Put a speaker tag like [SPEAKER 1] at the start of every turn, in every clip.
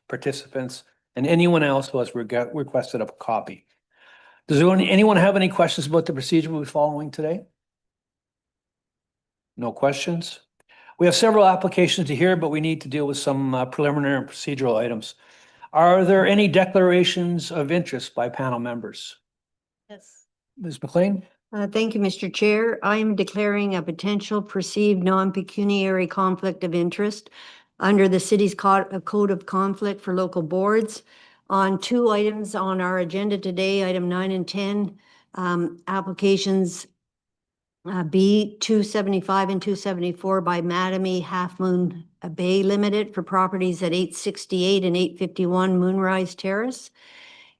[SPEAKER 1] participants, and anyone else who has requested a copy. Does anyone have any questions about the procedure we're following today? No questions? We have several applications to hear, but we need to deal with some preliminary and procedural items. Are there any declarations of interest by panel members?
[SPEAKER 2] Yes.
[SPEAKER 1] Ms. McLean?
[SPEAKER 2] Thank you, Mr. Chair. I am declaring a potential perceived non-pecuniary conflict of interest under the city's code of conflict for local boards on two items on our agenda today, item 9 and 10, applications B 275 and 274 by Mattamy Half Moon Bay Limited for properties at 868 and 851 Moonrise Terrace.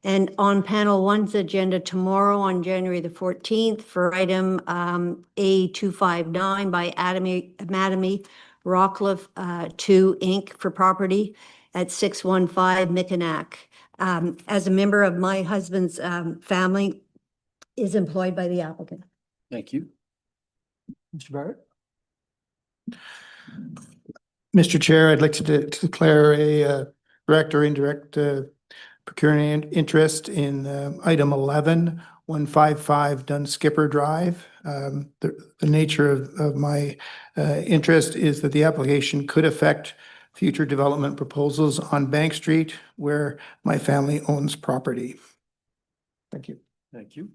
[SPEAKER 2] And on panel one's agenda tomorrow on January the 14th for item A259 by Mattamy Rockcliffe 2 Inc. for property at 615 Mickinac. As a member of my husband's family is employed by the applicant.
[SPEAKER 1] Thank you. Mr. Barrett?
[SPEAKER 3] Mr. Chair, I'd like to declare a direct or indirect procurement interest in item 11, 155 Dunskipper Drive. The nature of my interest is that the application could affect future development proposals on Bank Street where my family owns property. Thank you.
[SPEAKER 1] Thank you.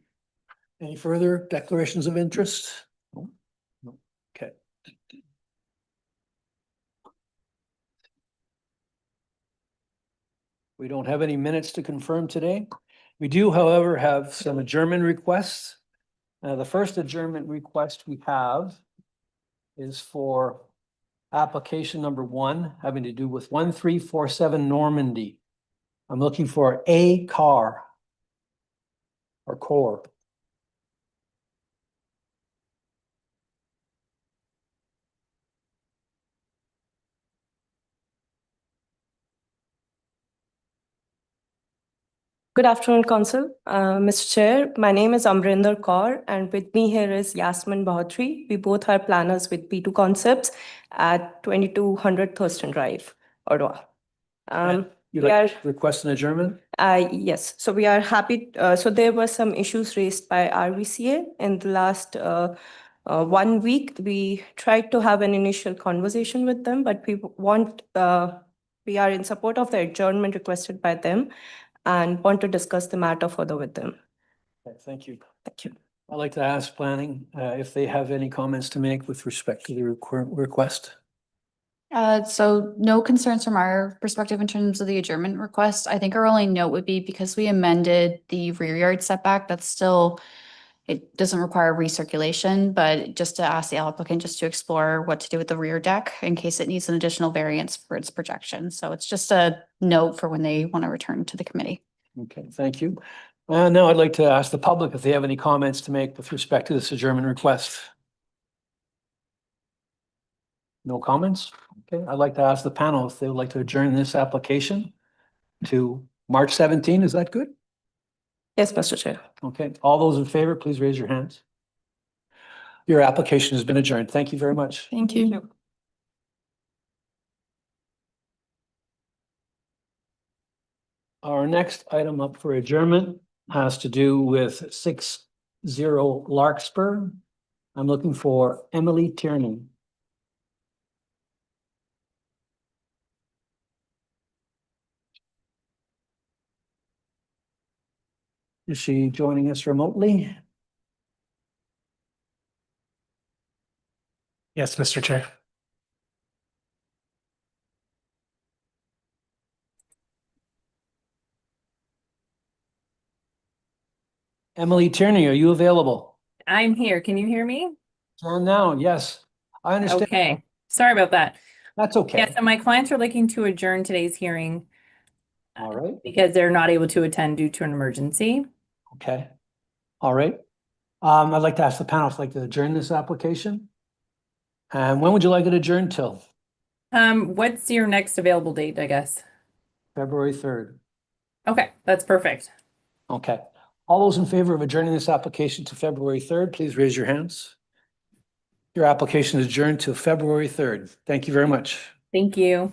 [SPEAKER 1] Any further declarations of interest? No? No. Okay. We don't have any minutes to confirm today. We do, however, have some adjournment requests. The first adjournment request we have is for application number 1 having to do with 1347 Normandy. I'm looking for a car or core.
[SPEAKER 4] Good afternoon, Council. Mr. Chair, my name is Amrinder Kaur, and with me here is Yasmin Bahotri. We both are planners with P2 Concepts at 2200 Thurston Drive, Ottawa.
[SPEAKER 1] You'd like to request an adjournment?
[SPEAKER 4] Yes, so we are happy. So there were some issues raised by RVCA in the last 1 week. We tried to have an initial conversation with them, but we are in support of the adjournment requested by them and want to discuss the matter further with them.
[SPEAKER 1] Okay, thank you.
[SPEAKER 4] Thank you.
[SPEAKER 1] I'd like to ask planning if they have any comments to make with respect to the request.
[SPEAKER 5] So no concerns from our perspective in terms of the adjournment request. I think our only note would be because we amended the rear yard setback, that's still, it doesn't require recirculation, but just to ask the applicant just to explore what to do with the rear deck in case it needs an additional variance for its projection. So it's just a note for when they want to return to the committee.
[SPEAKER 1] Okay, thank you. Now I'd like to ask the public if they have any comments to make with respect to this adjournment request. No comments? Okay, I'd like to ask the panel if they would like to adjourn this application to March 17. Is that good?
[SPEAKER 4] Yes, Mr. Chair.
[SPEAKER 1] Okay, all those in favor, please raise your hands. Your application has been adjourned. Thank you very much.
[SPEAKER 5] Thank you.
[SPEAKER 1] Our next item up for adjournment has to do with 60 Larkspur. I'm looking for Emily Tierney. Is she joining us remotely?
[SPEAKER 6] Yes, Mr. Chair.
[SPEAKER 1] Emily Tierney, are you available?
[SPEAKER 7] I'm here. Can you hear me?
[SPEAKER 1] And now, yes, I understand.
[SPEAKER 7] Okay. Sorry about that.
[SPEAKER 1] That's okay.
[SPEAKER 7] Yeah, so my clients are looking to adjourn today's hearing
[SPEAKER 1] All right.
[SPEAKER 7] because they're not able to attend due to an emergency.
[SPEAKER 1] Okay. All right. I'd like to ask the panel if they'd like to adjourn this application. And when would you like it adjourned till?
[SPEAKER 7] What's your next available date, I guess?
[SPEAKER 1] February 3rd.
[SPEAKER 7] Okay, that's perfect.
[SPEAKER 1] Okay. All those in favor of adjourning this application to February 3rd, please raise your hands. Your application is adjourned to February 3rd. Thank you very much.
[SPEAKER 7] Thank you.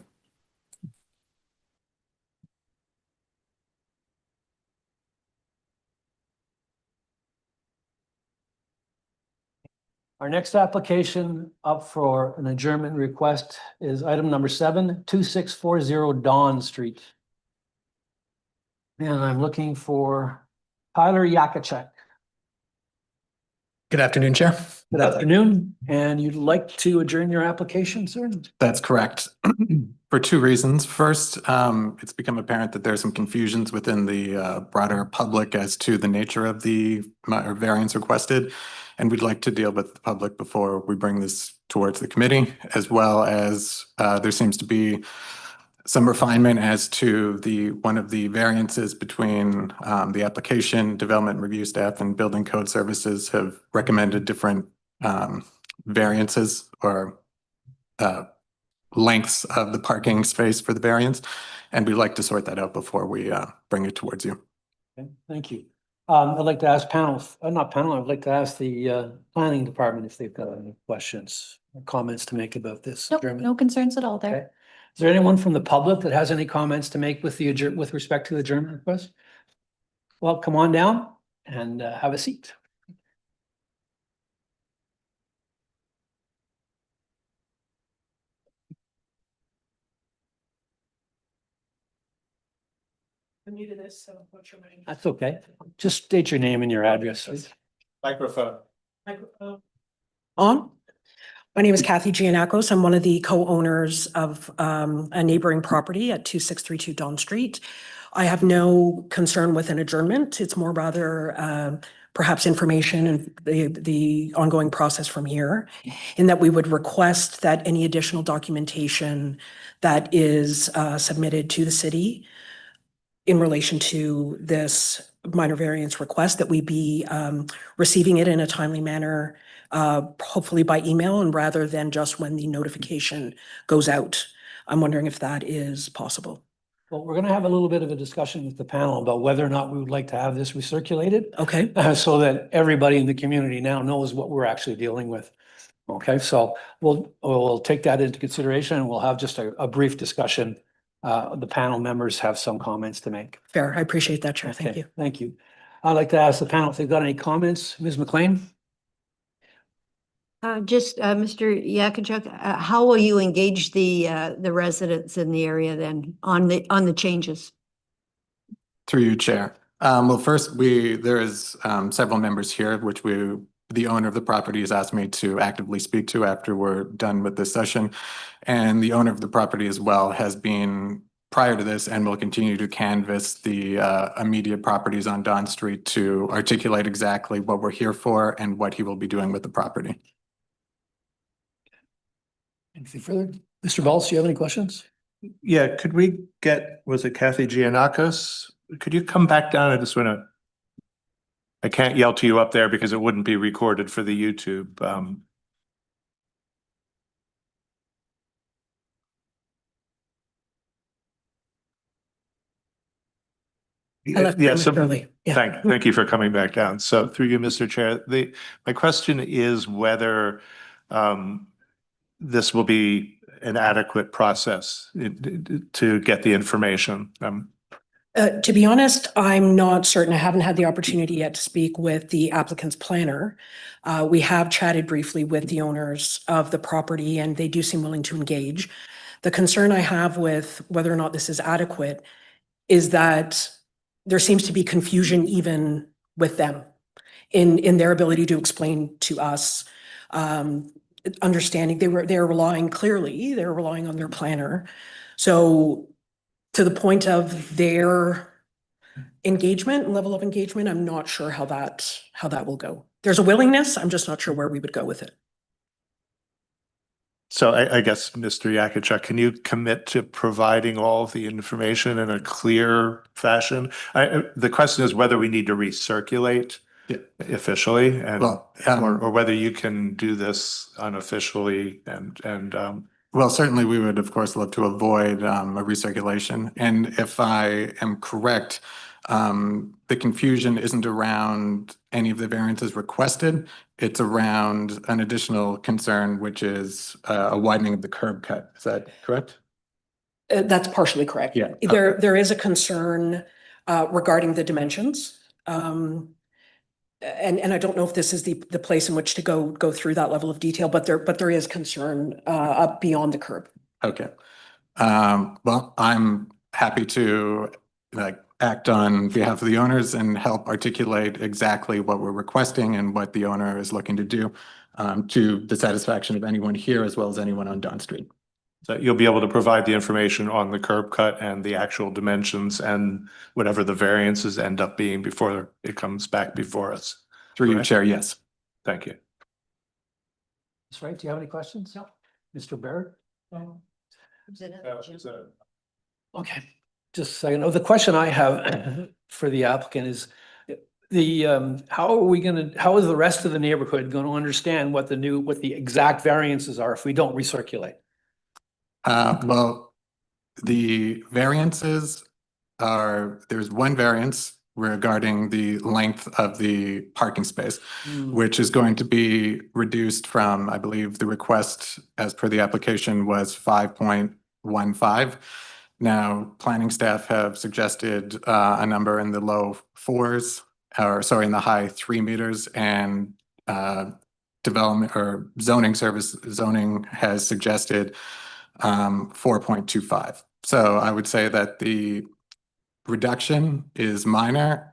[SPEAKER 1] Our next application up for an adjournment request is item number 72640 Dawn Street. And I'm looking for Tyler Yakacek.
[SPEAKER 6] Good afternoon, Chair.
[SPEAKER 1] Good afternoon, and you'd like to adjourn your application, sir?
[SPEAKER 6] That's correct. For two reasons. First, it's become apparent that there's some confusions within the broader public as to the nature of the variance requested. And we'd like to deal with the public before we bring this towards the committee, as well as there seems to be some refinement as to one of the variances between the application, development review staff, and building code services have recommended different variances or lengths of the parking space for the variance. And we'd like to sort that out before we bring it towards you.
[SPEAKER 1] Okay, thank you. I'd like to ask I'd like to ask the planning department if they've got any questions or comments to make about this.
[SPEAKER 5] Nope,
[SPEAKER 1] adjournment.
[SPEAKER 5] no concerns at all
[SPEAKER 1] Okay.
[SPEAKER 5] there.
[SPEAKER 1] Is there anyone from the public that has any comments to make with with respect to the adjournment request? Well, come on down and have a seat.
[SPEAKER 4] I'm new to this, so what's your name?
[SPEAKER 1] That's okay. Just state your name and your address, please.
[SPEAKER 8] Microphone.
[SPEAKER 9] On. My name is Kathy Giannakos. I'm one of the co-owners of a neighboring property at 2632 Dawn Street. I have no concern with an adjournment. It's more rather perhaps information and the ongoing process from here, in that we would request that any additional documentation that is submitted to the city in relation to this minor variance request, that we be receiving it in a timely manner, hopefully by email, and rather than just when the notification goes out. I'm wondering if that is possible.
[SPEAKER 1] Well, we're going to have a little bit of a discussion with the panel about whether or not we would like to have this recirculated.
[SPEAKER 9] Okay,
[SPEAKER 1] So that everybody in the community now knows what we're actually dealing with. Okay, so we'll take that into consideration and we'll have just a brief discussion. The panel members have some comments to make.
[SPEAKER 9] fair. I appreciate that, Chair. Thank
[SPEAKER 1] Okay,
[SPEAKER 9] you.
[SPEAKER 1] thank you. I'd like to ask the panel if they've got any comments. Ms. McLean?
[SPEAKER 2] Mr. Yakachuk, how will you engage the residents in the area then on the changes?
[SPEAKER 6] Through you, Chair. Well, first, there is several members here, which the owner of the property has asked me to actively speak to after we're done with this session. And the owner of the property as well has been prior to this and will continue to canvass the immediate properties on Don Street to articulate exactly what we're here for and what he will be doing with the property.
[SPEAKER 1] Anything further? Mr. Balls, do you have any questions?
[SPEAKER 8] Yeah, could we was it Kathy Giannakos? Could you come back down? I can't yell to you up there because it wouldn't be recorded for the YouTube.
[SPEAKER 9] I left
[SPEAKER 8] Yeah, so
[SPEAKER 9] early. Yeah.
[SPEAKER 8] thank you for coming back down. So through you, Mr. Chair, my question is whether this will be an adequate process to get the information.
[SPEAKER 9] To be honest, I'm not certain. I haven't had the opportunity yet to speak with the applicant's planner. We have chatted briefly with the owners of the property and they do seem willing to engage. The concern I have with whether or not this is adequate is that there seems to be confusion even with them in their ability to explain to us, understanding they're relying on their planner. So to the point of their engagement, level of engagement, I'm not sure how that will go. There's a willingness, I'm just not sure where we would go with it.
[SPEAKER 8] So I guess, Mr. Yakachuk, can you commit to providing all of the information in a clear fashion? The question is whether we need to recirculate officially and or whether you can do this unofficially and
[SPEAKER 6] Well, certainly we would, of course, love to avoid a recirculation. And if I am correct, the confusion isn't around any of the variances requested. It's around an additional concern, which is a widening of the curb cut. Is that correct?
[SPEAKER 9] That's partially correct.
[SPEAKER 6] Yeah.
[SPEAKER 9] There is a concern regarding the dimensions. and I don't know if this is the place in which to go through that level of detail, but there is concern up beyond the curb.
[SPEAKER 6] Okay. Well, I'm happy to act on behalf of the owners and help articulate exactly what we're requesting and what the owner is looking to do to the satisfaction of anyone here as well as anyone on Don Street.
[SPEAKER 8] So you'll be able to provide the information on the curb cut and the actual dimensions and whatever the variances end up being before it comes back before us.
[SPEAKER 6] Through you,
[SPEAKER 8] Correct.
[SPEAKER 6] Chair, yes.
[SPEAKER 8] Thank you.
[SPEAKER 1] That's right. Do you have any questions? No. Mr. Barrett? Okay, just a second. Oh, the question I have for the applicant is how is the rest of the neighborhood going to understand what the exact variances are if we don't recirculate?
[SPEAKER 6] Well, the variances there's one variance regarding the length of the parking space, which is going to be reduced from, I believe the request as per the application was 5.15. Now, planning staff have suggested a number in the low 4s, or sorry, in the high 3 meters, and development or zoning has suggested 4.25. So I would say that the reduction is minor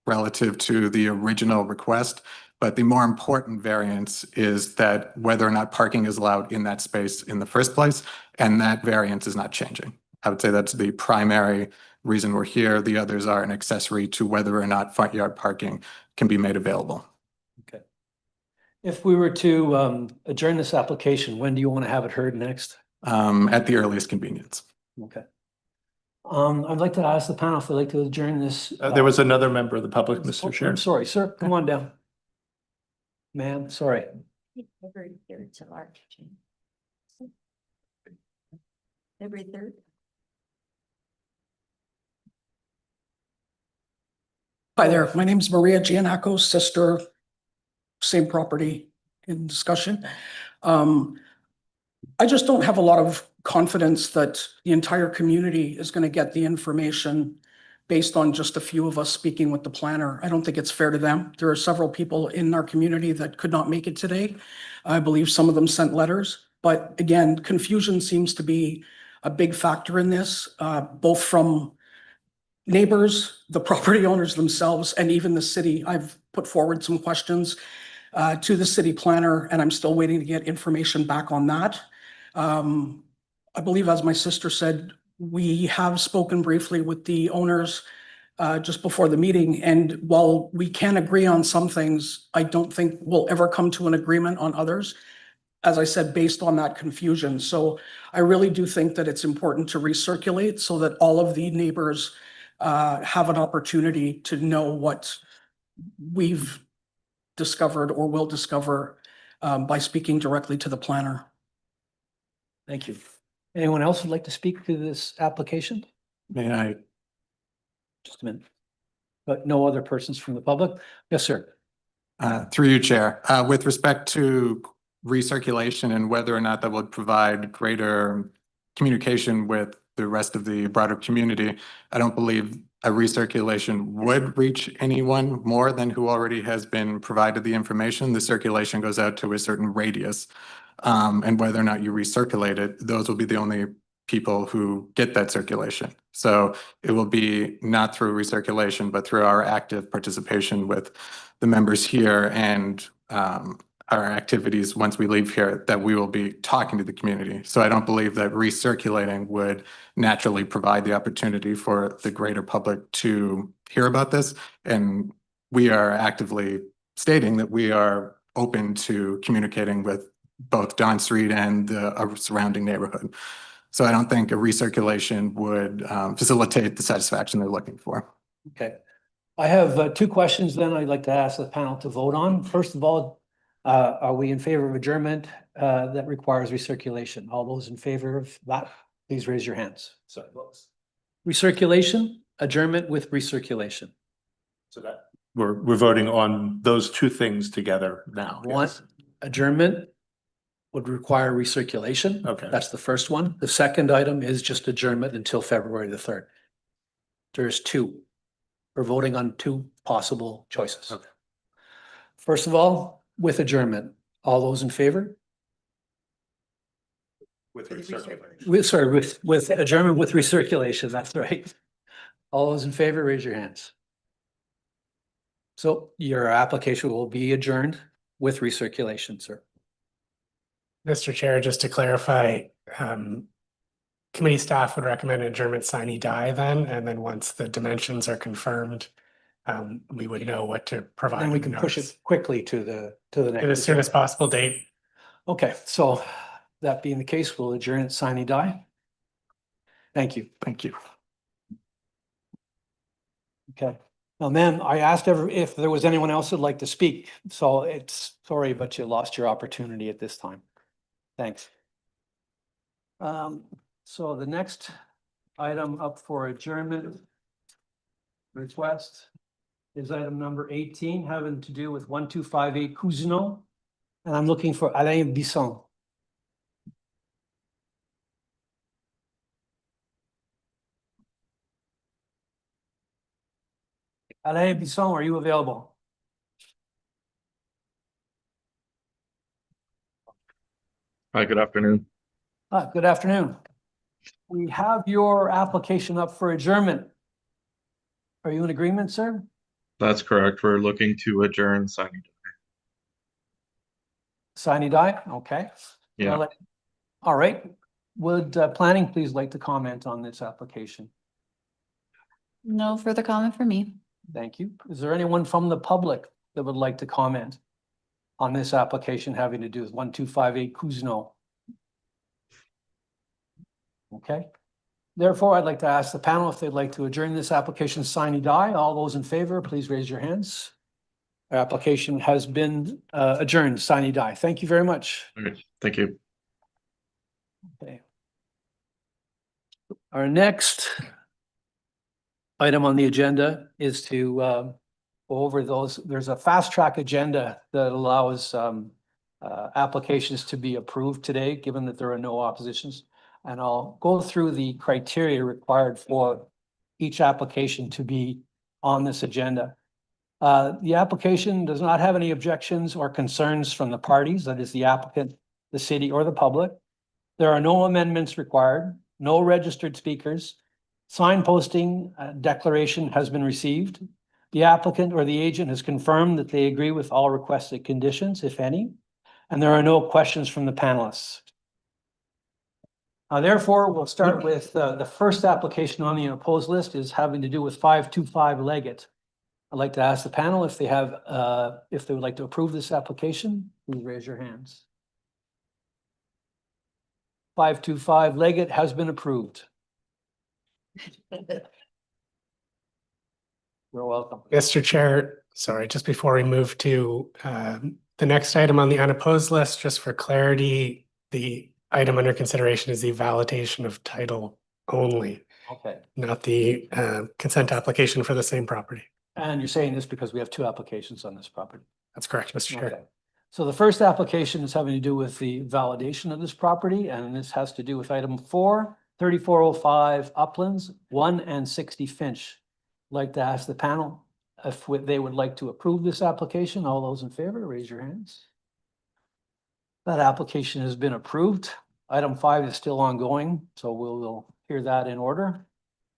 [SPEAKER 6] relative to the original request, but the more important variance is that whether or not parking is allowed in that space in the first place, and that variance is not changing. I would say that's the primary reason we're here. The others are an accessory to whether or not front yard parking can be made available.
[SPEAKER 1] Okay. If we were to adjourn this application, when do you want to have it heard next?
[SPEAKER 6] At the earliest convenience.
[SPEAKER 1] Okay. I'd like to ask the panel if they'd like to adjourn this.
[SPEAKER 8] There was another member of the public, Mr. Chair.
[SPEAKER 1] I'm sorry, sir. Come on down. Ma'am, sorry.
[SPEAKER 2] Every third.
[SPEAKER 9] Hi there, my name is Maria Giannakos, sister, same property in discussion. I just don't have a lot of confidence that the entire community is going to get the information based on just a few of us speaking with the planner. I don't think it's fair to them. There are several people in our community that could not make it today. I believe some of them sent letters, but again, confusion seems to be a big factor in this, both from neighbors, the property owners themselves, and even the city. I've put forward some questions to the city planner, and I'm still waiting to get information back on that. I believe, as my sister said, we have spoken briefly with the owners just before the meeting, and while we can agree on some things, I don't think we'll ever come to an agreement on others, as I said, based on that confusion. So I really do think that it's important to recirculate so that all of the neighbors have an opportunity to know what we've discovered or will discover by speaking directly to the planner.
[SPEAKER 1] Thank you. Anyone else would like to speak to this application?
[SPEAKER 6] May I?
[SPEAKER 1] Just a minute. But no other persons from the public? Yes, sir.
[SPEAKER 6] Through you, Chair. With respect to recirculation and whether or not that would provide greater communication with the rest of the broader community, I don't believe a recirculation would reach anyone more than who already has been provided the information. The circulation goes out to a certain radius. And whether or not you recirculate it, those will be the only people who get that circulation. So it will be not through recirculation, but through our active participation with the members here and our activities once we leave here, that we will be talking to the community. So I don't believe that recirculating would naturally provide the opportunity for the greater public to hear about this. And we are actively stating that we are open to communicating with both Don Street and the surrounding neighborhood. So I don't think a recirculation would facilitate the satisfaction they're looking for.
[SPEAKER 1] Okay. I have two questions then I'd like to ask the panel to vote on. First of all, are we in favor of adjournment that requires recirculation? All those in favor of that, please raise your hands. So recirculation, adjournment with recirculation.
[SPEAKER 8] So that we're voting on those two things together now.
[SPEAKER 1] One,
[SPEAKER 8] Yes.
[SPEAKER 1] adjournment would require recirculation.
[SPEAKER 8] Okay.
[SPEAKER 1] That's the first one. The second item is just adjournment until February the 3rd. There's two. We're voting on two possible choices.
[SPEAKER 8] Okay.
[SPEAKER 1] First of all, with adjournment, all those in favor?
[SPEAKER 8] With recirculation.
[SPEAKER 1] With adjournment with recirculation, that's right. All those in favor, raise your hands. So your application will be adjourned with recirculation, sir.
[SPEAKER 10] Mr. Chair, just to clarify, committee staff would recommend adjournment sine die then, and then once the dimensions are confirmed, we would know what to provide.
[SPEAKER 1] Then we
[SPEAKER 10] in
[SPEAKER 1] can push
[SPEAKER 10] notice.
[SPEAKER 1] it quickly to the next.
[SPEAKER 10] At as soon as possible date.
[SPEAKER 1] Okay, so that being the case, we'll adjourn it sine die. Thank you.
[SPEAKER 6] Thank you.
[SPEAKER 1] Okay. Now, ma'am, I asked if there was anyone else that'd like to speak, so it's sorry, but you lost your opportunity at this time. Thanks. So the next item up for adjournment request is item number 18, having to do with 1258 Cousineau. And I'm looking for Alain Bisson. Alain Bisson, are you available?
[SPEAKER 11] Hi, good afternoon.
[SPEAKER 1] Good afternoon. We have your application up for adjournment. Are you in agreement, sir?
[SPEAKER 11] That's correct. We're looking to adjourn signing.
[SPEAKER 1] Sine die, okay.
[SPEAKER 11] Yeah,
[SPEAKER 1] All right. Would planning please like to comment on this application?
[SPEAKER 5] No further comment from me.
[SPEAKER 1] Thank you. Is there anyone from the public that would like to comment on this application having to do with 1258 Cousineau? Okay. Therefore, I'd like to ask the panel if they'd like to adjourn this application sine die. All those in favor, please raise your hands. Our application has been adjourned sine die. Thank you very much.
[SPEAKER 11] all right, thank you.
[SPEAKER 1] Okay. Our next item on the agenda is to go over those. There's a fast track agenda that allows applications to be approved today, given that there are no oppositions. And I'll go through the criteria required for each application to be on this agenda. The application does not have any objections or concerns from the parties, that is the applicant, the city, or the public. There are no amendments required, no registered speakers. Signposting declaration has been received. The applicant or the agent has confirmed that they agree with all requested conditions, if any, and there are no questions from the panelists. Therefore, we'll start with the first application on the opposed list is having to do with 525 Leggett. I'd like to ask the panel if they would like to approve this application. Please raise your hands. 525 Leggett has been approved. You're welcome.
[SPEAKER 10] Mr. Chair, sorry, just before we move to the next item on the unopposed list, just for clarity, the item under consideration is the validation of title only,
[SPEAKER 1] Okay.
[SPEAKER 10] not the consent application for the same property.
[SPEAKER 1] And you're saying this because we have two applications on this property.
[SPEAKER 10] That's correct, Mr. Chair.
[SPEAKER 1] Okay. So the first application is having to do with the validation of this property, and this has to do with item 4, 3405 Uplands, 1 and 60 Finch. I'd like to ask the panel if they would like to approve this application. All those in favor, raise your hands. That application has been approved. Item 5 is still ongoing, so we'll hear that in order.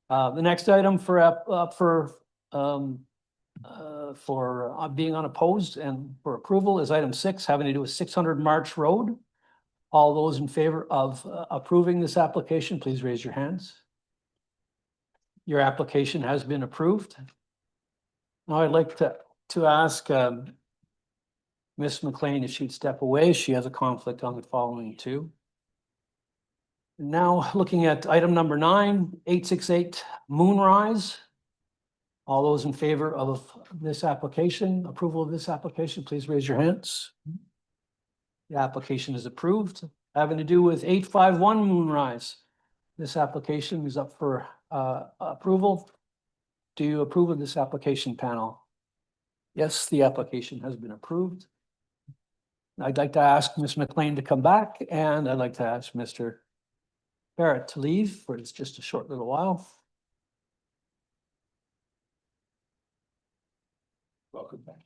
[SPEAKER 1] The next item for being unopposed and for approval is item 6, having to do with 600 March Road. All those in favor of approving this application, please raise your hands. Your application has been approved. Now I'd like to ask Ms. McLean if she'd step away. She has a conflict on the following two. Now looking at item number 9, 868 Moonrise. All those in favor of this application, approval of this application, please raise your hands. The application is approved. Having to do with 851 Moonrise. This application is up for approval. Do you approve of this application, panel? Yes, the application has been approved. I'd like to ask Ms. McLean to come back, and I'd like to ask Mr. Barrett to leave for just a short little while. Welcome back.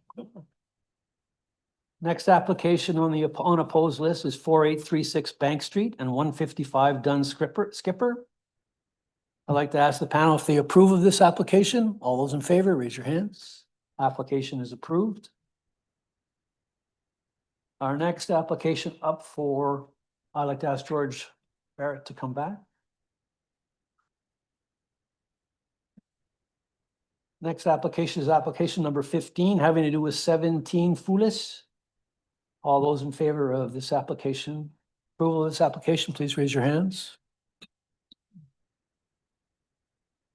[SPEAKER 1] Next application on the unopposed list is 4836 Bank Street and 155 Dunn Skipper. I'd like to ask the panel if they approve of this application. All those in favor, raise your hands. Application is approved. Our next application up for, I'd like to ask George Barrett to come back. Next application is application number 15, having to do with 17 Foulis. All those in favor of this application, approval of this application, please raise your hands.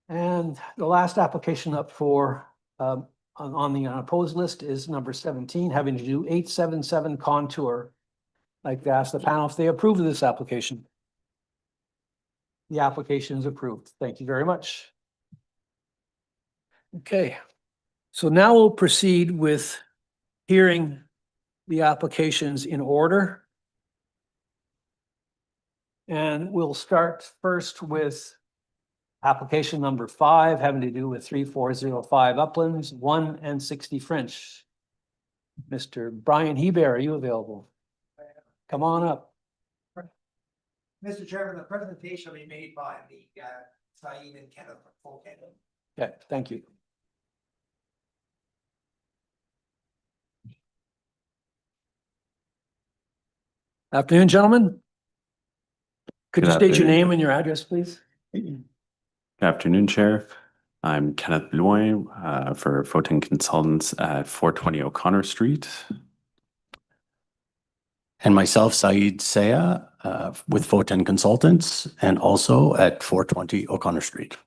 [SPEAKER 1] And the last application up for, on the unopposed list is number 17, having to do 877 Contour. I'd like to ask the panel if they approve of this application. The application is approved. Thank you very much. Okay, so now we'll proceed with hearing the applications in order. And we'll start first with application number 5, having to do with 3405 Uplands, 1 and 60 Finch. Mr. Brian Hebert, are you available? Come on up.
[SPEAKER 12] Mr. Chairman, the presentation will be made by the Saeed and Kenneth Fulton.
[SPEAKER 1] Okay, thank you. Afternoon, gentlemen. Could you
[SPEAKER 13] Good
[SPEAKER 1] state your
[SPEAKER 13] afternoon.
[SPEAKER 1] name and your address, please?
[SPEAKER 13] Good afternoon, Chair. I'm Kenneth Bloin for Fulton Consultants at 420 O'Connor Street.
[SPEAKER 14] And myself, Saeed Saya, with Fulton Consultants, and also at 420 O'Connor Street.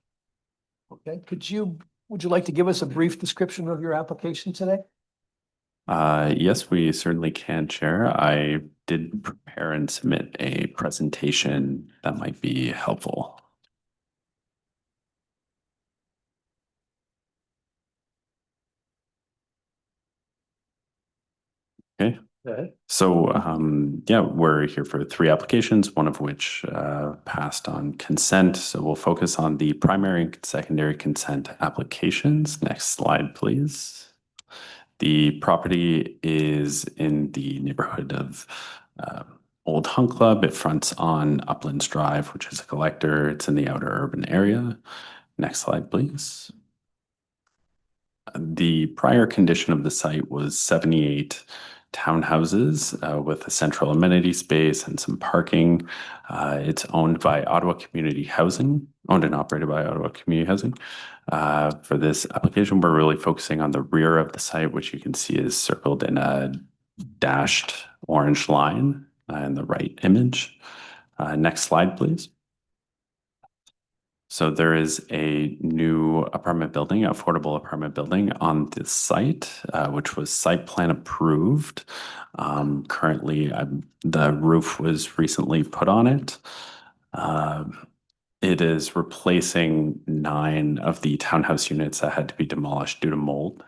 [SPEAKER 1] Okay, would you like to give us a brief description of your application today?
[SPEAKER 13] Yes, we certainly can, Chair. I did prepare and submit a presentation that might be helpful. Okay. So, yeah, we're here for 3 applications, one of which passed on consent. So we'll focus on the primary and secondary consent applications. Next slide, please. The property is in the neighborhood of Old Hunt Club. It fronts on Uplands Drive, which is a collector. It's in the outer urban area. Next slide, please. The prior condition of the site was 78 townhouses with a central amenity space and some parking. It's owned by Ottawa Community Housing, owned and operated by Ottawa Community Housing. For this application, we're really focusing on the rear of the site, which you can see is circled in a dashed orange line in the right image. Next slide, please. So there is a new apartment building, affordable apartment building on this site, which was site plan approved. Currently, the roof was recently put on it. It is replacing 9 of the townhouse units that had to be demolished due to mold.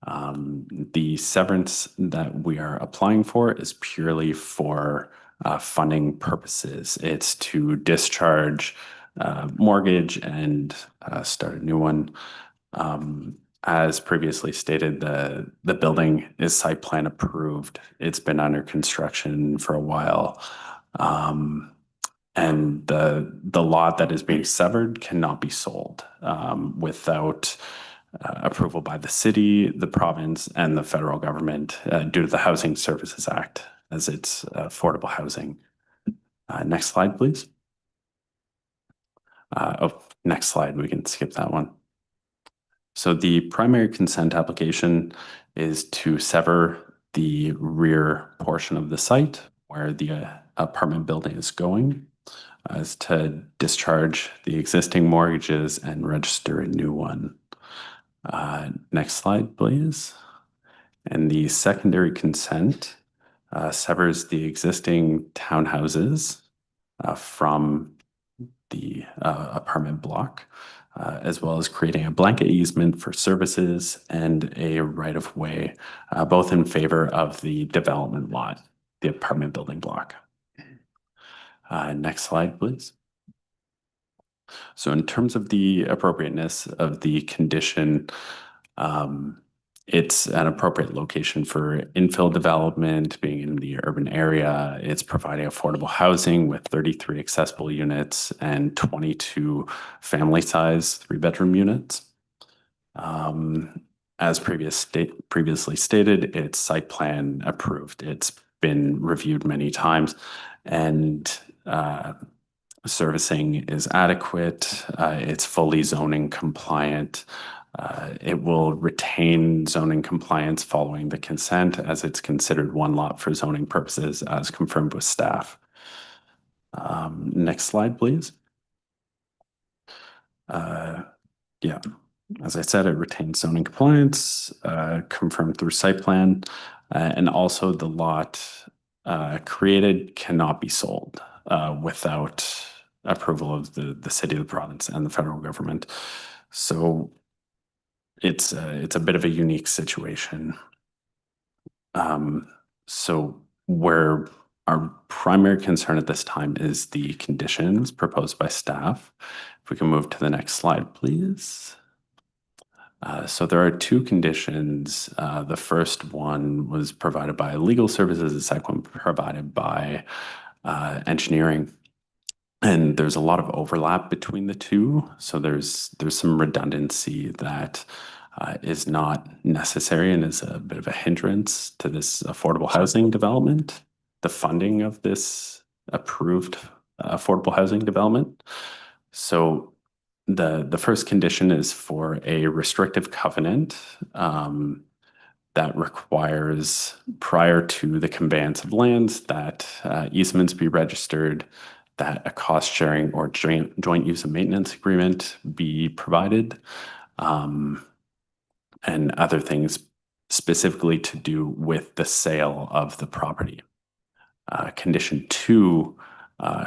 [SPEAKER 13] The severance that we are applying for is purely for funding purposes. It's to discharge mortgage and start a new one. As previously stated, the building is site plan approved. It's been under construction for a while. And the lot that is being severed cannot be sold without approval by the city, the province, and the federal government due to the Housing Services Act, as it's affordable housing. Next slide, please. Next slide, we can skip that one. So the primary consent application is to sever the rear portion of the site where the apartment building is going, as to discharge the existing mortgages and register a new one. Next slide, please. And the secondary consent severs the existing townhouses from the apartment block, as well as creating a blanket easement for services and a right-of-way, both in favor of the development lot, the apartment building block. Next slide, please. So in terms of the appropriateness of the condition, It's an appropriate location for infill development, being in the urban area. It's providing affordable housing with 33 accessible units and 22 family-size 3-bedroom units. As previously stated, it's site plan approved. It's been reviewed many times, and servicing is adequate. It's fully zoning compliant. It will retain zoning compliance following the consent, as it's considered one lot for zoning purposes, as confirmed with staff. Next slide, please. Yeah, as I said, it retains zoning compliance, confirmed through site plan, and also the lot created cannot be sold without approval of the city, the province, and the federal government. So it's a bit of a unique situation. So where our primary concern at this time is the conditions proposed by staff. If we can move to the next slide, please. So there are 2 conditions. The first one was provided by legal services, the second one provided by engineering. And there's a lot of overlap between the 2. So there's some redundancy that is not necessary and is a bit of a hindrance to this affordable housing development, the funding of this approved affordable housing development. So the first condition is for a restrictive covenant that requires, prior to the conveyance of lands, that easements be registered, that a cost sharing or joint use and maintenance agreement be provided, and other things specifically to do with the sale of the property. Condition 2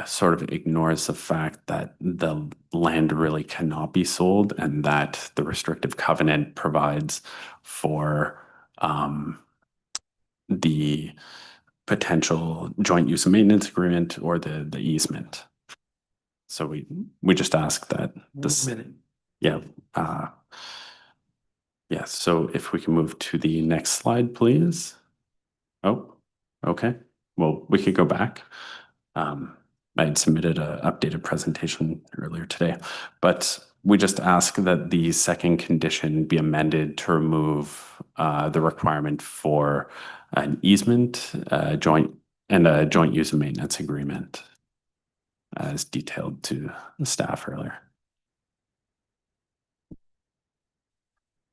[SPEAKER 13] sort of ignores the fact that the land really cannot be sold, and that the restrictive covenant provides for the potential joint use and maintenance agreement or the easement. So we just ask that this, yeah. Yeah, so if we can move to the next slide, please. Oh, okay. Well, we could go back. I had submitted an updated presentation earlier today, but we just ask that the second condition be amended to remove the requirement for an easement, joint use and maintenance agreement, as detailed to the staff earlier.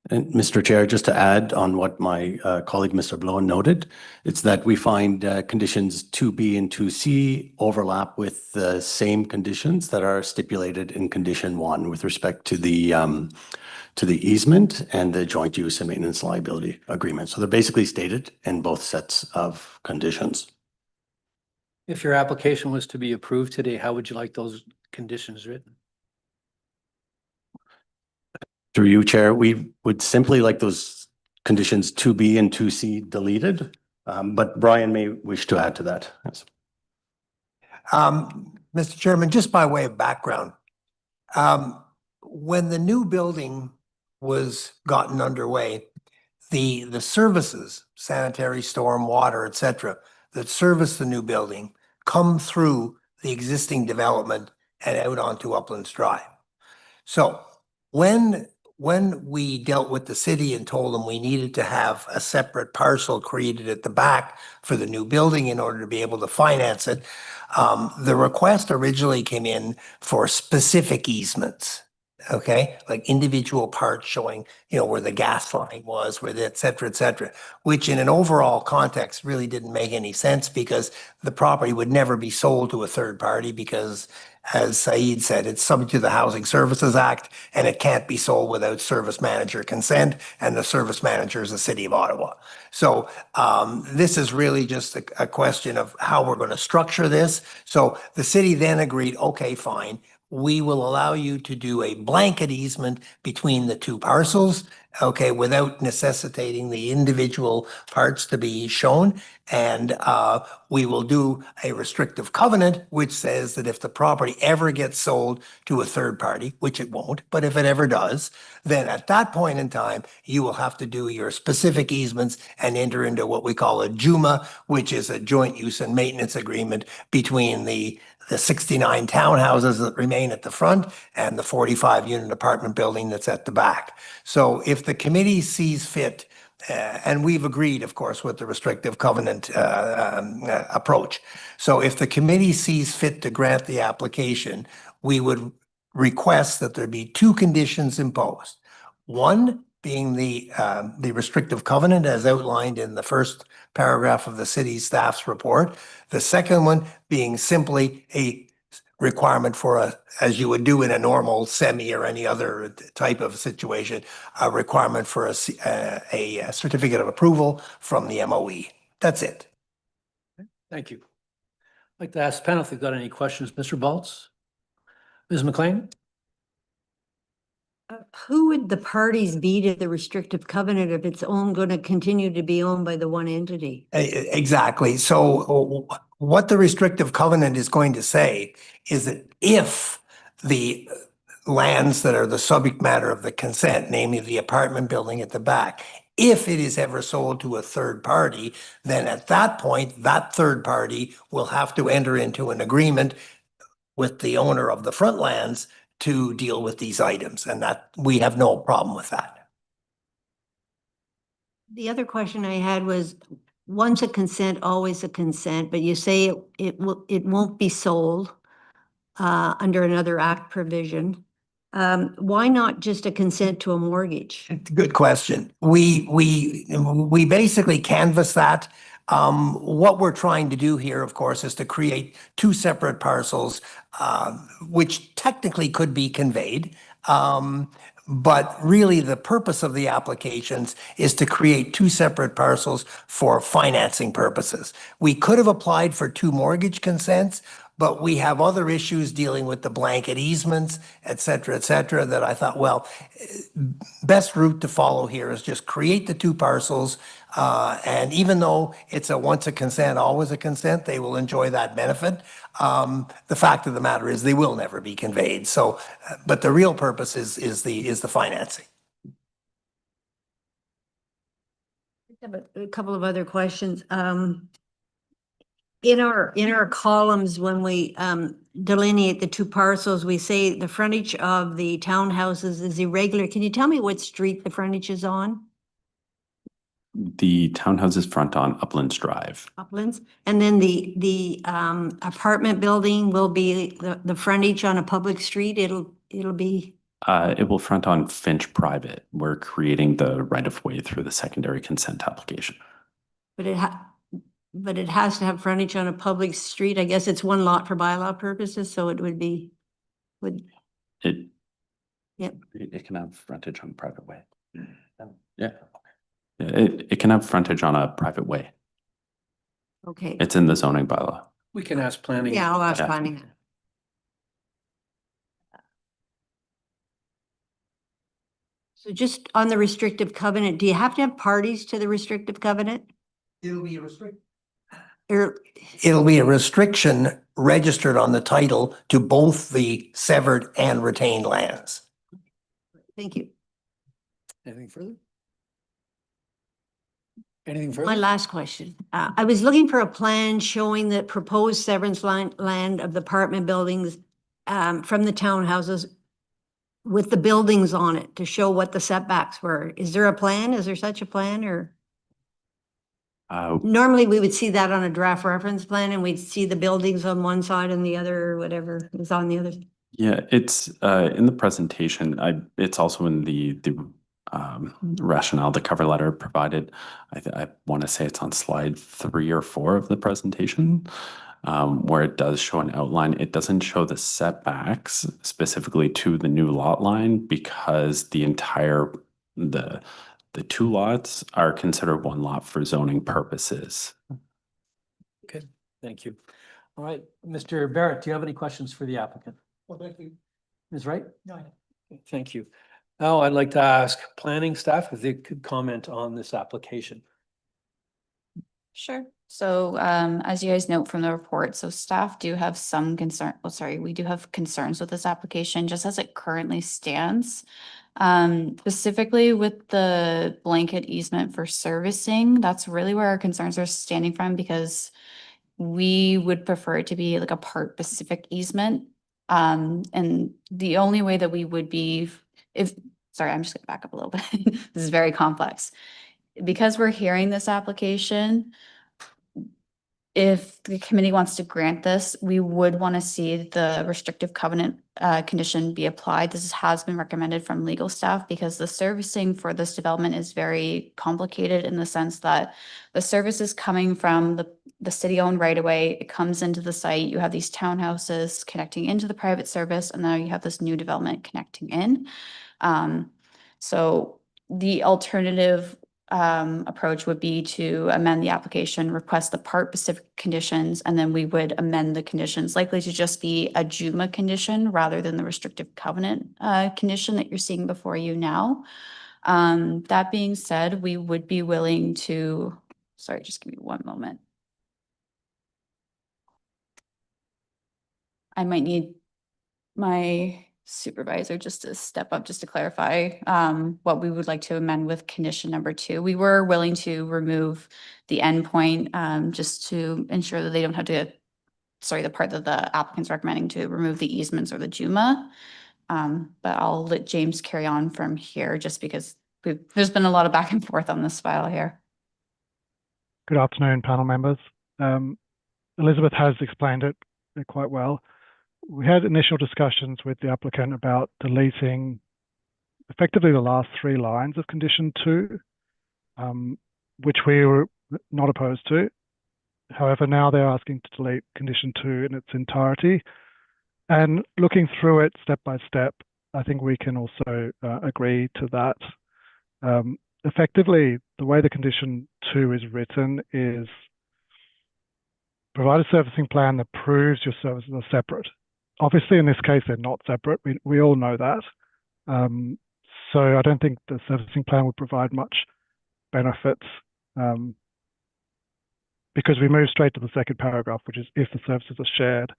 [SPEAKER 14] And Mr. Chair, just to add on what my colleague, Mr. Blow, noted, it's that we find conditions 2B and 2C overlap with the same conditions that are stipulated in condition 1 with respect to the easement and the joint use and maintenance liability agreement. So they're basically stated in both sets of conditions.
[SPEAKER 1] If your application was to be approved today, how would you like those conditions written?
[SPEAKER 14] Through you, Chair, we would simply like those conditions 2B and 2C deleted, but Brian may wish to add to that. Yes.
[SPEAKER 12] Mr. Chairman, just by way of background, when the new building was gotten underway, the services, sanitary, storm, water, et cetera, that service the new building come through the existing development and out onto Uplands Drive. So when we dealt with the city and told them we needed to have a separate parcel created at the back for the new building in order to be able to finance it, the request originally came in for specific easements. Okay, like individual parts showing, where the gas line was, where the et cetera, which in an overall context really didn't make any sense, because the property would never be sold to a third party because, as Saeed said, it's subject to the Housing Services Act and it can't be sold without service manager consent, and the service manager is the City of Ottawa. So this is really just a question of how we're going to structure this. So the city then agreed, okay, fine. We will allow you to do a blanket easement between the 2 parcels, okay, without necessitating the individual parts to be shown. And we will do a restrictive covenant, which says that if the property ever gets sold to a third party, which it won't, but if it ever does, then at that point in time, you will have to do your specific easements and enter into what we call a JUMA, which is a joint use and maintenance agreement between the 69 townhouses that remain at the front and the 45 unit apartment building that's at the back. So if the committee sees fit, and we've agreed, of course, with the restrictive covenant approach. So if the committee sees fit to grant the application, we would request that there be two conditions imposed. One being the restrictive covenant as outlined in the first paragraph of the city staff's report. The second one being simply a requirement for as you would do in a normal semi or any other type of situation, a requirement for a certificate of approval from the MOE. That's it.
[SPEAKER 1] Thank you. I'd like to ask the panel if they've got any questions. Mr. Baltz? Ms. McLean?
[SPEAKER 2] Who would the parties be to the restrictive covenant if it's going to continue to be owned by the one entity?
[SPEAKER 12] Exactly. So what the restrictive covenant is going to say is that if the lands that are the subject matter of the consent, namely the apartment building at the back, if it is ever sold to a third party, then at that point, that third party will have to enter into an agreement with the owner of the front lands to deal with these items, and that we have no problem with that.
[SPEAKER 2] The other question I had was, once a consent, always a consent, but you say it won't be sold under another act provision. Why not just a consent to a mortgage?
[SPEAKER 12] Good question. We basically canvass that. What we're trying to do here, of course, is to create two separate parcels, which technically could be conveyed. But really the purpose of the applications is to create two separate parcels for financing purposes. We could have applied for two mortgage consents, but we have other issues dealing with the blanket easements, et cetera, that I thought, well, best route to follow here is just create the two parcels. And even though it's a once a consent, always a consent, they will enjoy that benefit. The fact of the matter is they will never be conveyed. So, but the real purpose is the financing.
[SPEAKER 2] I have a couple of other questions. In our columns, when we delineate the two parcels, we say the frontage of the townhouses is irregular. Can you tell me what street the frontage is on?
[SPEAKER 13] The townhouses front on Uplands Drive.
[SPEAKER 2] Uplands, and then the apartment building will be the frontage on a public street. It'll be.
[SPEAKER 13] It will front on Finch Private. We're creating the right of way through the secondary consent application.
[SPEAKER 2] But it has to have frontage on a public street. I guess it's one lot for bylaw purposes, so it would be,
[SPEAKER 13] It
[SPEAKER 2] Yep.
[SPEAKER 13] It can have frontage on a private way. Yeah. It can have frontage on a private way.
[SPEAKER 2] Okay.
[SPEAKER 13] It's in the zoning bylaw.
[SPEAKER 1] We can ask planning.
[SPEAKER 2] Yeah, I'll ask
[SPEAKER 13] Yeah.
[SPEAKER 2] planning. So just on the restrictive covenant, do you have to have parties to the restrictive covenant?
[SPEAKER 12] It'll be a restriction.
[SPEAKER 2] Or
[SPEAKER 12] It'll be a restriction registered on the title to both the severed and retained lands.
[SPEAKER 2] thank you.
[SPEAKER 1] Anything further? Anything further?
[SPEAKER 2] My last question. I was looking for a plan showing the proposed severance land of the apartment buildings from the townhouses with the buildings on it to show what the setbacks were. Is there a plan? Is there such a plan, or? Normally we would see that on a draft reference plan and we'd see the buildings on one side and the other, or whatever is on the other.
[SPEAKER 13] Yeah, it's in the presentation. It's also in the rationale, the cover letter provided. I want to say it's on slide 3 or 4 of the presentation, where it does show an outline. It doesn't show the setbacks specifically to the new lot line because the two lots are considered one lot for zoning purposes.
[SPEAKER 1] Okay, thank you. All right, Mr. Barrett, do you have any questions for the applicant?
[SPEAKER 12] Well, thank you.
[SPEAKER 1] Ms. Wright?
[SPEAKER 12] No.
[SPEAKER 1] Okay, thank you. Now I'd like to ask planning staff if they could comment on this application.
[SPEAKER 5] Sure. So as you guys note from the report, so staff do have some concern, well, sorry, we do have concerns with this application just as it currently stands. Specifically with the blanket easement for servicing, that's really where our concerns are standing from because we would prefer it to be like a part specific easement. And the only way that we would be, sorry, I'm just gonna back up a little bit. This is very complex. Because we're hearing this application, if the committee wants to grant this, we would want to see the restrictive covenant condition be applied. This has been recommended from legal staff because the servicing for this development is very complicated in the sense that the service is coming from the city-owned right-of-way. It comes into the site. You have these townhouses connecting into the private service, and now you have this new development connecting in. So the alternative approach would be to amend the application, request the part specific conditions, and then we would amend the conditions, likely to just be a JUMA condition rather than the restrictive covenant condition that you're seeing before you now. That being said, we would be willing to, sorry, just give me one moment. I might need my supervisor just to step up, just to clarify what we would like to amend with condition number 2. We were willing to remove the endpoint just to ensure that they don't have to, sorry, the part that the applicant's recommending to remove the easements or the JUMA. But I'll let James carry on from here just because there's been a lot of back and forth on this file here.
[SPEAKER 15] Good afternoon, panel members. Elizabeth has explained it quite well. We had initial discussions with the applicant about deleting effectively the last 3 lines of condition 2, which we were not opposed to. However, now they're asking to delete condition 2 in its entirety. And looking through it step by step, I think we can also agree to that. Effectively, the way the condition 2 is written is provide a servicing plan that proves your services are separate. Obviously, in this case, they're not separate. We all know that. So I don't think the servicing plan would provide much benefits because we move straight to the second paragraph, which is if the services are shared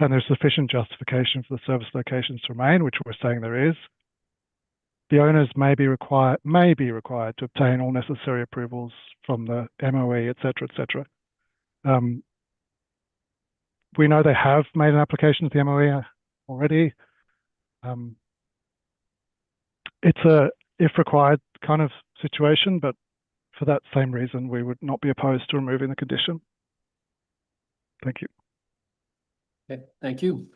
[SPEAKER 15] and there's sufficient justification for the service locations to remain, which we're saying there is, the owners may be required to obtain all necessary approvals from the MOE, et cetera, et cetera. We know they have made an application to the MOE already. It's a if required kind of situation, but for that same reason, we would not be opposed to removing the condition. Thank you.
[SPEAKER 1] Okay, thank you.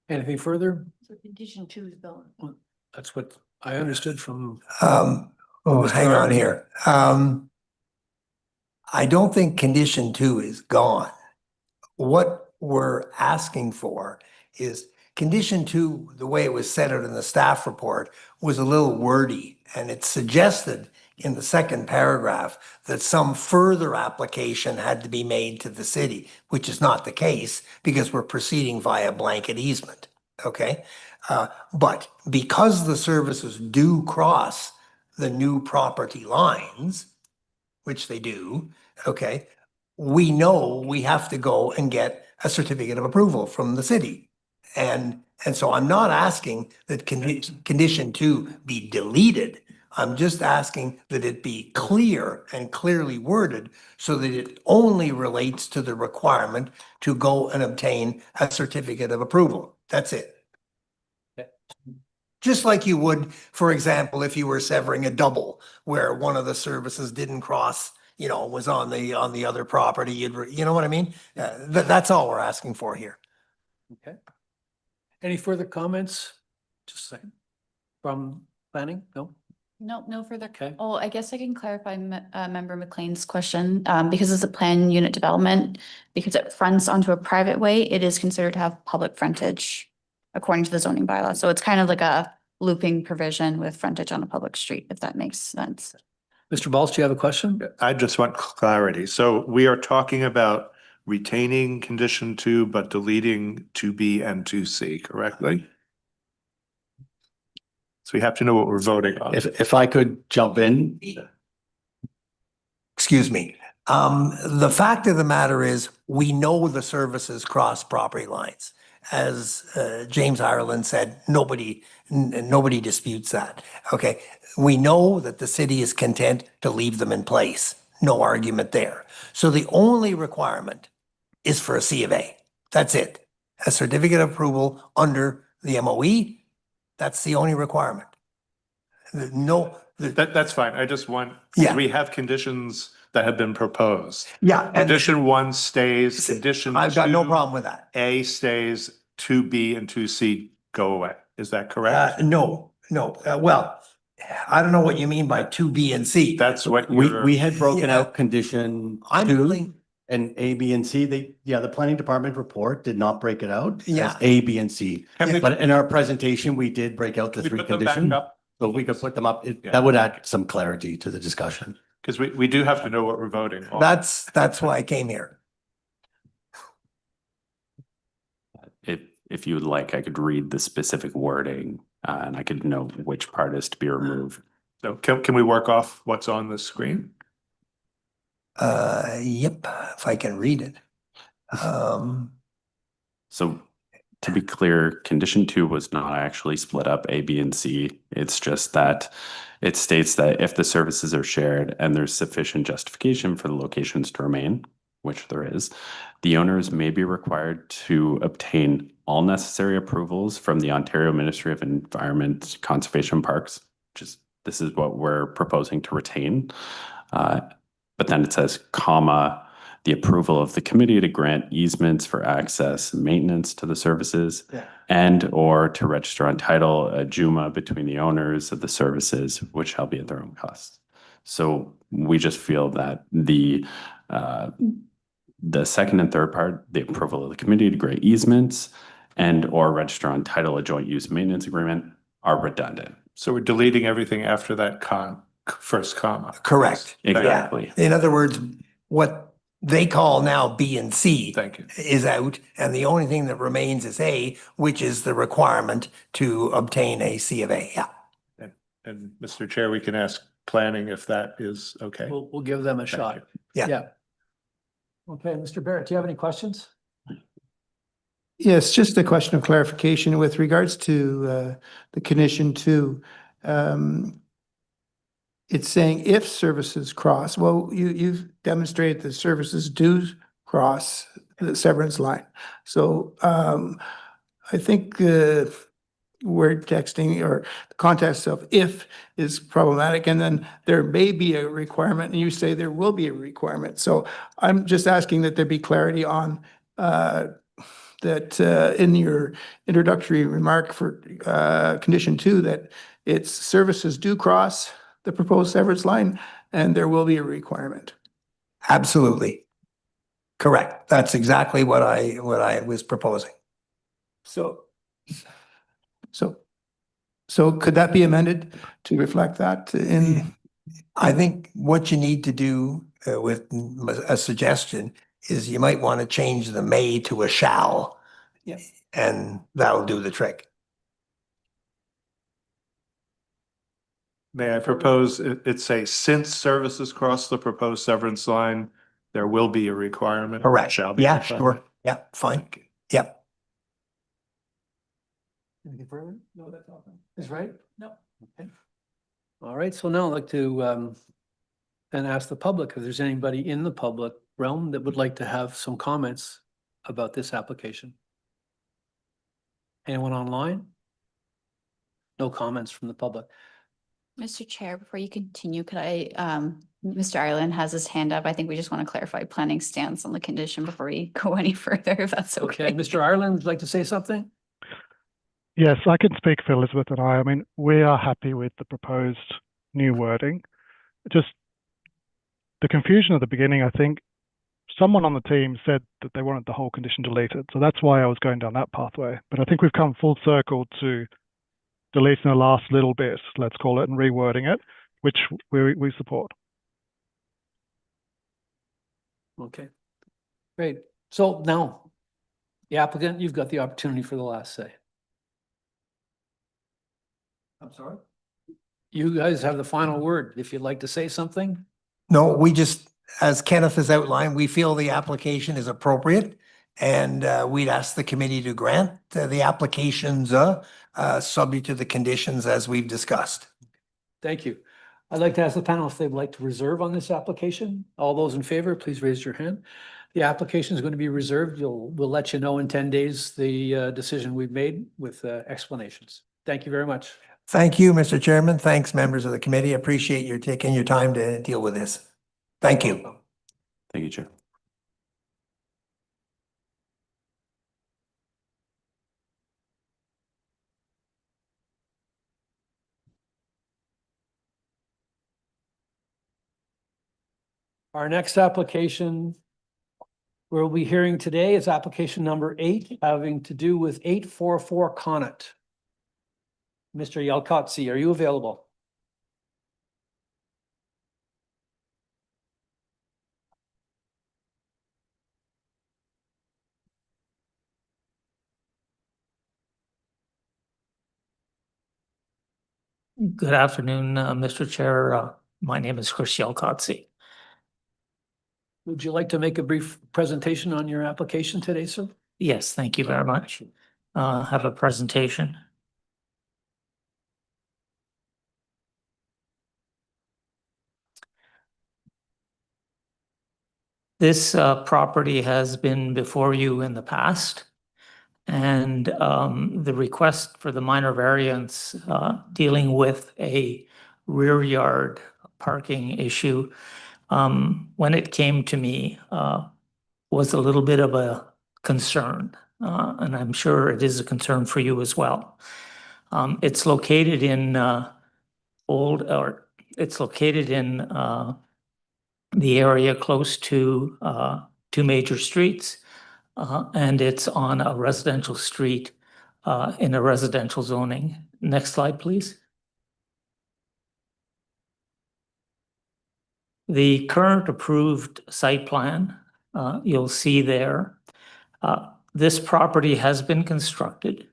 [SPEAKER 1] Anything further?
[SPEAKER 2] So condition 2 is gone.
[SPEAKER 1] That's what I understood from.
[SPEAKER 12] Hang on here. I don't think condition 2 is gone. What we're asking for is condition 2, the way it was set out in the staff report, was a little wordy, and it suggested in the second paragraph that some further application had to be made to the city, which is not the case because we're proceeding via blanket easement, okay? But because the services do cross the new property lines, which they do, okay, we know we have to go and get a certificate of approval from the city. And so I'm not asking that condition 2 be deleted. I'm just asking that it be clear and clearly worded so that it only relates to the requirement to go and obtain a certificate of approval. That's it.
[SPEAKER 1] Okay.
[SPEAKER 12] Just like you would, for example, if you were severing a double where one of the services didn't cross, you know, was on the other property, you know what I mean? That's all we're asking for here.
[SPEAKER 1] Okay. Any further comments? Just a second. From planning? No?
[SPEAKER 5] No further.
[SPEAKER 1] Okay.
[SPEAKER 5] Oh, I guess I can clarify member McLean's question. Because it's a planned unit development, because it fronts onto a private way, it is considered to have public frontage according to the zoning bylaw. So it's kind of like a looping provision with frontage on a public street, if that makes sense.
[SPEAKER 1] Mr. Balls, do you have a question?
[SPEAKER 8] I just want clarity. So we are talking about retaining condition 2, but deleting 2B and 2C, correctly? So we have to know what we're voting on.
[SPEAKER 14] If I could jump in.
[SPEAKER 12] Excuse me. The fact of the matter is, we know the services cross property lines. As James Ireland said, nobody disputes that. Okay, we know that the city is content to leave them in place. No argument there. So the only requirement is for a C of A. That's it. A certificate of approval under the MOE. That's the only requirement. No.
[SPEAKER 8] That's fine. I just want,
[SPEAKER 12] Yeah.
[SPEAKER 8] we have conditions that have been proposed.
[SPEAKER 12] Yeah. and-
[SPEAKER 8] Condition 1 stays, condition
[SPEAKER 12] I've got no
[SPEAKER 8] 2,
[SPEAKER 12] problem with that.
[SPEAKER 8] A stays, 2B and 2C go away. Is that correct?
[SPEAKER 12] No. Well, I don't know what you mean by 2B and C.
[SPEAKER 8] That's what
[SPEAKER 14] We had broken
[SPEAKER 12] Yeah.
[SPEAKER 14] out condition
[SPEAKER 12] I'm
[SPEAKER 14] 2
[SPEAKER 12] willing,
[SPEAKER 14] and A, B, and C. The planning department report did not break it out
[SPEAKER 12] Yeah.
[SPEAKER 14] as A, B, and C.
[SPEAKER 8] Can we-
[SPEAKER 14] But in our presentation, we did break out the
[SPEAKER 8] Can we
[SPEAKER 14] 3
[SPEAKER 8] put them back
[SPEAKER 14] conditions.
[SPEAKER 8] up?
[SPEAKER 14] So we could put them up.
[SPEAKER 8] Yeah.
[SPEAKER 14] That would add some clarity to the discussion.
[SPEAKER 8] Because we do have to know what we're voting on.
[SPEAKER 12] that's why I came here.
[SPEAKER 13] If you would like, I could read the specific wording, and I could know which part is to be removed.
[SPEAKER 8] So can we work off what's on the screen?
[SPEAKER 12] Yep, if I can read it.
[SPEAKER 13] So to be clear, condition 2 was not actually split up A, B, and C. It's just that it states that if the services are shared and there's sufficient justification for the locations to remain, which there is, the owners may be required to obtain all necessary approvals from the Ontario Ministry of Environment, Conservation Parks, this is what we're proposing to retain. But then it says, comma, the approval of the committee to grant easements for access and maintenance to the services, and or to register on title a JUMA between the owners of the services, which shall be at their own cost. So we just feel that the second and third part, the approval of the committee to grant easements and or register on title a joint use maintenance agreement are redundant.
[SPEAKER 8] So we're deleting everything after that first comma.
[SPEAKER 12] Correct.
[SPEAKER 13] Exactly.
[SPEAKER 12] Yeah. In other words, what they call now B and C
[SPEAKER 8] Thank you.
[SPEAKER 12] is out, and the only thing that remains is A, which is the requirement to obtain a C of A. Yeah.
[SPEAKER 8] And Mr. Chair, we can ask planning if that is okay.
[SPEAKER 1] We'll give them a shot.
[SPEAKER 8] you.
[SPEAKER 12] Yeah.
[SPEAKER 1] Okay, Mr. Barrett, do you have any questions?
[SPEAKER 3] Yes, just a question of clarification with regards to the condition 2. It's saying if services cross, well, you've demonstrated that services do cross the severance line. So I think word texting or the context of if is problematic, and then there may be a requirement, and you say there will be a requirement. So I'm just asking that there be clarity on that in your introductory remark for condition 2, that its services do cross the proposed severance line, and there will be a requirement.
[SPEAKER 12] Absolutely. Correct. That's exactly what I was proposing.
[SPEAKER 3] So could that be amended to reflect that in?
[SPEAKER 12] I think what you need to do with a suggestion is you might want to change the may to a shall.
[SPEAKER 3] Yeah.
[SPEAKER 12] And that'll do the trick.
[SPEAKER 8] May I propose it say, since services cross the proposed severance line, there will be a requirement.
[SPEAKER 12] Correct.
[SPEAKER 8] Shall be.
[SPEAKER 12] Yeah, sure. Yeah, fine. Yep.
[SPEAKER 1] Anything further? No, that's all. Is right? No. Okay. All right, so now I'd like to then ask the public if there's anybody in the public realm that would like to have some comments about this application. Anyone online? No comments from the public.
[SPEAKER 5] Mr. Chair, before you continue, could I, Mr. Ireland has his hand up. I think we just want to clarify planning stance on the condition before we go any further, if that's
[SPEAKER 1] Okay,
[SPEAKER 5] okay.
[SPEAKER 1] Mr. Ireland, would like to say something?
[SPEAKER 15] Yes, I can speak for Elizabeth and I. I mean, we are happy with the proposed new wording. Just the confusion at the beginning, I think someone on the team said that they wanted the whole condition deleted. So that's why I was going down that pathway. But I think we've come full circle to deleting the last little bit, let's call it, and rewording it, which we support.
[SPEAKER 1] Okay, great. So now, the applicant, you've got the opportunity for the last say.
[SPEAKER 12] I'm sorry?
[SPEAKER 1] You guys have the final word. If you'd like to say something.
[SPEAKER 12] No, we just, as Kenneth has outlined, we feel the application is appropriate. And we'd ask the committee to grant the applications subject to the conditions as we've discussed.
[SPEAKER 1] Thank you. I'd like to ask the panel if they'd like to reserve on this application. All those in favor, please raise your hand. The application is going to be reserved. We'll let you know in 10 days the decision we've made with explanations. Thank you very much.
[SPEAKER 12] Thank you, Mr. Chairman. Thanks, members of the committee. Appreciate your taking your time to deal with this. Thank you.
[SPEAKER 13] Thank you, Chair.
[SPEAKER 1] Our next application we'll be hearing today is application number 8, having to do with 844 Connaught. Mr. Yalkotsi, are you available?
[SPEAKER 16] Good afternoon, Mr. Chair. My name is Chris Yalkotsi.
[SPEAKER 1] Would you like to make a brief presentation on your application today, sir?
[SPEAKER 16] Yes, thank you very much. Have a presentation. This property has been before you in the past. And the request for the minor variance dealing with a rear yard parking issue, when it came to me, was a little bit of a concern. And I'm sure it is a concern for you as well. It's located in the area close to two major streets. And it's on a residential street in a residential zoning. Next slide, please. The current approved site plan, you'll see there, this property has been constructed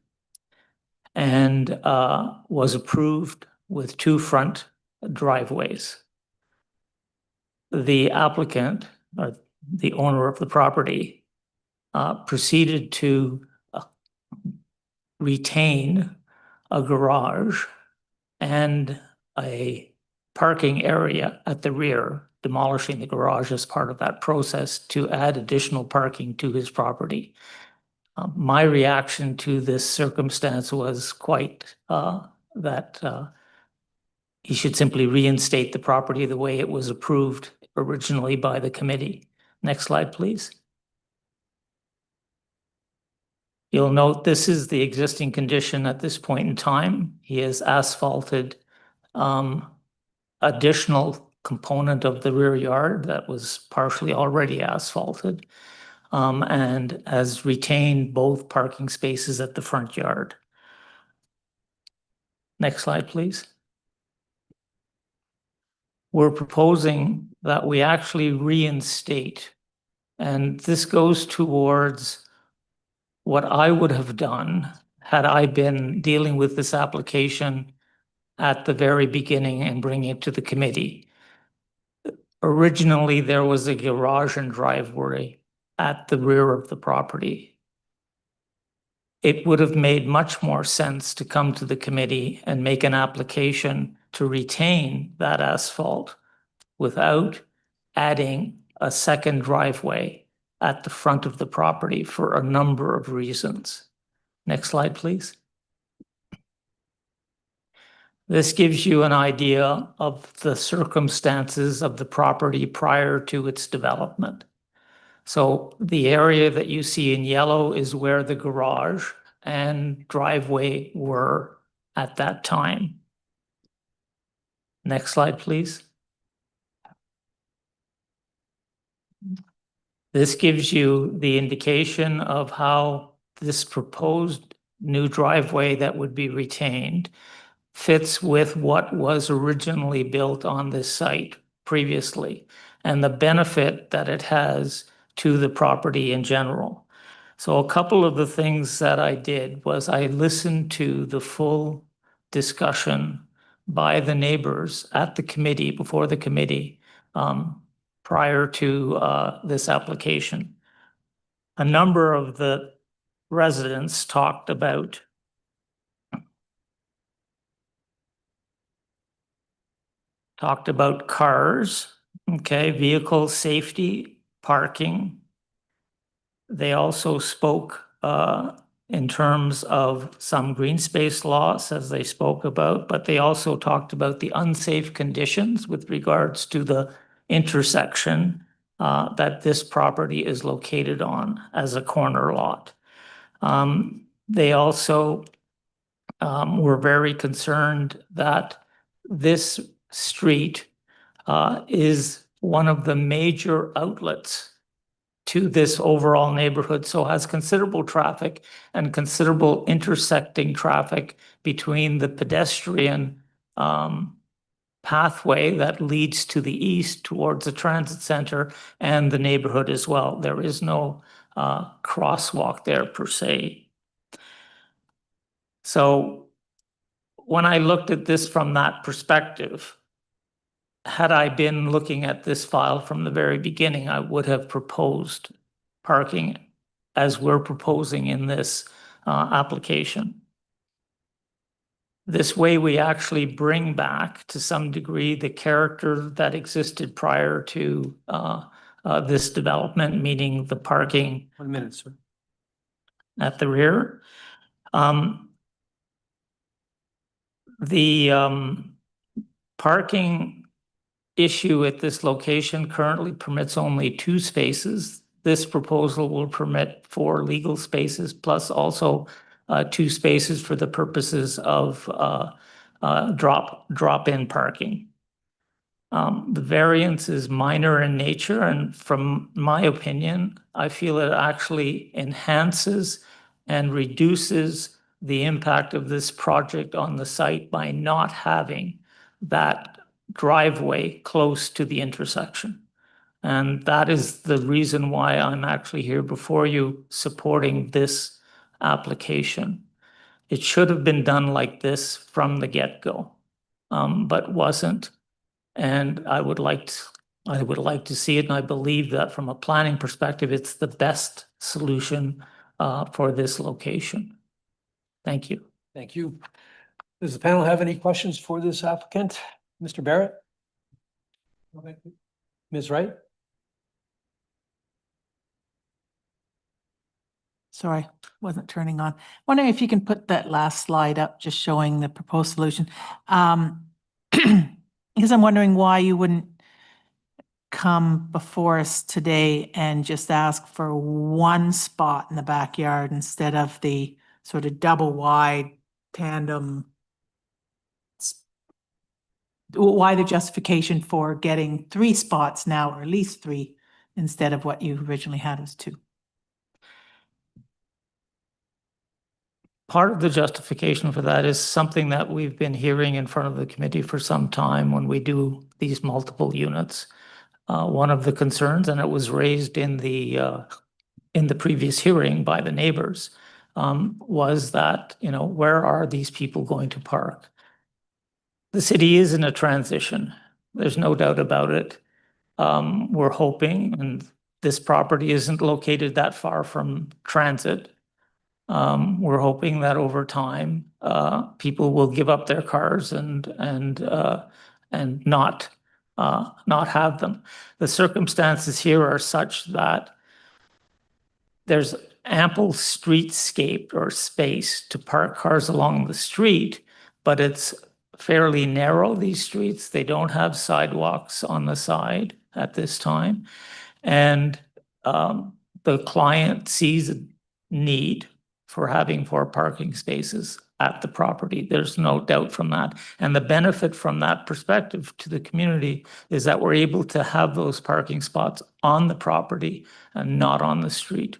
[SPEAKER 16] and was approved with 2 front driveways. The applicant, or the owner of the property, proceeded to retain a garage and a parking area at the rear, demolishing the garage as part of that process to add additional parking to his property. My reaction to this circumstance was quite that he should simply reinstate the property the way it was approved originally by the committee. Next slide, please. You'll note this is the existing condition at this point in time. He has asphalted additional component of the rear yard that was partially already asphalted and has retained both parking spaces at the front yard. Next slide, please. We're proposing that we actually reinstate, and this goes towards what I would have done had I been dealing with this application at the very beginning and bringing it to the committee. Originally, there was a garage and driveway at the rear of the property. It would have made much more sense to come to the committee and make an application to retain that asphalt without adding a second driveway at the front of the property for a number of reasons. Next slide, please. This gives you an idea of the circumstances of the property prior to its development. So the area that you see in yellow is where the garage and driveway were at that time. Next slide, please. This gives you the indication of how this proposed new driveway that would be retained fits with what was originally built on this site previously and the benefit that it has to the property in general. So a couple of the things that I did was I listened to the full discussion by the neighbors at the committee, before the committee, prior to this application. A number of the residents talked about cars, okay, vehicle safety, parking. They also spoke in terms of some green space laws, as they spoke about, but they also talked about the unsafe conditions with regards to the intersection that this property is located on as a corner lot. They also were very concerned that this street is one of the major outlets to this overall neighborhood, so has considerable traffic and considerable intersecting traffic between the pedestrian pathway that leads to the east towards the transit center and the neighborhood as well. There is no crosswalk there per se. So when I looked at this from that perspective, had I been looking at this file from the very beginning, I would have proposed parking as we're proposing in this application. This way, we actually bring back to some degree the character that existed prior to this development, meaning the parking.
[SPEAKER 1] 1 minute, sir.
[SPEAKER 16] At the rear. The parking issue at this location currently permits only 2 spaces. This proposal will permit 4 legal spaces, plus also 2 spaces for the purposes of drop-in parking. The variance is minor in nature, and from my opinion, I feel it actually enhances and reduces the impact of this project on the site by not having that driveway close to the intersection. And that is the reason why I'm actually here before you supporting this application. It should have been done like this from the get-go, but wasn't. And I would like to see it, and I believe that from a planning perspective, it's the best solution for this location. Thank you.
[SPEAKER 1] Thank you. Does the panel have any questions for this applicant? Mr. Barrett? Ms. Wright?
[SPEAKER 17] Sorry, wasn't turning on. Wondering if you can put that last slide up, just showing the proposed solution. Because I'm wondering why you wouldn't come before us today and just ask for 1 spot in the backyard instead of the sort of double wide tandem. Why the justification for getting 3 spots now, or at least 3, instead of what you originally had was 2?
[SPEAKER 16] Part of the justification for that is something that we've been hearing in front of the committee for some time when we do these multiple units. One of the concerns, and it was raised in the previous hearing by the neighbors, was that, where are these people going to park? The city is in a transition. There's no doubt about it. We're hoping, and this property isn't located that far from transit. We're hoping that over time, people will give up their cars and not have them. The circumstances here are such that there's ample streetscape or space to park cars along the street, but it's fairly narrow, these streets. They don't have sidewalks on the side at this time. And the client sees a need for having 4 parking spaces at the property. There's no doubt from that. And the benefit from that perspective to the community is that we're able to have those parking spots on the property and not on the street.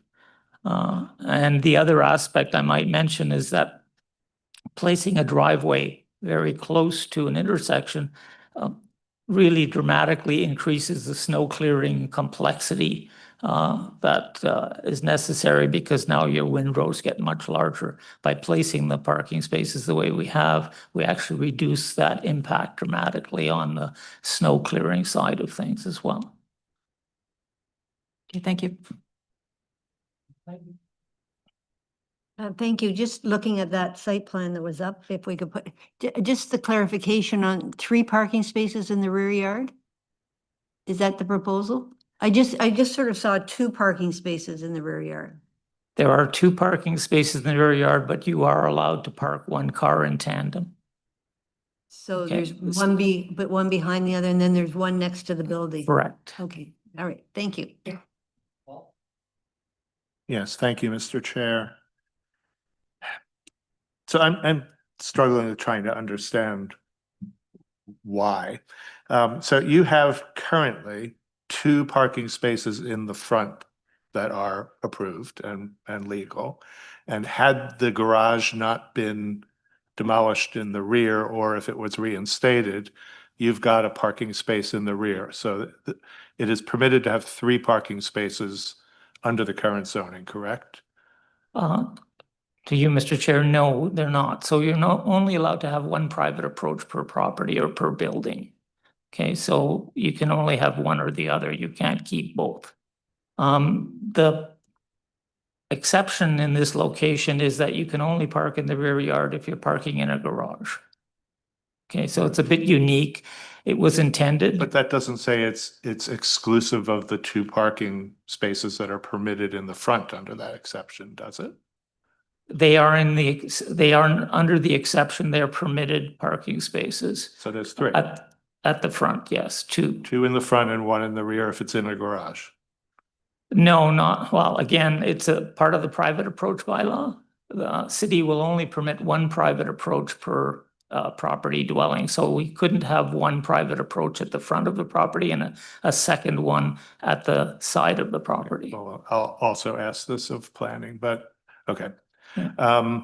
[SPEAKER 16] And the other aspect I might mention is that placing a driveway very close to an intersection really dramatically increases the snow clearing complexity that is necessary, because now your windrows get much larger. By placing the parking spaces the way we have, we actually reduce that impact dramatically on the snow clearing side of things as well.
[SPEAKER 17] Okay, thank you.
[SPEAKER 2] Thank you. Just looking at that site plan that was up, if we could put, just the clarification on 3 parking spaces in the rear yard? Is that the proposal? I just sort of saw 2 parking spaces in the rear yard.
[SPEAKER 16] There are 2 parking spaces in the rear yard, but you are allowed to park 1 car in tandem.
[SPEAKER 2] So
[SPEAKER 16] Okay.
[SPEAKER 2] there's one behind the other, and then there's one next to the building.
[SPEAKER 16] Correct.
[SPEAKER 2] Okay, all right, thank you.
[SPEAKER 8] Yes, thank you, Mr. Chair. So I'm struggling with trying to understand why. So you have currently 2 parking spaces in the front that are approved and legal. And had the garage not been demolished in the rear, or if it was reinstated, you've got a parking space in the rear. So it is permitted to have 3 parking spaces under the current zoning, correct?
[SPEAKER 16] To you, Mr. Chair, no, they're not. So you're not only allowed to have 1 private approach per property or per building. Okay, so you can only have one or the other. You can't keep both. The exception in this location is that you can only park in the rear yard if you're parking in a garage. Okay, so it's a bit unique. It was intended.
[SPEAKER 8] But that doesn't say it's exclusive of the 2 parking spaces that are permitted in the front under that exception, does it?
[SPEAKER 16] They are under the exception, they're permitted parking spaces.
[SPEAKER 8] So there's 3.
[SPEAKER 16] At the front, yes, 2.
[SPEAKER 8] 2 in the front and 1 in the rear if it's in a garage.
[SPEAKER 16] No, not, well, again, it's a part of the private approach bylaw. The city will only permit 1 private approach per property dwelling. So we couldn't have 1 private approach at the front of the property and a second one at the side of the property.
[SPEAKER 8] Well, I'll also ask this of planning, but okay.
[SPEAKER 16] Yeah.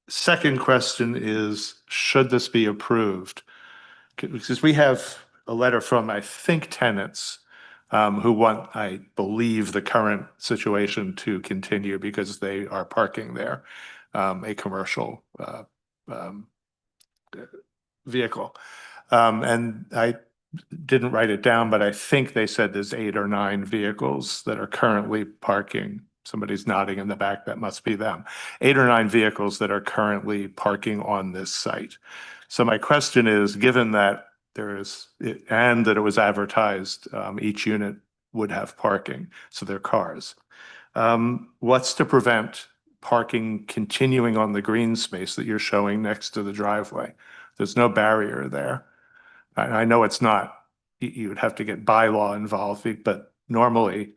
[SPEAKER 8] Second question is, should this be approved? Because we have a letter from, I think, tenants who want, I believe, the current situation to continue because they are parking there, a commercial vehicle. And I didn't write it down, but I think they said there's 8 or 9 vehicles that are currently parking. Somebody's nodding in the back, that must be them. 8 or 9 vehicles that are currently parking on this site. So my question is, given that and that it was advertised, each unit would have parking, so they're cars. What's to prevent parking continuing on the green space that you're showing next to the driveway? There's no barrier there. I know it's not, you would have to get bylaw involved, but normally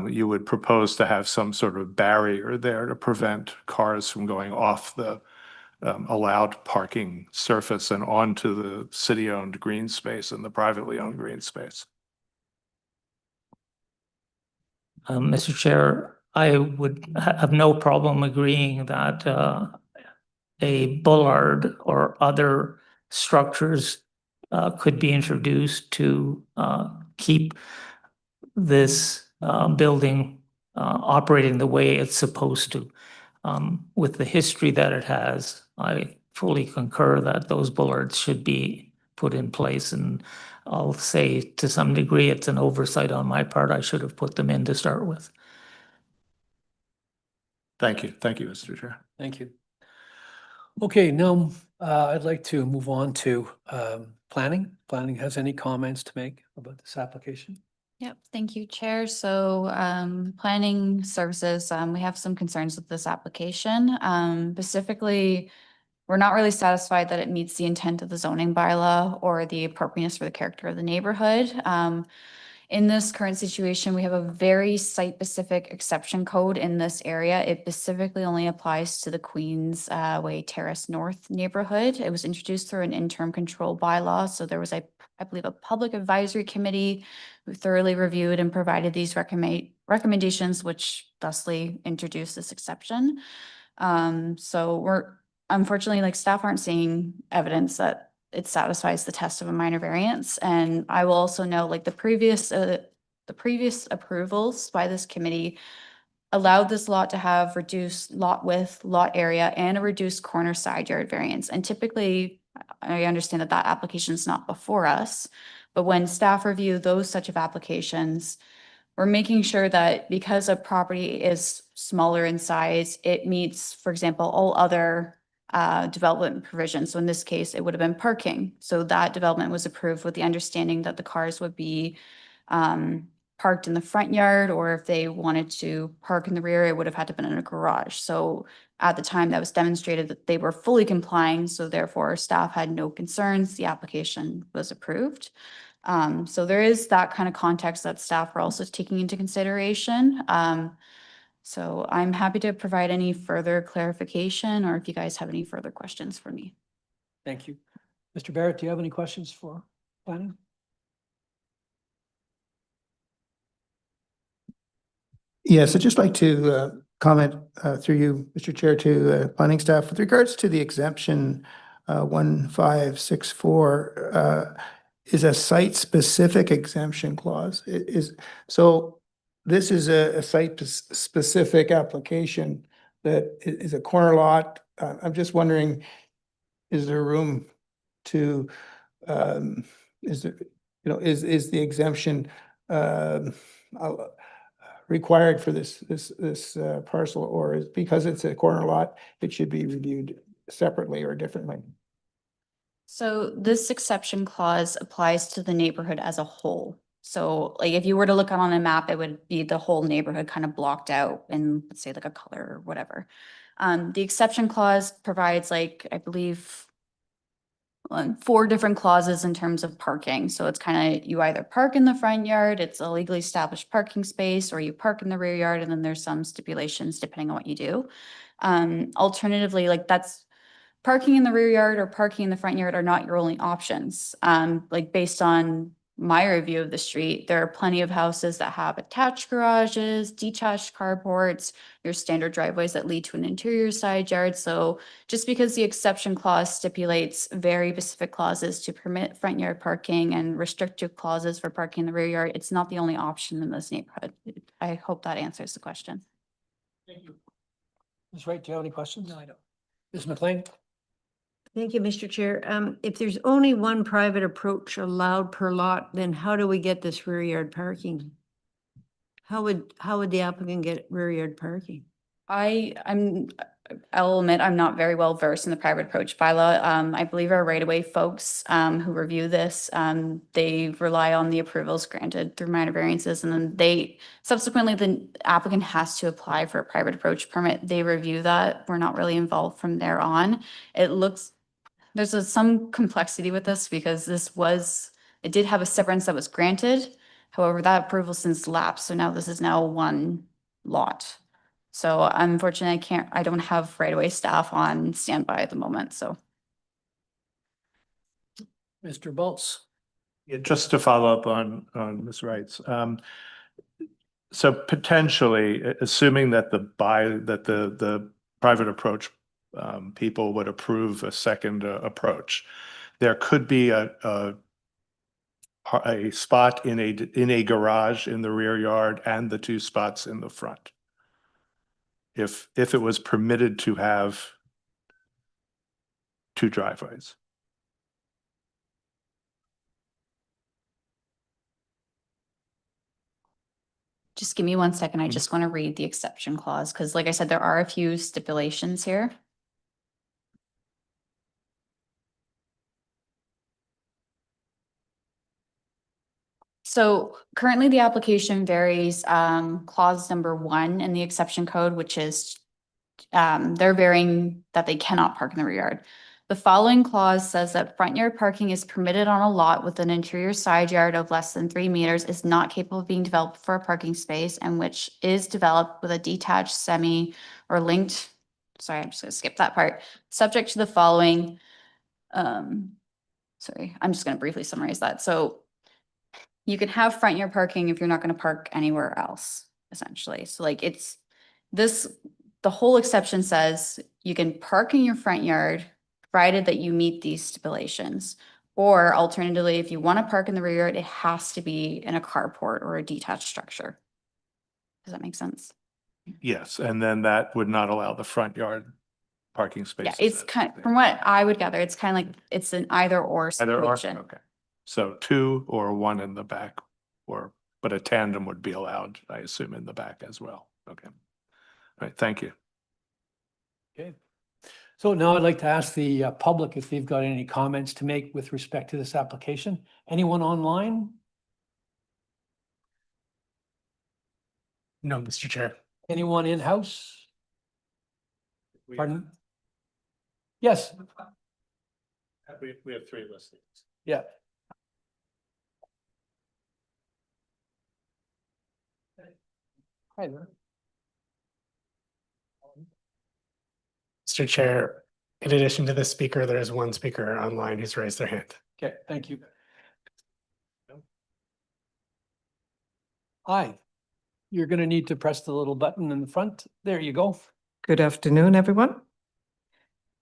[SPEAKER 8] you would propose to have some sort of barrier there to prevent cars from going off the allowed parking surface and onto the city-owned green space and the privately owned green space.
[SPEAKER 16] Mr. Chair, I would have no problem agreeing that a bollard or other structures could be introduced to keep this building operating the way it's supposed to. With the history that it has, I fully concur that those bollards should be put in place, and I'll say to some degree it's an oversight on my part. I should have put them in to start with.
[SPEAKER 8] Thank you, Mr. Chair.
[SPEAKER 1] Thank you. Okay, now I'd like to move on to planning. Planning has any comments to make about this application?
[SPEAKER 5] Yep, thank you, Chair. So planning services, we have some concerns with this application. Specifically, we're not really satisfied that it meets the intent of the zoning bylaw or the appropriateness for the character of the neighborhood. In this current situation, we have a very site-specific exception code in this area. It specifically only applies to the Queens Way Terrace North neighborhood. It was introduced through an interim control bylaw. So there was, I believe, a public advisory committee who thoroughly reviewed and provided these recommendations, which thusly introduced this exception. So we're unfortunately, like, staff aren't seeing evidence that it satisfies the test of a minor variance. And I will also note, like the previous approvals by this committee allowed this lot to have reduced lot width, lot area, and a reduced corner side yard variance. And typically, I understand that that application is not before us, but when staff review those such of applications, we're making sure that because a property is smaller in size, it meets, for example, all other development provisions. So in this case, it would have been parking. So that development was approved with the understanding that the cars would be parked in the front yard, or if they wanted to park in the rear, it would have had to been in a garage. So at the time that was demonstrated that they were fully complying, so therefore staff had no concerns, the application was approved. So there is that kind of context that staff are also taking into consideration. So I'm happy to provide any further clarification, or if you guys have any further questions for me.
[SPEAKER 1] Thank you. Mr. Barrett, do you have any questions for planning?
[SPEAKER 3] Yes, I'd just like to comment through you, Mr. Chair, to planning staff with regards to the exemption 1564 is a site-specific exemption clause. So this is a site-specific application that is a corner lot. I'm just wondering, is there room to, is there, is the exemption required for this parcel, or is because it's a corner lot, it should be reviewed separately or differently?
[SPEAKER 5] So this exception clause applies to the neighborhood as a whole. So like if you were to look on a map, it would be the whole neighborhood kind of blocked out in, let's say, like a color or whatever. The exception clause provides, like, I believe 4 different clauses in terms of parking. So it's kind of, you either park in the front yard, it's a legally established parking space, or you park in the rear yard, and then there's some stipulations depending on what you do. Alternatively, like that's parking in the rear yard or parking in the front yard are not your only options. Like based on my review of the street, there are plenty of houses that have attached garages, detached carports, your standard driveways that lead to an interior side yard. So just because the exception clause stipulates very specific clauses to permit front yard parking and restrictive clauses for parking in the rear yard, it's not the only option in this neighborhood. I hope that answers the question.
[SPEAKER 1] Thank you. Ms. Wright, do you have any questions? No, I don't. Ms. McLean?
[SPEAKER 2] Thank you, Mr. Chair. If there's only one private approach allowed per lot, then how do we get this rear yard parking? How would the applicant get rear yard parking?
[SPEAKER 5] I'll admit I'm not very well versed in the private approach bylaw. I believe our right-of-way folks who review this, they rely on the approvals granted through minor variances, and then they subsequently the applicant has to apply for a private approach permit. They review that. We're not really involved from there on. It looks there's some complexity with this because it did have a severance that was granted. However, that approval since lapsed, so now this is now one lot. So unfortunately, I don't have right-of-way staff on standby at the moment, so.
[SPEAKER 1] Mr. Bultz?
[SPEAKER 8] Yeah, just to follow up on Ms. Wright's. So potentially, assuming that the private approach people would approve a second approach, there could be a spot in a garage in the rear yard and the 2 spots in the front. If it was permitted to have 2 driveways.
[SPEAKER 5] Just give me 1 second. I just want to read the exception clause because like I said, there are a few stipulations here. So currently the application varies clause number 1 in the exception code, which is they're varying that they cannot park in the rear yard. The following clause says that front yard parking is permitted on a lot with an interior side yard of less than 3 meters is not capable of being developed for a parking space and which is developed with a detached semi or linked, sorry, I'm just gonna skip that part, subject to the following, sorry, I'm just gonna briefly summarize that. So you can have front yard parking if you're not gonna park anywhere else, essentially. So like the whole exception says you can park in your front yard provided that you meet these stipulations. Or alternatively, if you want to park in the rear yard, it has to be in a carport or a detached structure. Does that make sense?
[SPEAKER 8] Yes, and then that would not allow the front yard parking
[SPEAKER 5] Yeah,
[SPEAKER 8] spaces.
[SPEAKER 5] it's kind, from what I would gather, it's kind of like, it's an either or
[SPEAKER 8] Either or,
[SPEAKER 5] situation.
[SPEAKER 8] okay. So two or one in the back, or, but a tandem would be allowed, I assume, in the back as well. Okay. All right, thank you.
[SPEAKER 1] Okay. So now I'd like to ask the public if they've got any comments to make with respect to this application. Anyone online?
[SPEAKER 10] No, Mr. Chair.
[SPEAKER 1] Anyone in-house? Pardon? Yes,
[SPEAKER 8] We have three listings.
[SPEAKER 1] yeah. Hi there.
[SPEAKER 10] Mr. Chair, in addition to the speaker, there is one speaker online who's raised their hand.
[SPEAKER 1] Okay, thank you. Hi. You're going to need to press the little button in the front. There you go.
[SPEAKER 18] Good afternoon, everyone.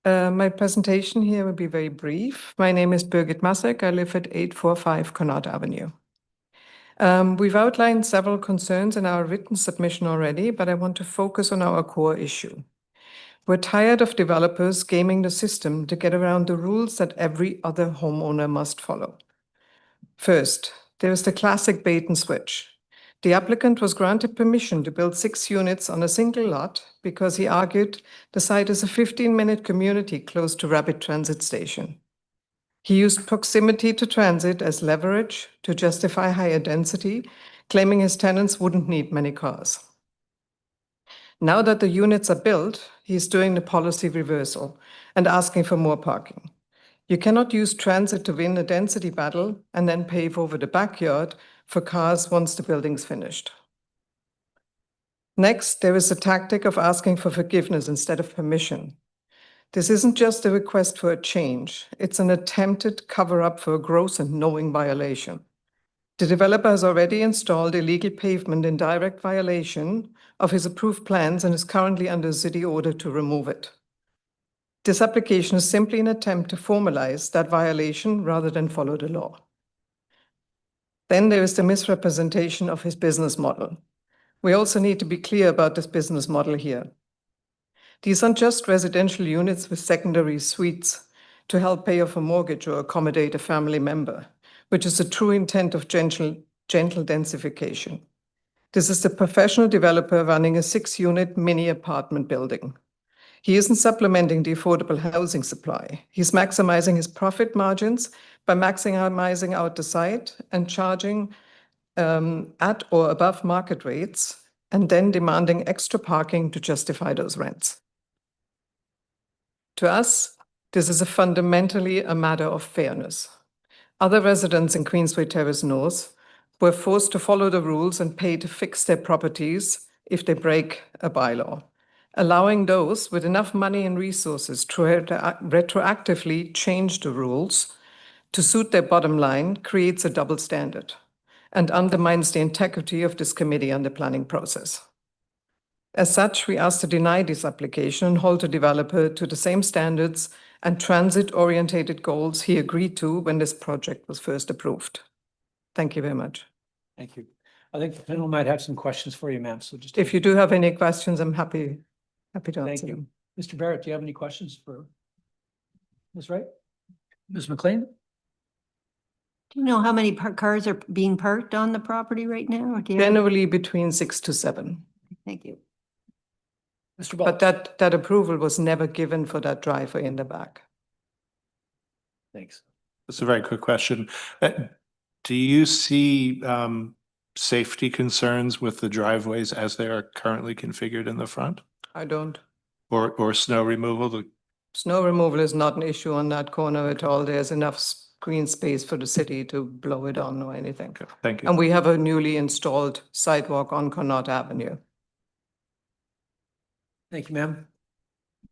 [SPEAKER 18] My presentation here will be very brief. My name is Birgit Masek. I live at 845 Connaught Avenue. We've outlined several concerns in our written submission already, but I want to focus on our core issue. We're tired of developers gaming the system to get around the rules that every other homeowner must follow. First, there is the classic bait and switch. The applicant was granted permission to build 6 units on a single lot because he argued the site is a 15-minute community close to rapid transit station. He used proximity to transit as leverage to justify higher density, claiming his tenants wouldn't need many cars. Now that the units are built, he's doing the policy reversal and asking for more parking. You cannot use transit to win a density battle and then pave over the backyard for cars once the building's finished. Next, there is the tactic of asking for forgiveness instead of permission. This isn't just a request for a change, it's an attempted cover-up for a gross and knowing violation. The developer has already installed illegal pavement in direct violation of his approved plans and is currently under a city order to remove it. This application is simply an attempt to formalize that violation rather than follow the law. Then there is the misrepresentation of his business model. We also need to be clear about this business model here. These aren't just residential units with secondary suites to help pay off a mortgage or accommodate a family member, which is the true intent of gentle densification. This is the professional developer running a 6-unit mini apartment building. He isn't supplementing the affordable housing supply. He's maximizing his profit margins by maximizing out the site and charging at or above market rates, and then demanding extra parking to justify those rents. To us, this is fundamentally a matter of fairness. Other residents in Queensway Terrace North were forced to follow the rules and pay to fix their properties if they break a bylaw. Allowing those with enough money and resources to retroactively change the rules to suit their bottom line creates a double standard and undermines the integrity of this committee and the planning process. As such, we ask to deny this application and hold the developer to the same standards and transit-oriented goals he agreed to when this project was first approved. Thank you very much.
[SPEAKER 1] Thank you. I think the panel might have some questions for you, ma'am, so just.
[SPEAKER 18] If you do have any questions, I'm happy to answer
[SPEAKER 1] Thank you.
[SPEAKER 18] them.
[SPEAKER 1] Mr. Barrett, do you have any questions for Ms. Wright? Ms. McLean?
[SPEAKER 2] Do you know how many cars are being parked on the property right now? Or do you have-
[SPEAKER 18] Generally between 6 to 7.
[SPEAKER 2] Thank you.
[SPEAKER 1] Mr.
[SPEAKER 18] But that approval was never given for that driveway in the back.
[SPEAKER 1] Thanks.
[SPEAKER 8] That's a very quick question. Do you see safety concerns with the driveways as they are currently configured in the front?
[SPEAKER 18] I don't.
[SPEAKER 8] Or snow removal?
[SPEAKER 18] Snow removal is not an issue on that corner at all. There's enough green space for the city to blow it on or anything.
[SPEAKER 8] Okay, thank you.
[SPEAKER 18] And we have a newly installed sidewalk on Connaught Avenue.
[SPEAKER 1] Thank you, ma'am.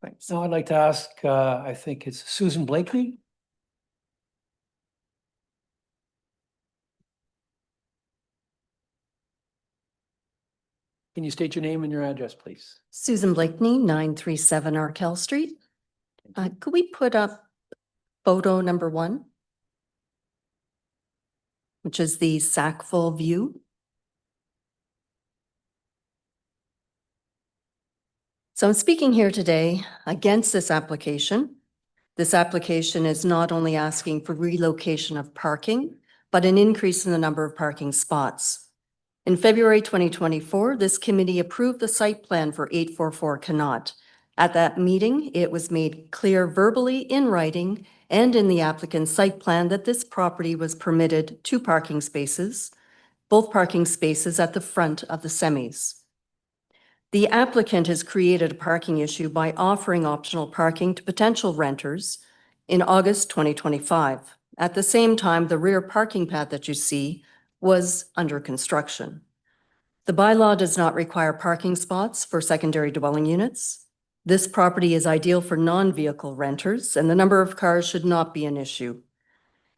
[SPEAKER 18] Thanks.
[SPEAKER 1] Now I'd like to ask, I think it's Susan Blakely. Can you state your name and your address, please?
[SPEAKER 19] Susan Blakeney, 937 Arkell Street. Could we put up
[SPEAKER 2] photo number 1, which is the Sackville view. So I'm speaking here today against this application. This application is not only asking for relocation of parking, but an increase in the number of parking spots. In February 2024, this committee approved the site plan for 844 Connaught. At that meeting, it was made clear verbally in writing and in the applicant's site plan that this property was permitted 2 parking spaces, both parking spaces at the front of the semis. The applicant has created a parking issue by offering optional parking to potential renters in August 2025. At the same time, the rear parking pad that you see was under construction. The bylaw does not require parking spots for secondary dwelling units. This property is ideal for non-vehicle renters, and the number of cars should not be an issue.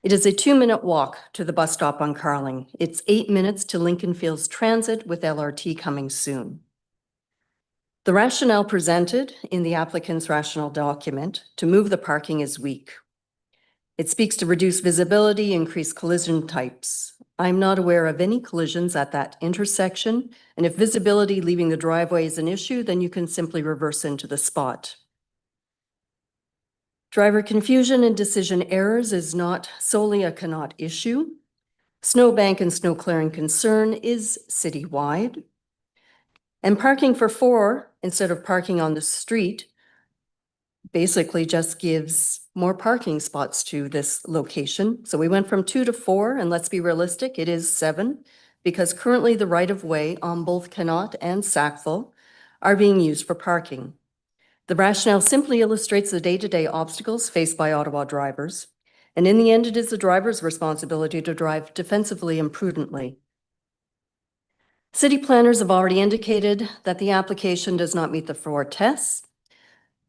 [SPEAKER 2] It is a 2-minute walk to the bus stop on Carling. It's 8 minutes to Lincoln Fields Transit with LRT coming soon. The rationale presented in the applicant's rationale document to move the parking is weak. It speaks to reduce visibility, increase collision types. I'm not aware of any collisions at that intersection, and if visibility leaving the driveway is an issue, then you can simply reverse into the spot. Driver confusion and decision errors is not solely a Connaught issue. Snowbank and snow clearing concern is citywide. And parking for 4 instead of parking on the street basically just gives more parking spots to this location. So we went from 2 to 4, and let's be realistic, it is 7, because currently the right-of-way on both Connaught and Sackville are being used for parking. The rationale simply illustrates the day-to-day obstacles faced by Ottawa drivers, and in the end, it is the driver's responsibility to drive defensively and prudently. City planners have already indicated that the application does not meet the 4 tests.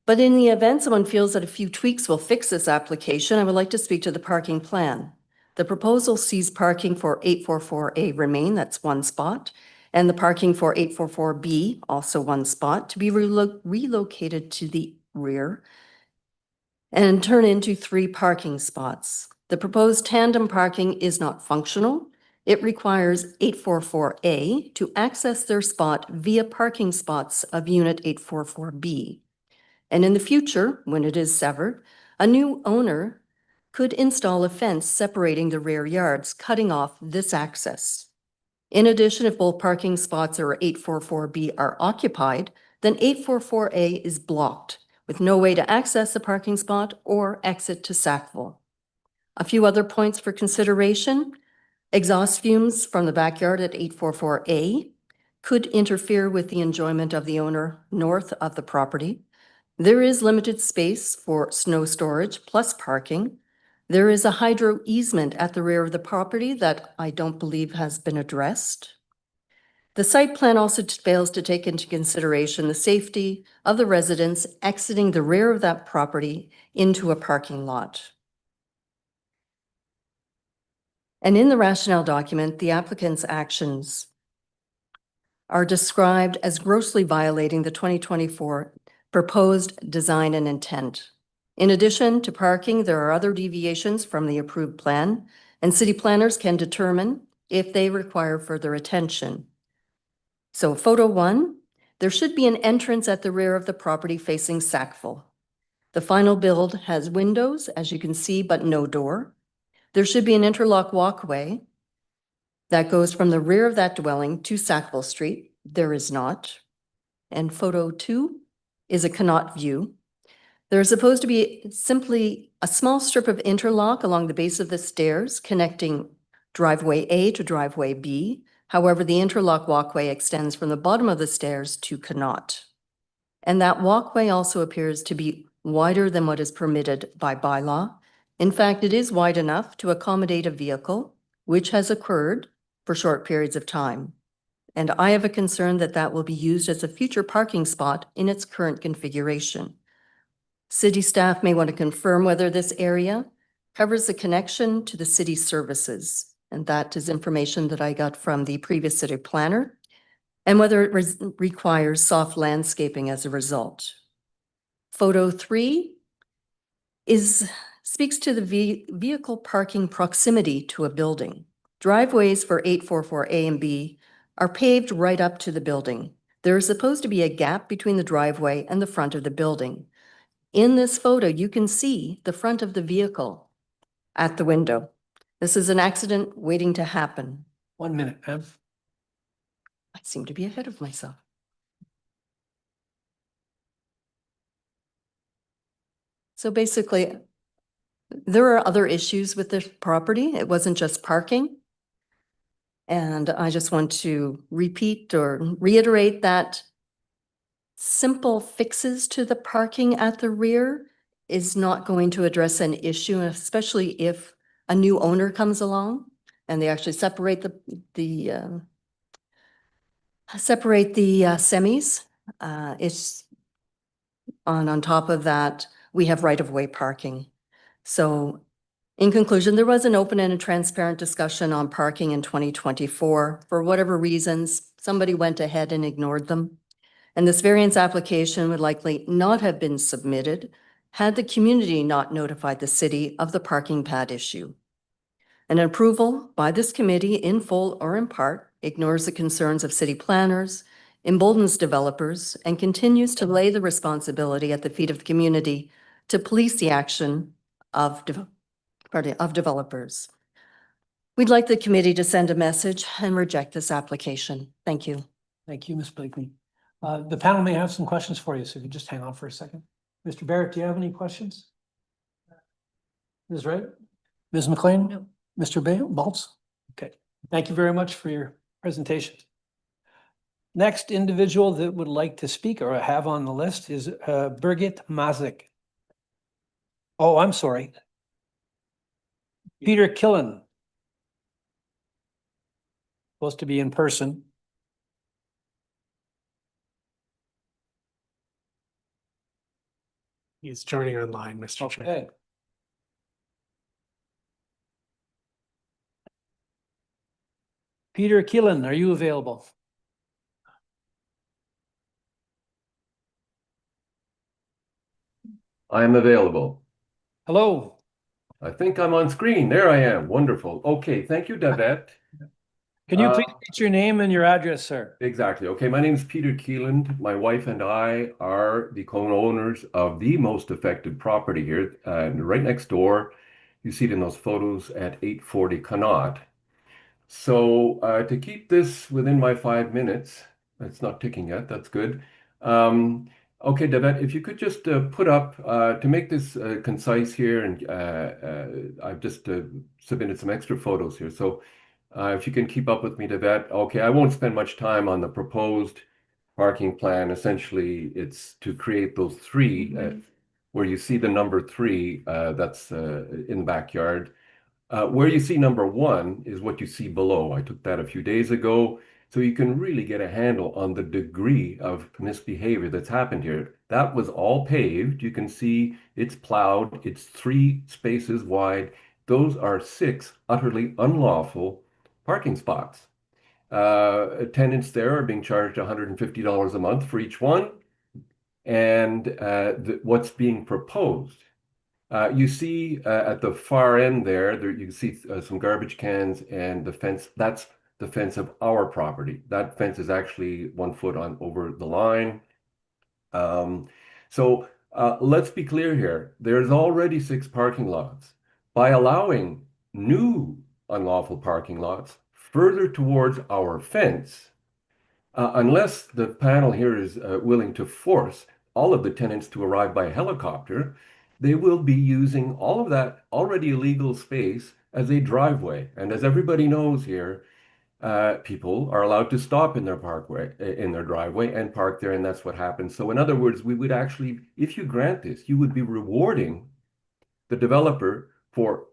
[SPEAKER 2] But in the event someone feels that a few tweaks will fix this application, I would like to speak to the parking plan. The proposal sees parking for 844A remain, that's 1 spot, and the parking for 844B, also 1 spot, to be relocated to the rear and turn into 3 parking spots. The proposed tandem parking is not functional. It requires 844A to access their spot via parking spots of unit 844B. And in the future, when it is severed, a new owner could install a fence separating the rear yards, cutting off this access. In addition, if both parking spots or 844B are occupied, then 844A is blocked, with no way to access the parking spot or exit to Sackville. A few other points for consideration. Exhaust fumes from the backyard at 844A could interfere with the enjoyment of the owner north of the property. There is limited space for snow storage plus parking. There is a hydro easement at the rear of the property that I don't believe has been addressed. The site plan also fails to take into consideration the safety of the residents exiting the rear of that property into a parking lot. And in the rationale document, the applicant's actions are described as grossly violating the 2024 proposed design and intent. In addition to parking, there are other deviations from the approved plan, and city planners can determine if they require further attention. So photo 1, there should be an entrance at the rear of the property facing Sackville. The final build has windows, as you can see, but no door. There should be an interlock walkway that goes from the rear of that dwelling to Sackville Street. There is not. And photo 2 is a Connaught view. There is supposed to be simply a small strip of interlock along the base of the stairs connecting driveway A to driveway B. However, the interlock walkway extends from the bottom of the stairs to Connaught. And that walkway also appears to be wider than what is permitted by bylaw. In fact, it is wide enough to accommodate a vehicle, which has occurred for short periods of time. And I have a concern that that will be used as a future parking spot in its current configuration. City staff may want to confirm whether this area covers the connection to the city services. And that is information that I got from the previous city planner, and whether it requires soft landscaping as a result. Photo 3 is
[SPEAKER 19] speaks to the vehicle parking proximity to a building. Driveways for 844A and B are paved right up to the building. There is supposed to be a gap between the driveway and the front of the building. In this photo, you can see the front of the vehicle at the window. This is an accident waiting to happen.
[SPEAKER 1] 1 minute, ma'am.
[SPEAKER 19] I seem to be ahead of myself. So basically, there are other issues with this property. It wasn't just parking. And I just want to repeat or reiterate that simple fixes to the parking at the rear is not going to address an issue, especially if a new owner comes along and they actually separate the semis. It's on top of that, we have right-of-way parking. So in conclusion, there was an open and a transparent discussion on parking in 2024. For whatever reasons, somebody went ahead and ignored them. And this variance application would likely not have been submitted had the community not notified the city of the parking pad issue. An approval by this committee in full or in part ignores the concerns of city planners, emboldens developers, and continues to lay the responsibility at the feet of the community to police the action of developers. We'd like the committee to send a message and reject this application. Thank you.
[SPEAKER 1] Thank you, Ms. Blakely. The panel may have some questions for you, so if you just hang on for a second. Mr. Barrett, do you have any questions? Ms. Wright? Ms. McLean?
[SPEAKER 19] No.
[SPEAKER 1] Mr. Baltz? Okay, thank you very much for your presentation. Next individual that would like to speak or have on the list is Birgit Mazik. Oh, I'm sorry. Peter Killen. Supposed to be in person.
[SPEAKER 10] He's joining online, Mr. Chair.
[SPEAKER 1] Okay. Peter Killen, are you available?
[SPEAKER 20] I'm available.
[SPEAKER 1] Hello.
[SPEAKER 20] I think I'm on screen. There I am. Wonderful. Okay, thank you, Davette.
[SPEAKER 1] Can you please state your name and your address, sir?
[SPEAKER 20] Exactly. Okay, my name is Peter Keeland. My wife and I are the co-owners of the most affected property here, right next door. You see it in those photos at 840 Connaught. So to keep this within my 5 minutes, it's not ticking yet, that's good. Okay, Davette, if you could just put up, to make this concise here, and I've just submitted some extra photos here. So if you can keep up with me, Davette. Okay, I won't spend much time on the proposed parking plan. Essentially, it's to create those three, where you see the number 3, that's in the backyard. Where you see number 1 is what you see below. I took that a few days ago, so you can really get a handle on the degree of misbehavior that's happened here. That was all paved. You can see it's plowed. It's 3 spaces wide. Those are 6 utterly unlawful parking spots. Tenants there are being charged $150 a month for each one. And what's being proposed, you see at the far end there you can see some garbage cans and the fence. That's the fence of our property. That fence is actually 1 foot over the line. So let's be clear here. There's already 6 parking lots. By allowing new unlawful parking lots further towards our fence, unless the panel here is willing to force all of the tenants to arrive by helicopter, they will be using all of that already illegal space as a driveway. And as everybody knows here, people are allowed to stop in their driveway and park there, and that's what happens. So in other words, we would actually, if you grant this, you would be rewarding the developer for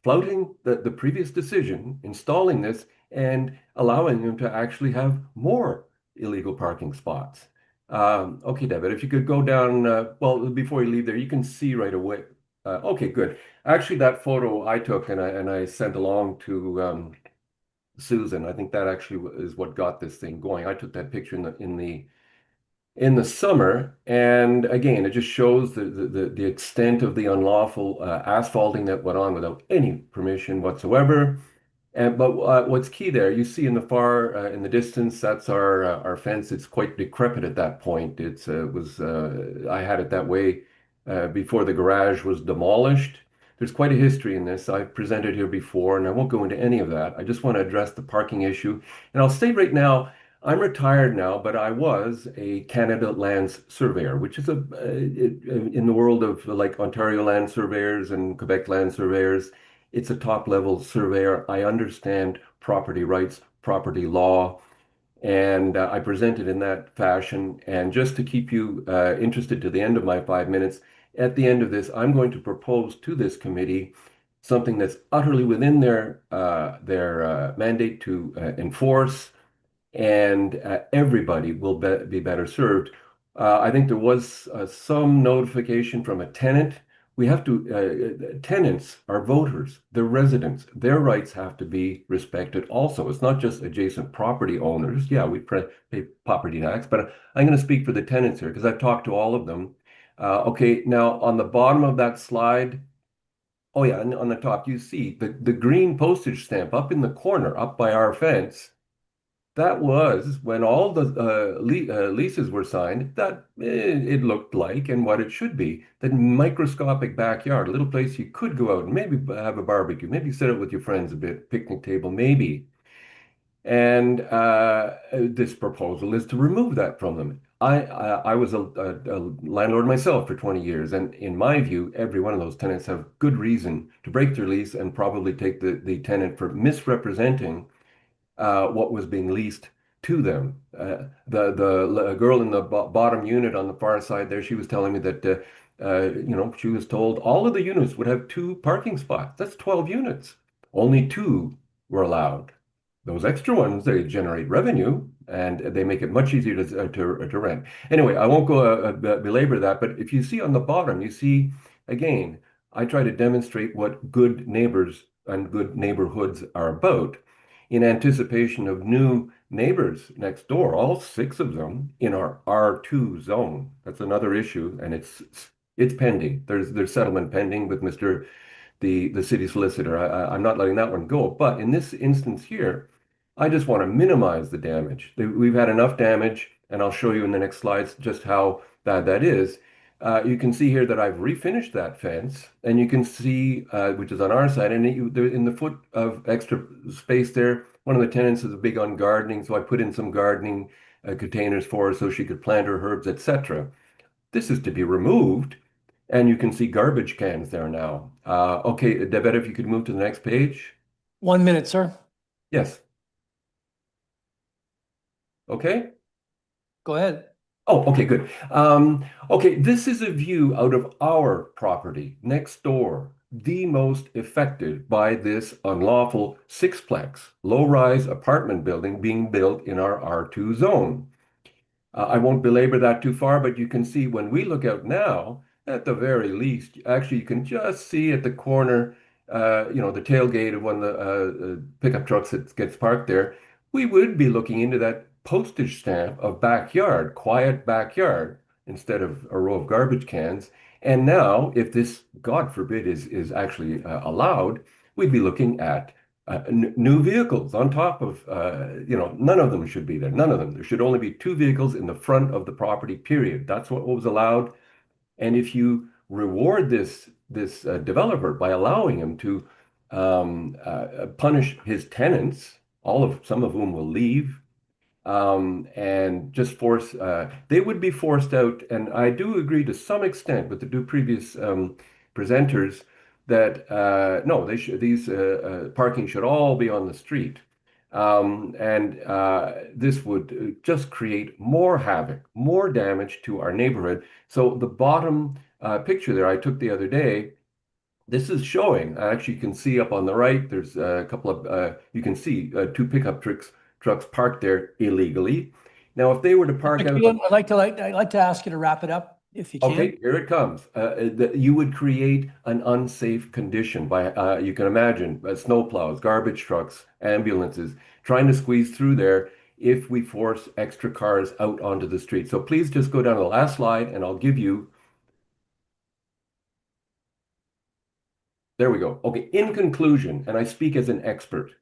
[SPEAKER 20] flouting the previous decision, installing this, and allowing them to actually have more illegal parking spots. Okay, David, if you could go down, well, before you leave there, you can see right away. Okay, good. Actually, that photo I took and I sent along to Susan. I think that actually is what got this thing going. I took that picture in in the summer. And again, it just shows the extent of the unlawful asphalting that went on without any permission whatsoever. But what's key there, you see in the far in the distance, that's our fence. It's quite decrepit at that point. I had it that way before the garage was demolished. There's quite a history in this. I've presented here before, and I won't go into any of that. I just want to address the parking issue. And I'll state right now, I'm retired now, but I was a Canada Lands Surveyor, which is in the world of like Ontario Land Surveyors and Quebec Land Surveyors. It's a top level surveyor. I understand property rights, property law, and I presented in that fashion. And just to keep you interested to the end of my 5 minutes, at the end of this, I'm going to propose to this committee something that's utterly within their mandate to enforce, and everybody will be better served. I think there was some notification from a tenant. We have to, tenants are voters, they're residents, their rights have to be respected also. It's not just adjacent property owners. Yeah, we pay property tax, but I'm going to speak for the tenants here because I've talked to all of them. Okay, now on the bottom of that slide, oh yeah, and on the top, you see the green postage stamp up in the corner, up by our fence. That was when all the leases were signed, that it looked like and what it should be. That microscopic backyard, a little place you could go out and maybe have a barbecue, maybe sit out with your friends a bit, picnic table, maybe. And this proposal is to remove that from them. I was a landlord myself for 20 years, and in my view, every one of those tenants have good reason to break their lease and probably take the tenant for misrepresenting what was being leased to them. The girl in the bottom unit on the far side there, she was telling me that she was told all of the units would have 2 parking spots. That's 12 units. Only 2 were allowed. Those extra ones, they generate revenue and they make it much easier to rent. Anyway, I won't go belabor that, but if you see on the bottom, you see, again, I try to demonstrate what good neighbors and good neighborhoods are about in anticipation of new neighbors next door, all 6 of them in our R2 zone. That's another issue, and it's pending. There's settlement pending with the city solicitor. I'm not letting that one go. But in this instance here, I just want to minimize the damage. We've had enough damage, and I'll show you in the next slides just how bad that is. You can see here that I've refinished that fence, and you can see, which is on our side, and in the foot of extra space there, one of the tenants is big on gardening, so I put in some gardening containers for her so she could plant her herbs, etc. This is to be removed, and you can see garbage cans there now. Okay, Devette, if you could move to the next page.
[SPEAKER 1] 1 minute, sir.
[SPEAKER 20] Yes. Okay.
[SPEAKER 1] Go ahead.
[SPEAKER 20] Oh, okay, good. Okay, this is a view out of our property next door, the most affected by this unlawful 6-plex low-rise apartment building being built in our R2 zone. I won't belabor that too far, but you can see when we look out now, at the very least, actually you can just see at the corner, the tailgate of one of the pickup trucks that gets parked there. We would be looking into that postage stamp of backyard, quiet backyard, instead of a row of garbage cans. And now, if this, God forbid, is actually allowed, we'd be looking at new vehicles on top of, none of them should be there. None of them. There should only be 2 vehicles in the front of the property, period. That's what was allowed. And if you reward this developer by allowing him to punish his tenants, some of whom will leave, and just force, they would be forced out. And I do agree to some extent with the 2 previous presenters that no, these parking should all be on the street. This would just create more havoc, more damage to our neighborhood. So the bottom picture there I took the other day, this is showing, actually you can see up on the right, there's a couple of, you can see 2 pickup trucks parked there illegally. Now, if they were to park out,
[SPEAKER 1] I'd like to ask you to wrap it up if you can.
[SPEAKER 20] Okay, here it comes. You would create an unsafe condition by, you can imagine, snowplows, garbage trucks, ambulances, trying to squeeze through there. if we force extra cars out onto the street. So please just go down to the last slide and I'll give you. There we go. Okay, in conclusion, and I speak as an expert,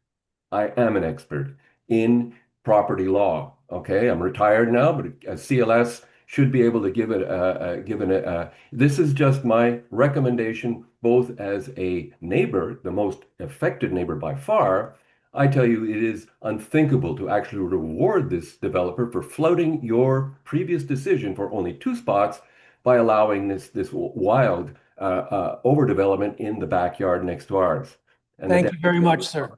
[SPEAKER 20] I am an expert in property law. Okay, I'm retired now, but a CLS should be able to give it this is just my recommendation, both as a neighbor, the most affected neighbor by far. I tell you, it is unthinkable to actually reward this developer for flouting your previous decision for only 2 spots by allowing this wild overdevelopment in the backyard next to ours. And
[SPEAKER 1] Thank you very much, sir.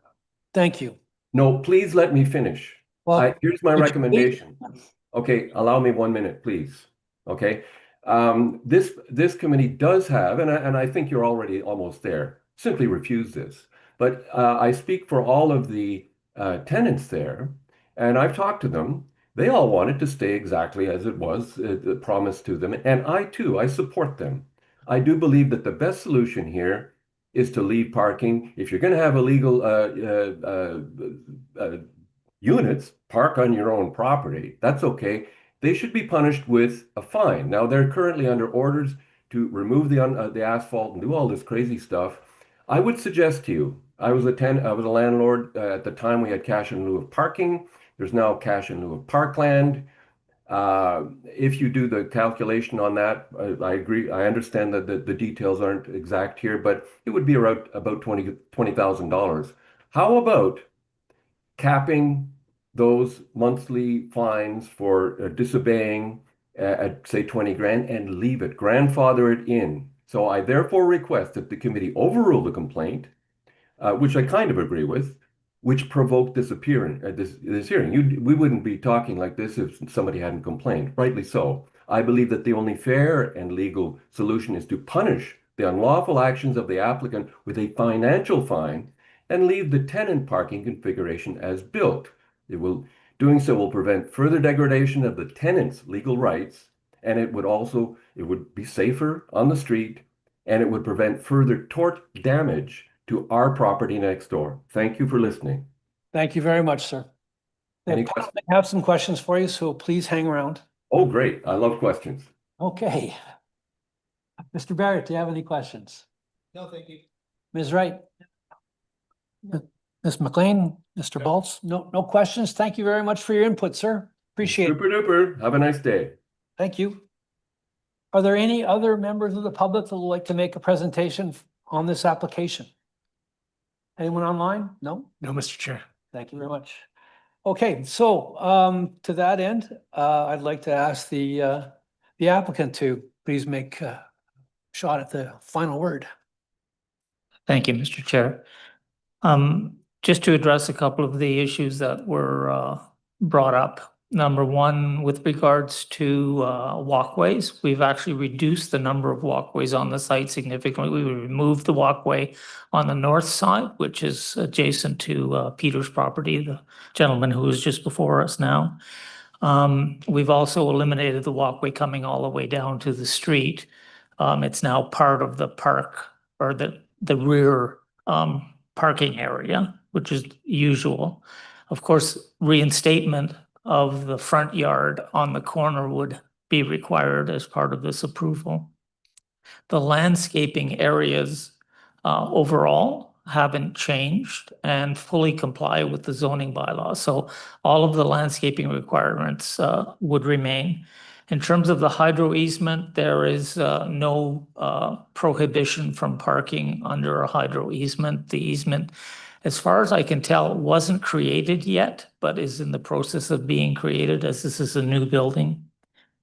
[SPEAKER 1] Thank you.
[SPEAKER 20] No, please let me finish.
[SPEAKER 1] Well,
[SPEAKER 20] Here's my
[SPEAKER 1] could you
[SPEAKER 20] recommendation. Okay, allow me 1 minute, please. Okay. This committee does have, and I think you're already almost there, simply refuse this. But I speak for all of the tenants there, and I've talked to them. They all want it to stay exactly as it was promised to them. And I too, I support them. I do believe that the best solution here is to leave parking. If you're going to have illegal units park on your own property, that's okay. They should be punished with a fine. Now, they're currently under orders to remove the asphalt and do all this crazy stuff. I would suggest to you, I was a landlord at the time. We had cash in lieu of parking. There's now cash in lieu of parkland. If you do the calculation on that, I agree. I understand that the details aren't exact here, but it would be around about $20,000. How about capping those monthly fines for disobeying at say 20 grand and leave it, grandfather it in. So I therefore request that the committee overrule the complaint, which I kind of agree with, which provoked this hearing. We wouldn't be talking like this if somebody hadn't complained, rightly so. I believe that the only fair and legal solution is to punish the unlawful actions of the applicant with a financial fine and leave the tenant parking configuration as built. Doing so will prevent further degradation of the tenant's legal rights, and it would be safer on the street, and it would prevent further tort damage to our property next door. Thank you for listening.
[SPEAKER 1] Thank you very much, sir.
[SPEAKER 20] Any
[SPEAKER 1] I have some questions for you, so please hang around.
[SPEAKER 20] Oh, great. I love questions.
[SPEAKER 1] Okay. Mr. Barrett, do you have any questions?
[SPEAKER 12] No, thank you.
[SPEAKER 1] Ms. Wright? Ms. McLean, Mr. Baltz? No questions. Thank you very much for your input, sir. Appreciate it.
[SPEAKER 20] Super duper. Have a nice day.
[SPEAKER 1] Thank you. Are there any other members of the public that would like to make a presentation on this application? Anyone online? No?
[SPEAKER 10] No, Mr. Chair.
[SPEAKER 1] Thank you very much. Okay, so to that end, I'd like to ask the applicant to please make a shot at the final word.
[SPEAKER 16] Thank you, Mr. Chair. Just to address a couple of the issues that were brought up. Number one, with regards to walkways, we've actually reduced the number of walkways on the site significantly. We removed the walkway on the north side, which is adjacent to Peter's property, the gentleman who was just before us now. We've also eliminated the walkway coming all the way down to the street. It's now part of the park or the rear parking area, which is usual. Of course, reinstatement of the front yard on the corner would be required as part of this approval. The landscaping areas overall haven't changed and fully comply with the zoning bylaws. So all of the landscaping requirements would remain. In terms of the hydro easement, there is no prohibition from parking under a hydro easement. The easement, as far as I can tell, wasn't created yet, but is in the process of being created as this is a new building.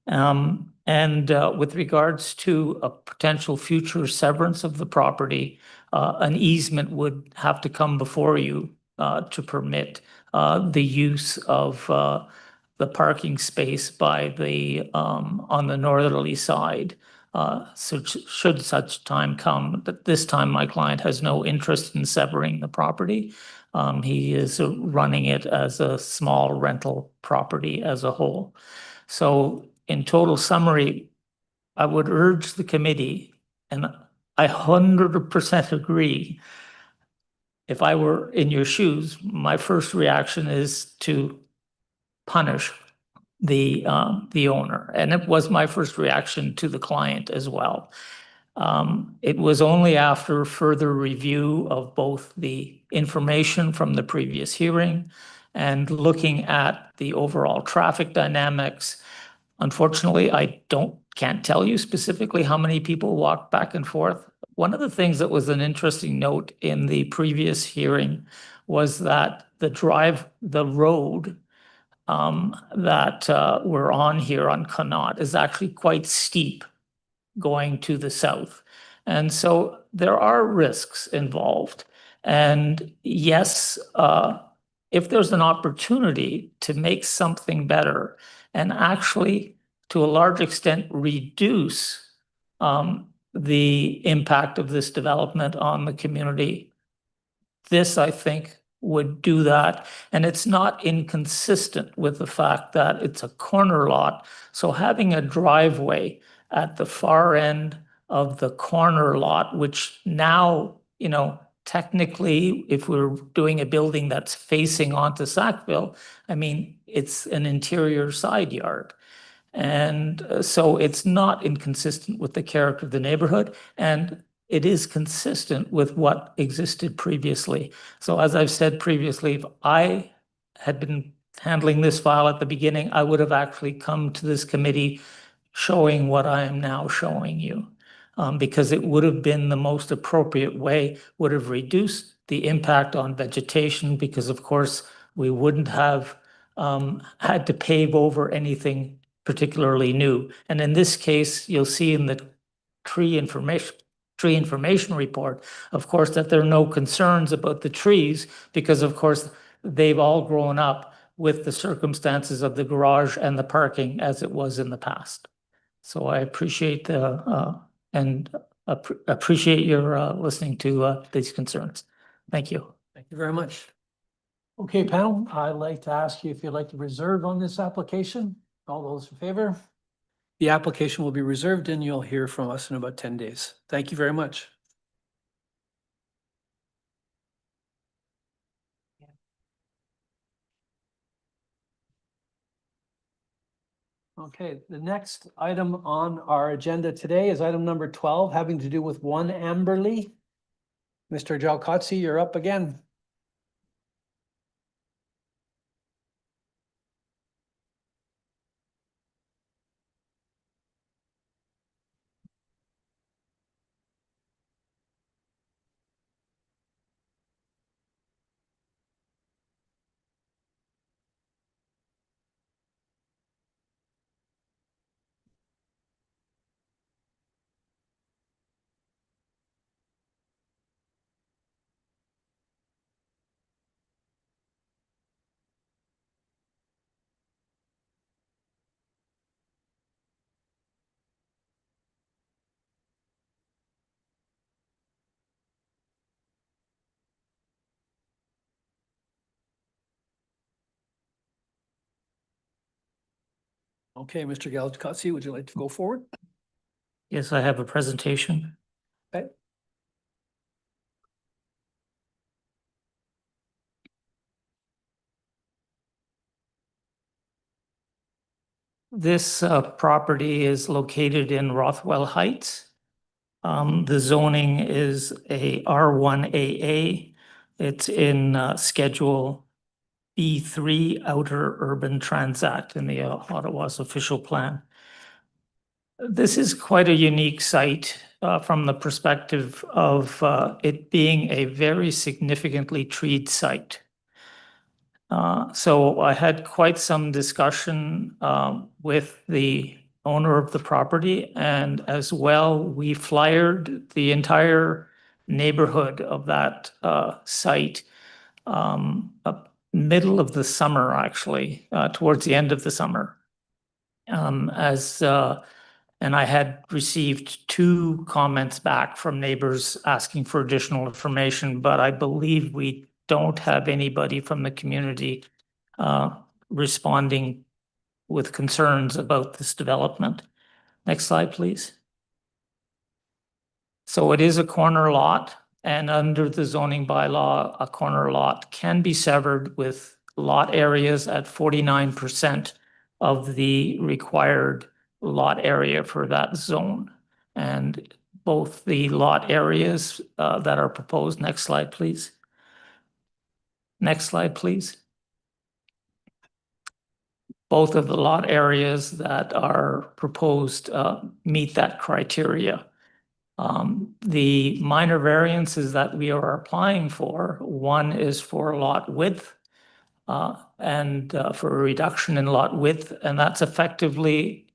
[SPEAKER 16] With regards to a potential future severance of the property, an easement would have to come before you to permit the use of the parking space by the on the northerly side. So should such time come, but this time my client has no interest in severing the property. He is running it as a small rental property as a whole. So in total summary, I would urge the committee, and I 100% agree. If I were in your shoes, my first reaction is to punish the owner. And it was my first reaction to the client as well. It was only after further review of both the information from the previous hearing and looking at the overall traffic dynamics. Unfortunately, I can't tell you specifically how many people walked back and forth. One of the things that was an interesting note in the previous hearing was that the road that we're on here on Connaught is actually quite steep going to the south. And so there are risks involved. And yes, if there's an opportunity to make something better and actually, to a large extent, reduce the impact of this development on the community, this, I think, would do that. And it's not inconsistent with the fact that it's a corner lot. So having a driveway at the far end of the corner lot, which now, technically, if we're doing a building that's facing onto Sackville, I mean, it's an interior side yard. And so it's not inconsistent with the character of the neighborhood, and it is consistent with what existed previously. So as I've said previously, if I had been handling this file at the beginning, I would have actually come to this committee showing what I am now showing you. Because it would have been the most appropriate way, would have reduced the impact on vegetation, because of course we wouldn't have had to pave over anything particularly new. And in this case, you'll see in the tree information report, of course, that there are no concerns about the trees, because of course they've all grown up with the circumstances of the garage and the parking as it was in the past. So I appreciate appreciate your listening to these concerns. Thank you.
[SPEAKER 1] Thank you very much. Okay, panel, I'd like to ask you if you'd like to reserve on this application. All those in favor? The application will be reserved and you'll hear from us in about 10 days. Thank you very much. Okay, the next item on our agenda today is item number 12, having to do with 1 Amberley. Mr. Jalkotsi, you're up again. Okay, Mr. Jalkotsi, would you like to go forward?
[SPEAKER 16] Yes, I have a presentation.
[SPEAKER 1] Okay.
[SPEAKER 16] This property is located in Rothwell Heights. The zoning is a R1AA. It's in Schedule B3 Outer Urban Transact in the Ottawa's official plan. This is quite a unique site from the perspective of it being a very significantly treed site. So I had quite some discussion with the owner of the property, and as well, we flyered the entire neighborhood of that site middle of the summer, actually, towards the end of the summer. And I had received 2 comments back from neighbors asking for additional information, but I believe we don't have anybody from the community responding with concerns about this development. Next slide, please. So it is a corner lot, and under the zoning bylaw, a corner lot can be severed with lot areas at 49% of the required lot area for that zone. And both the lot areas that are proposed, next slide, please. Next slide, please. Both of the lot areas that are proposed meet that criteria. The minor variances that we are applying for, one is for lot width and for a reduction in lot width, and that's effectively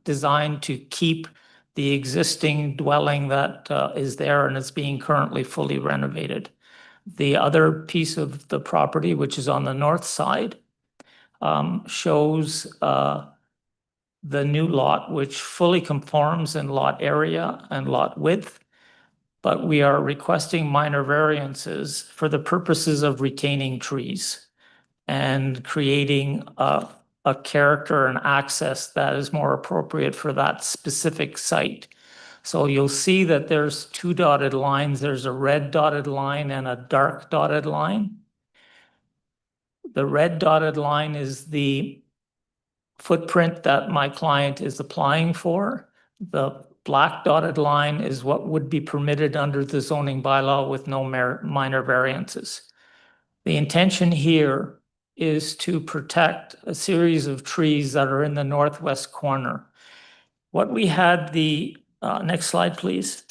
[SPEAKER 16] designed to keep the existing dwelling that is there and is being currently fully renovated. The other piece of the property, which is on the north side, shows the new lot, which fully conforms in lot area and lot width, but we are requesting minor variances for the purposes of retaining trees and creating a character and access that is more appropriate for that specific site. So you'll see that there's two dotted lines. There's a red dotted line and a dark dotted line. The red dotted line is the footprint that my client is applying for. The black dotted line is what would be permitted under the zoning bylaw with no minor variances. The intention here is to protect a series of trees that are in the northwest corner. What we had the, next slide, please.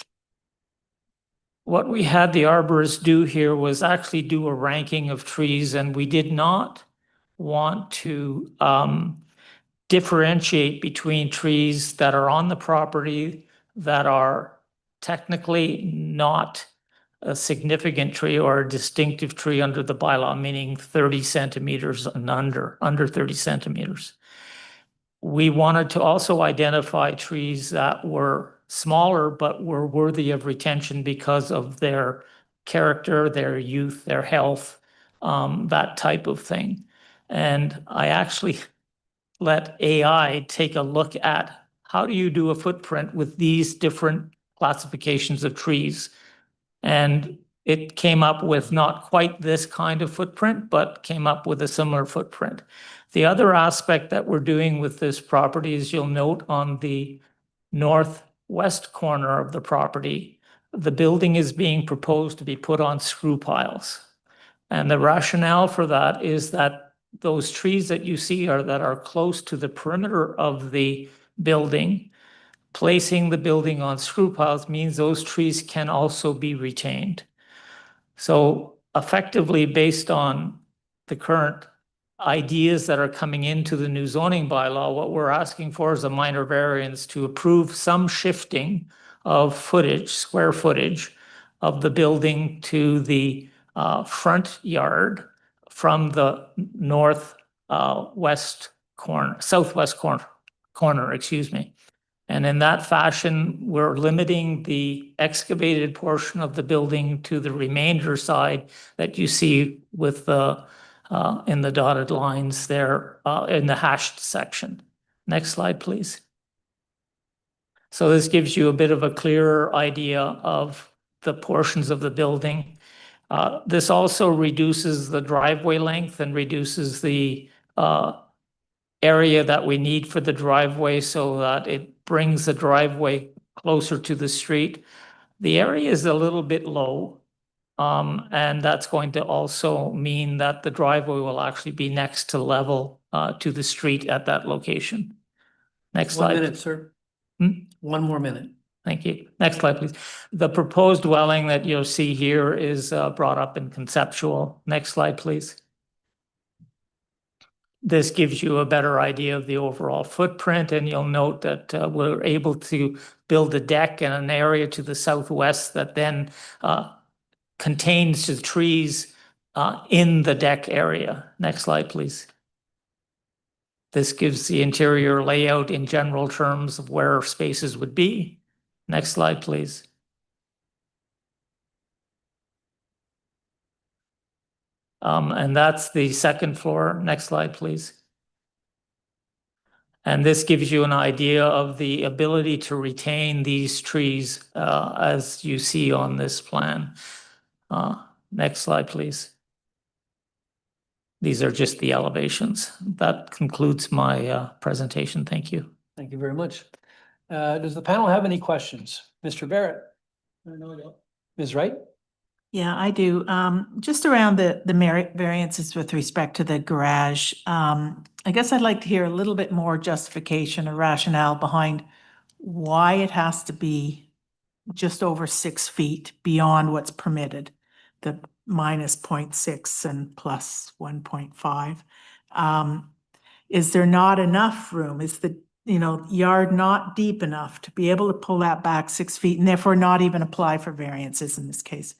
[SPEAKER 16] What we had the arborist do here was actually do a ranking of trees, and we did not want to differentiate between trees that are on the property that are technically not a significant tree or a distinctive tree under the bylaw, meaning 30 centimeters and under 30 centimeters. We wanted to also identify trees that were smaller but were worthy of retention because of their character, their youth, their health, that type of thing. And I actually let AI take a look at how do you do a footprint with these different classifications of trees. And it came up with not quite this kind of footprint, but came up with a similar footprint. The other aspect that we're doing with this property is you'll note on the northwest corner of the property, the building is being proposed to be put on screw piles. And the rationale for that is that those trees that you see that are close to the perimeter of the building, placing the building on screw piles means those trees can also be retained. So effectively, based on the current ideas that are coming into the new zoning bylaw, what we're asking for is a minor variance to approve some shifting of footage, square footage of the building to the front yard from the southwest corner, excuse me. And in that fashion, we're limiting the excavated portion of the building to the remainder side that you see with the in the dotted lines there in the hashed section. Next slide, please. So this gives you a bit of a clearer idea of the portions of the building. This also reduces the driveway length and reduces the area that we need for the driveway so that it brings the driveway closer to the street. The area is a little bit low, and that's going to also mean that the driveway will actually be next to level to the street at that location. Next slide.
[SPEAKER 1] 1 minute, sir. 1 more minute.
[SPEAKER 16] Thank you. Next slide, please. The proposed dwelling that you'll see here is brought up in conceptual. Next slide, please. This gives you a better idea of the overall footprint, and you'll note that we're able to build a deck and an area to the southwest that then contains the trees in the deck area. Next slide, please. This gives the interior layout in general terms of where spaces would be. Next slide, please. And that's the second floor. Next slide, please. And this gives you an idea of the ability to retain these trees as you see on this plan. Next slide, please. These are just the elevations. That concludes my presentation. Thank you.
[SPEAKER 1] Thank you very much. Does the panel have any questions? Mr. Barrett? Ms. Wright?
[SPEAKER 17] Yeah, I do. Just around the merit variances with respect to the garage. I guess I'd like to hear a little bit more justification or rationale behind why it has to be just over 6 feet beyond what's permitted, the minus 0.6 and plus 1.5. Is there not enough room? Is the yard not deep enough to be able to pull that back 6 feet and therefore not even apply for variances in this case?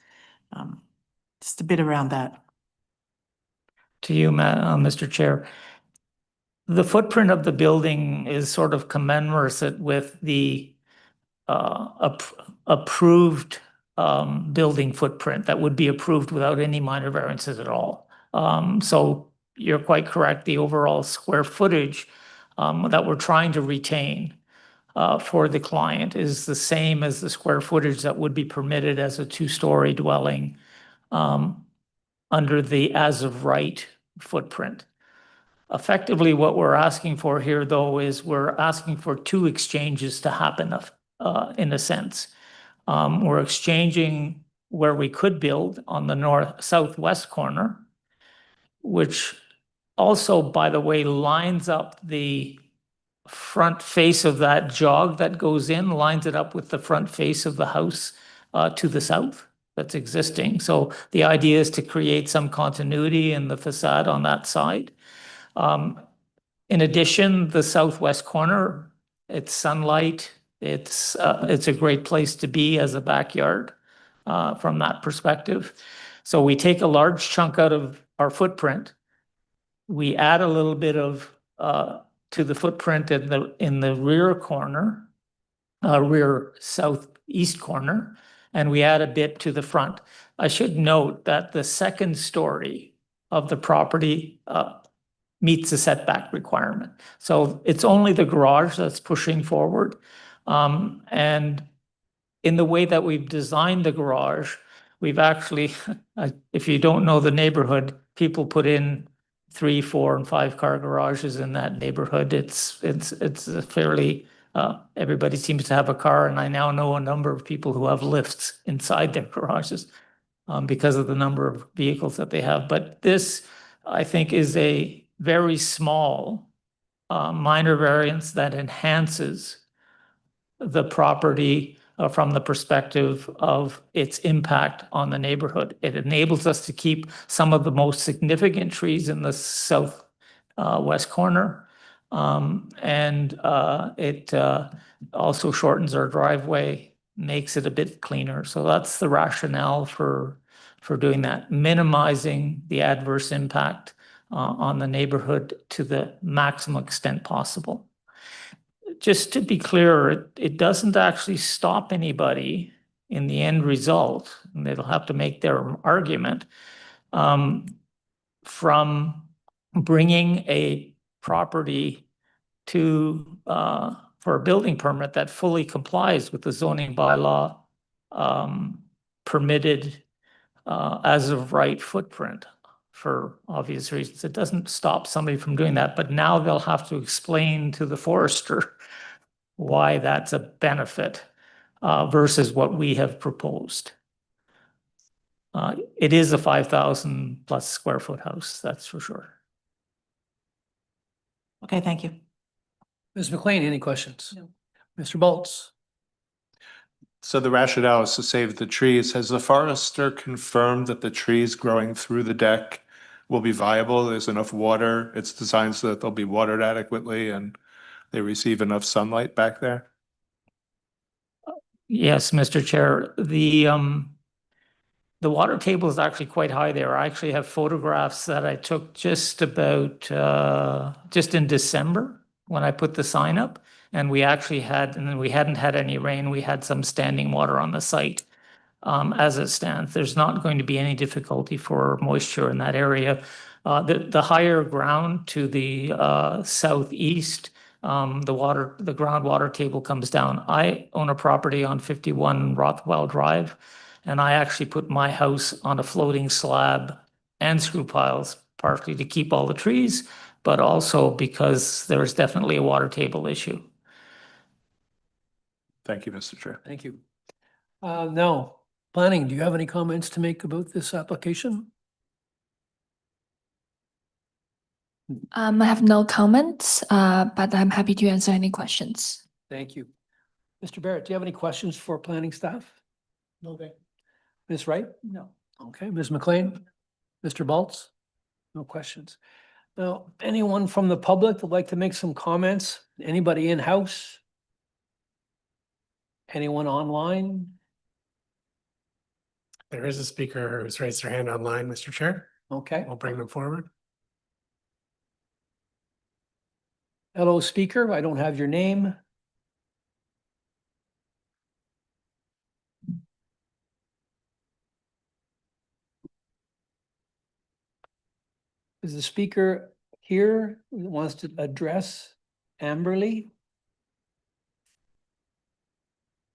[SPEAKER 17] Just a bit around that.
[SPEAKER 16] To you, Mr. Chair. The footprint of the building is sort of commensurate with the approved building footprint that would be approved without any minor variances at all. So you're quite correct. The overall square footage that we're trying to retain for the client is the same as the square footage that would be permitted as a 2-story dwelling under the as of right footprint. Effectively, what we're asking for here, though, is we're asking for 2 exchanges to happen in a sense. We're exchanging where we could build on the southwest corner, which also, by the way, lines up the front face of that jog that goes in, lines it up with the front face of the house to the south that's existing. So the idea is to create some continuity in the facade on that side. In addition, the southwest corner, it's sunlight. It's a great place to be as a backyard from that perspective. So we take a large chunk out of our footprint. We add a little bit of to the footprint in the rear corner, rear southeast corner, and we add a bit to the front. I should note that the second story of the property meets the setback requirement. So it's only the garage that's pushing forward. And in the way that we've designed the garage, we've actually, if you don't know the neighborhood, people put in 3, 4, and 5 car garages in that neighborhood. It's a fairly, everybody seems to have a car, and I now know a number of people who have lifts inside their garages because of the number of vehicles that they have. But this, I think, is a very small minor variance that enhances the property from the perspective of its impact on the neighborhood. It enables us to keep some of the most significant trees in the south west corner. And it also shortens our driveway, makes it a bit cleaner. So that's the rationale for doing that, minimizing the adverse impact on the neighborhood to the maximum extent possible. Just to be clear, it doesn't actually stop anybody in the end result, and they'll have to make their argument, from bringing a property to for a building permit that fully complies with the zoning bylaw permitted as of right footprint. For obvious reasons, it doesn't stop somebody from doing that, but now they'll have to explain to the forester why that's a benefit versus what we have proposed. It is a 5,000 plus square foot house, that's for sure.
[SPEAKER 17] Okay, thank you.
[SPEAKER 1] Ms. McLean, any questions? No. Mr. Bolts?
[SPEAKER 8] So the rationale is to save the trees. Has the forester confirmed that the trees growing through the deck will be viable? There's enough water. It's designed so that they'll be watered adequately and they receive enough sunlight back there?
[SPEAKER 16] Yes, Mr. Chair. The water table is actually quite high there. I actually have photographs that I took just about just in December when I put the sign up, and we actually had, and we hadn't had any rain. We had some standing water on the site. As it stands, there's not going to be any difficulty for moisture in that area. The higher ground to the southeast, the groundwater table comes down. I own a property on 51 Rothwell Drive, and I actually put my house on a floating slab and screw piles partly to keep all the trees, but also because there is definitely a water table issue.
[SPEAKER 8] Thank you, Mr. Chair.
[SPEAKER 1] Thank you. Now, planning, do you have any comments to make about this application?
[SPEAKER 21] I have no comments, but I'm happy to answer any questions.
[SPEAKER 1] Thank you. Mr. Barrett, do you have any questions for planning staff? Okay. Ms. Wright?
[SPEAKER 16] No.
[SPEAKER 1] Okay, Ms. McLean? Mr. Baltz? No questions. Now, anyone from the public would like to make some comments? Anybody in-house? Anyone online?
[SPEAKER 10] There is a speaker who's raised their hand online, Mr. Chair.
[SPEAKER 1] Okay.
[SPEAKER 10] I'll bring them forward.
[SPEAKER 1] Hello, speaker. I don't have your name. Is the speaker here who wants to address Amberley?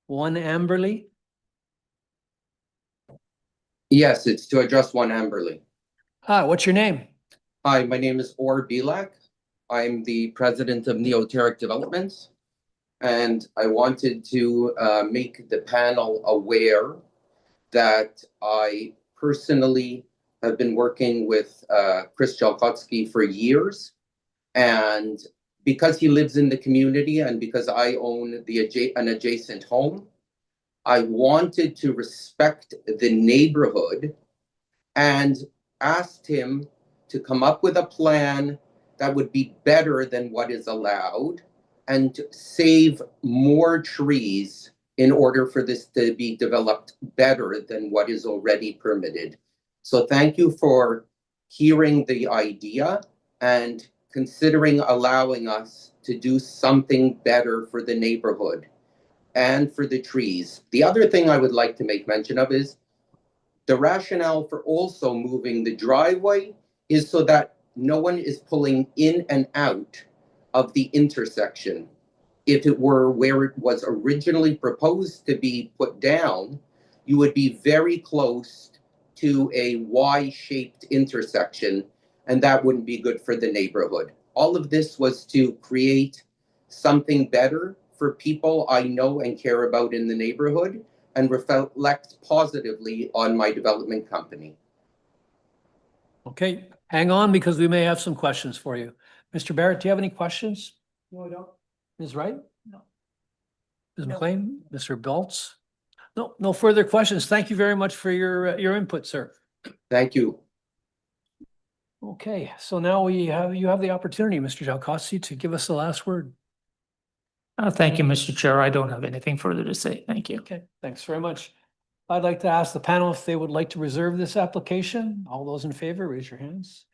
[SPEAKER 1] One Amberley?
[SPEAKER 22] Yes, it's to address one Amberley.
[SPEAKER 1] Hi, what's your name?
[SPEAKER 22] Hi, my name is Or Bilak. I'm the president of Neoteric Developments. And I wanted to make the panel aware that I personally have been working with Chris Jalkotsky for years. And because he lives in the community and because I own an adjacent home, I wanted to respect the neighborhood and asked him to come up with a plan that would be better than what is allowed and to save more trees in order for this to be developed better than what is already permitted. So thank you for hearing the idea and considering allowing us to do something better for the neighborhood and for the trees. The other thing I would like to make mention of is the rationale for also moving the driveway is so that no one is pulling in and out of the intersection. If it were where it was originally proposed to be put down, you would be very close to a Y-shaped intersection, and that wouldn't be good for the neighborhood. All of this was to create something better for people I know and care about in the neighborhood and reflect positively on my development company.
[SPEAKER 1] Okay, hang on because we may have some questions for you. Mr. Barrett, do you have any questions? No, I don't. Ms. Wright?
[SPEAKER 16] No.
[SPEAKER 1] Ms. McLean? Mr. Baltz? No, no further questions. Thank you very much for your input, sir.
[SPEAKER 22] Thank you.
[SPEAKER 1] Okay, so now you have the opportunity, Mr. Jalkowski, to give us the last word.
[SPEAKER 16] Thank you, Mr. Chair. I don't have anything further to say. Thank you.
[SPEAKER 1] Okay, thanks very much. I'd like to ask the panel if they would like to reserve this application. All those in favor, raise your hands.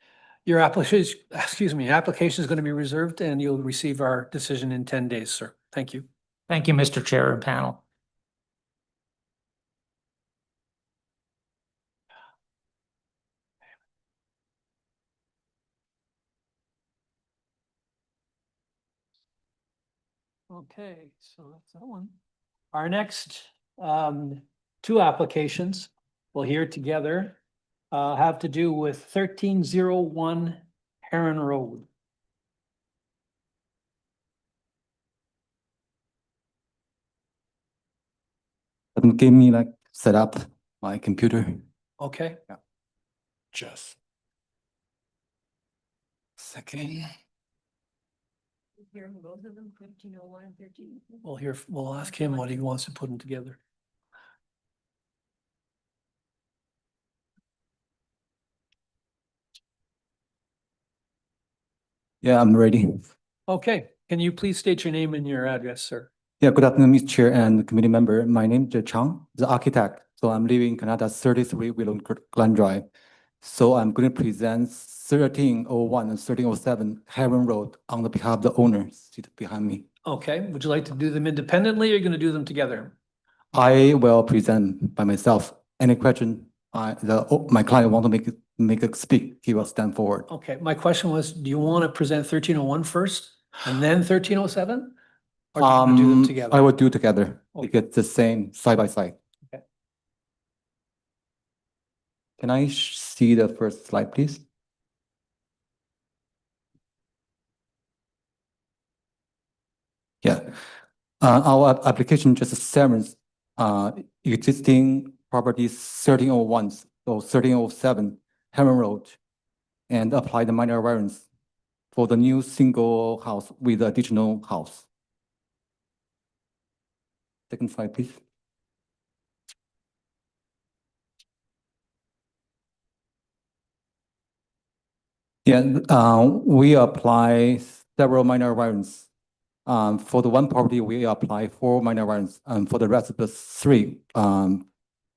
[SPEAKER 1] Your application, application is going to be reserved and you'll receive our decision in 10 days, sir. Thank you.
[SPEAKER 16] Thank you, Mr. Chair and panel.
[SPEAKER 1] Okay, so that's that one. Our next two applications we'll hear together have to do with 1301 Heron Road.
[SPEAKER 23] Give me like set up my computer.
[SPEAKER 1] Okay.
[SPEAKER 23] Yeah. Just second.
[SPEAKER 2] Hearing both of them, 1301 and 13.
[SPEAKER 1] We'll ask him what he wants to put them together.
[SPEAKER 23] Yeah, I'm ready.
[SPEAKER 1] Okay, can you please state your name and your address, sir?
[SPEAKER 23] Yeah, good afternoon, Mr. Chair and committee member. My name is Chang, the architect. So I'm living in Canada, 33 Willow Glen Drive. So I'm going to present 1301 and 1307 Heron Road on the behalf of the owner seated behind me.
[SPEAKER 1] Okay, would you like to do them independently or are you going to do them together?
[SPEAKER 23] I will present by myself. Any question my client want to make a speak, he will stand forward.
[SPEAKER 1] Okay, my question was, do you want to present 1301 first and then 1307? Or do you want to do them together?
[SPEAKER 23] I will do together because the same side by side.
[SPEAKER 1] Okay.
[SPEAKER 23] Can I see the first slide, please? Yeah. Our application just examines existing properties 1301, so 1307 Heron Road, and apply the minor variance for the new single house with additional house. Second slide, please. Yeah, we apply several minor variants. For the one property, we apply 4 minor variants, and for the rest of the 3,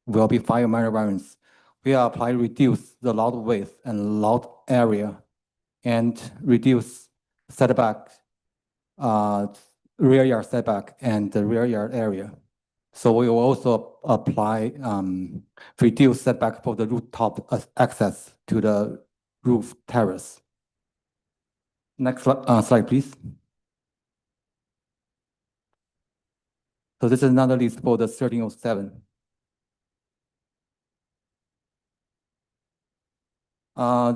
[SPEAKER 23] will be 5 minor variants. We apply reduce the lot width and lot area, and reduce setback, rear yard setback, and the rear yard area. So we will also apply reduce setback for the rooftop access to the roof terrace. Next slide, please. So this is another list for the 1307.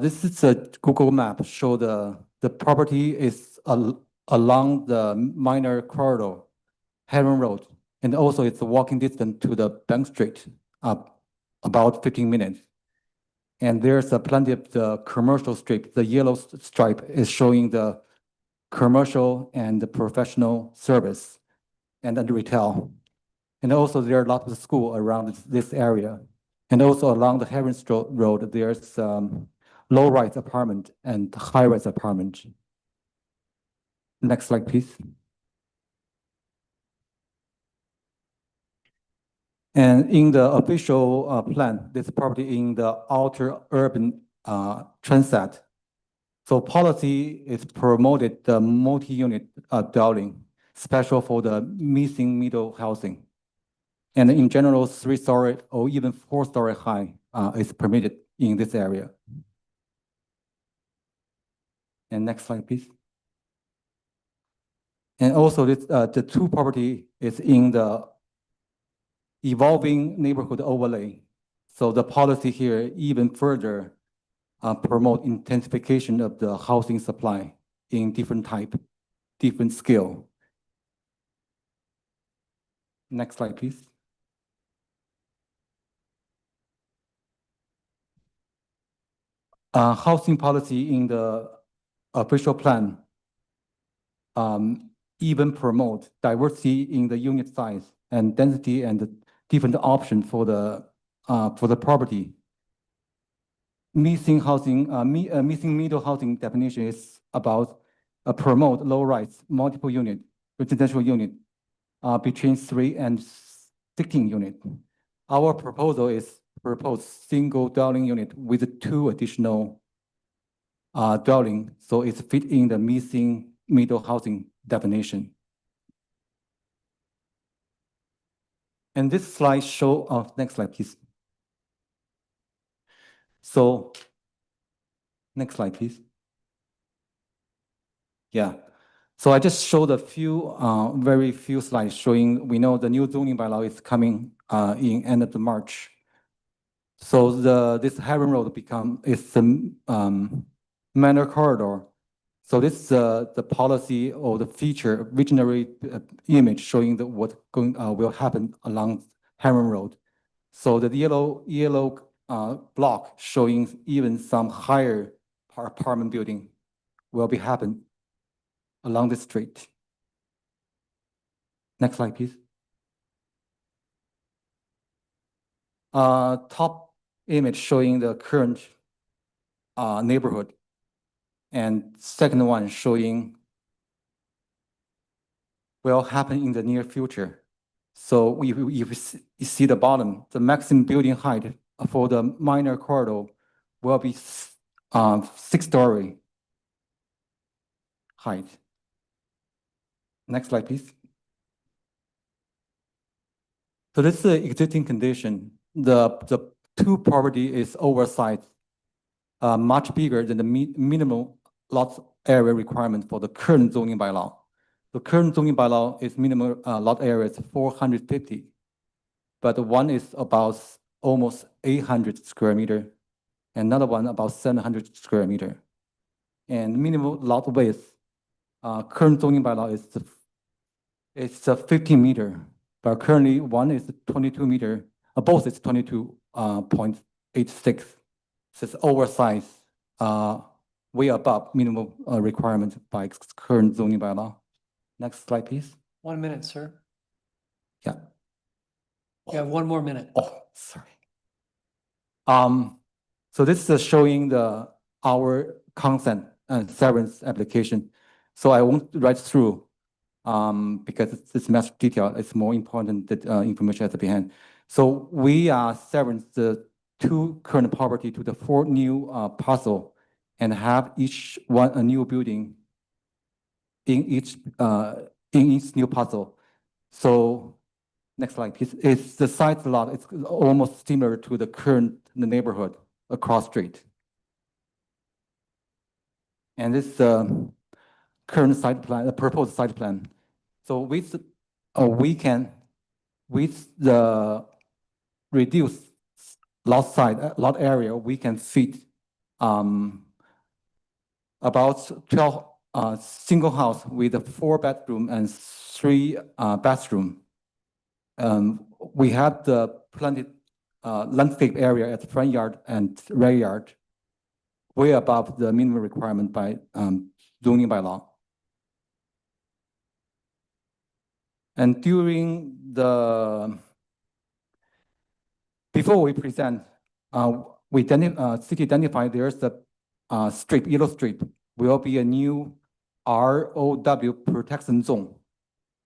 [SPEAKER 23] This is a Google map, show the property is along the minor corridor, Heron Road, and also it's a walking distance to the Bank Street, about 15 minutes. And there's plenty of the commercial strip. The yellow stripe is showing the commercial and the professional service and the retail. And also there are lots of schools around this area. And also along the Heron Road, there's low-rise apartment and high-rise apartment. Next slide, please. And in the official plan, this property in the outer urban transit. So policy is promoted the multi-unit dwelling, special for the missing middle housing. And in general, 3-story or even 4-story high is permitted in this area. And next slide, please. And also this, the 2 property is in the evolving neighborhood overlay. So the policy here even further promote intensification of the housing supply in different type, different scale. Next slide, please. Housing policy in the official plan even promote diversity in the unit size and density and the different options for the property. Missing middle housing definition is about promote low-rise multiple unit residential unit between 3 and 16 unit. Our proposal is propose single dwelling unit with 2 additional dwelling, so it's fit in the missing middle housing definition. And this slide show, next slide, please. So, next slide, please. Yeah. So I just showed a few, very few slides showing, we know the new zoning bylaw is coming in end of March. So this Heron Road is the minor corridor. So this is the policy or the feature, visionary image showing what will happen along Heron Road. So the yellow block showing even some higher apartment building will be happen along the street. Next slide, please. Top image showing the current neighborhood, and second one showing will happen in the near future. So if you see the bottom, the maximum building height for the minor corridor will be 6-story height. Next slide, please. So this is the existing condition. The 2 property is oversized, much bigger than the minimal lot area requirement for the current zoning bylaw. The current zoning bylaw is minimum lot area is 450, but one is about almost 800 square meter, another one about 700 square meter. And minimum lot width, current zoning bylaw is It's a 15 meter, but currently one is 22 meter, both is 22.86. So it's oversized, way above minimum requirement by current zoning bylaw. Next slide, please.
[SPEAKER 1] 1 minute, sir.
[SPEAKER 23] Yeah.
[SPEAKER 1] You have 1 more minute.
[SPEAKER 23] Oh, sorry. So this is showing our consent and severance application. So I won't write through, because it's much detail. It's more important that information at the behind. So we are severing the 2 current property to the 4 new parcel, and have each one a new building in each new parcel. So next slide, please. It's the site lot. It's almost similar to the current neighborhood across street. And this current site plan, the proposed site plan. So with we can, with the reduced lot area, we can fit about 12 single house with a 4 bedroom and 3 bathroom. We have the planted landscape area at the front yard and rear yard, way above the minimum requirement by zoning bylaw. And during before we present, city identified there's a strip, yellow strip, will be a new ROW protection zone.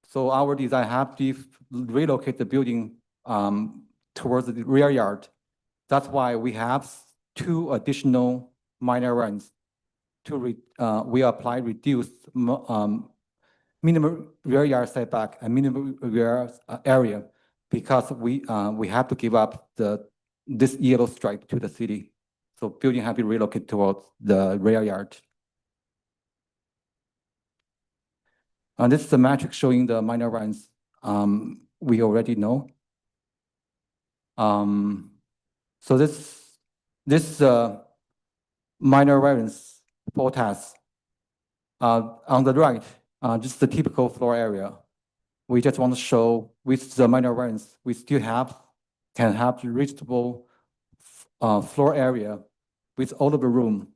[SPEAKER 23] So our design have to relocate the building towards the rear yard. That's why we have 2 additional minor variance we apply reduced minimum rear yard setback and minimum rear area, because we have to give up this yellow stripe to the city. So building have to relocate towards the rear yard. And this is the matrix showing the minor variance we already know. So this minor variance forecast on the right, just the typical floor area. We just want to show with the minor variance, we still can have reachable floor area with all of the room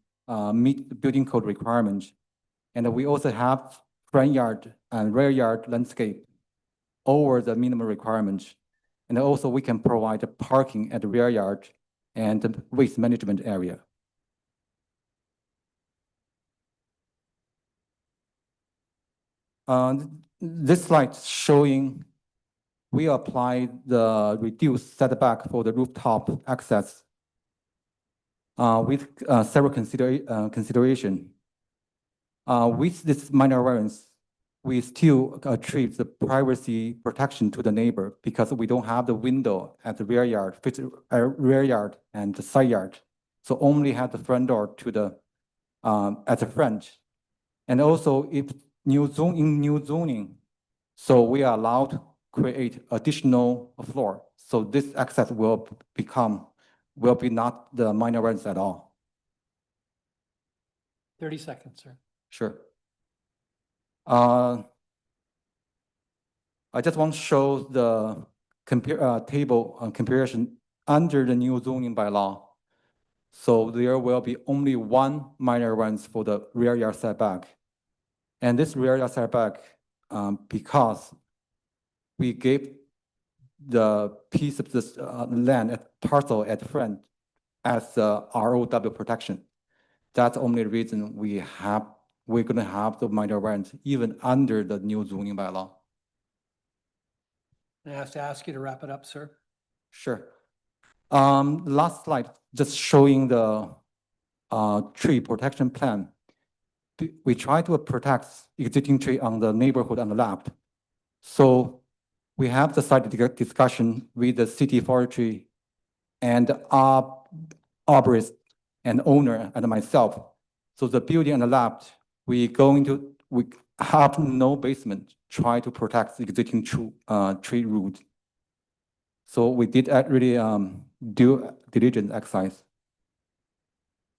[SPEAKER 23] meet the building code requirements. And we also have front yard and rear yard landscape over the minimum requirements. And also we can provide parking at the rear yard and the waste management area. This slide showing we applied the reduced setback for the rooftop access with several consideration. With this minor variance, we still achieve the privacy protection to the neighbor, because we don't have the window at the rear yard, rear yard and the side yard. So only have the front door to the at the front. And also if new zoning, so we are allowed to create additional floor. So this access will be not the minor variance at all.
[SPEAKER 1] 30 seconds, sir.
[SPEAKER 23] Sure. I just want to show the table comparison under the new zoning bylaw. So there will be only 1 minor variance for the rear yard setback. And this rear yard setback, because we gave the piece of this land parcel at front as ROW protection. That's the only reason we're going to have the minor variance even under the new zoning bylaw.
[SPEAKER 1] I have to ask you to wrap it up, sir.
[SPEAKER 23] Sure. Last slide, just showing the tree protection plan. We try to protect existing tree on the neighborhood on the left. So we have the site discussion with the city forestry and arborist and owner and myself. So the building on the left, we have no basement, try to protect the existing tree root. So we did really due diligence exercise.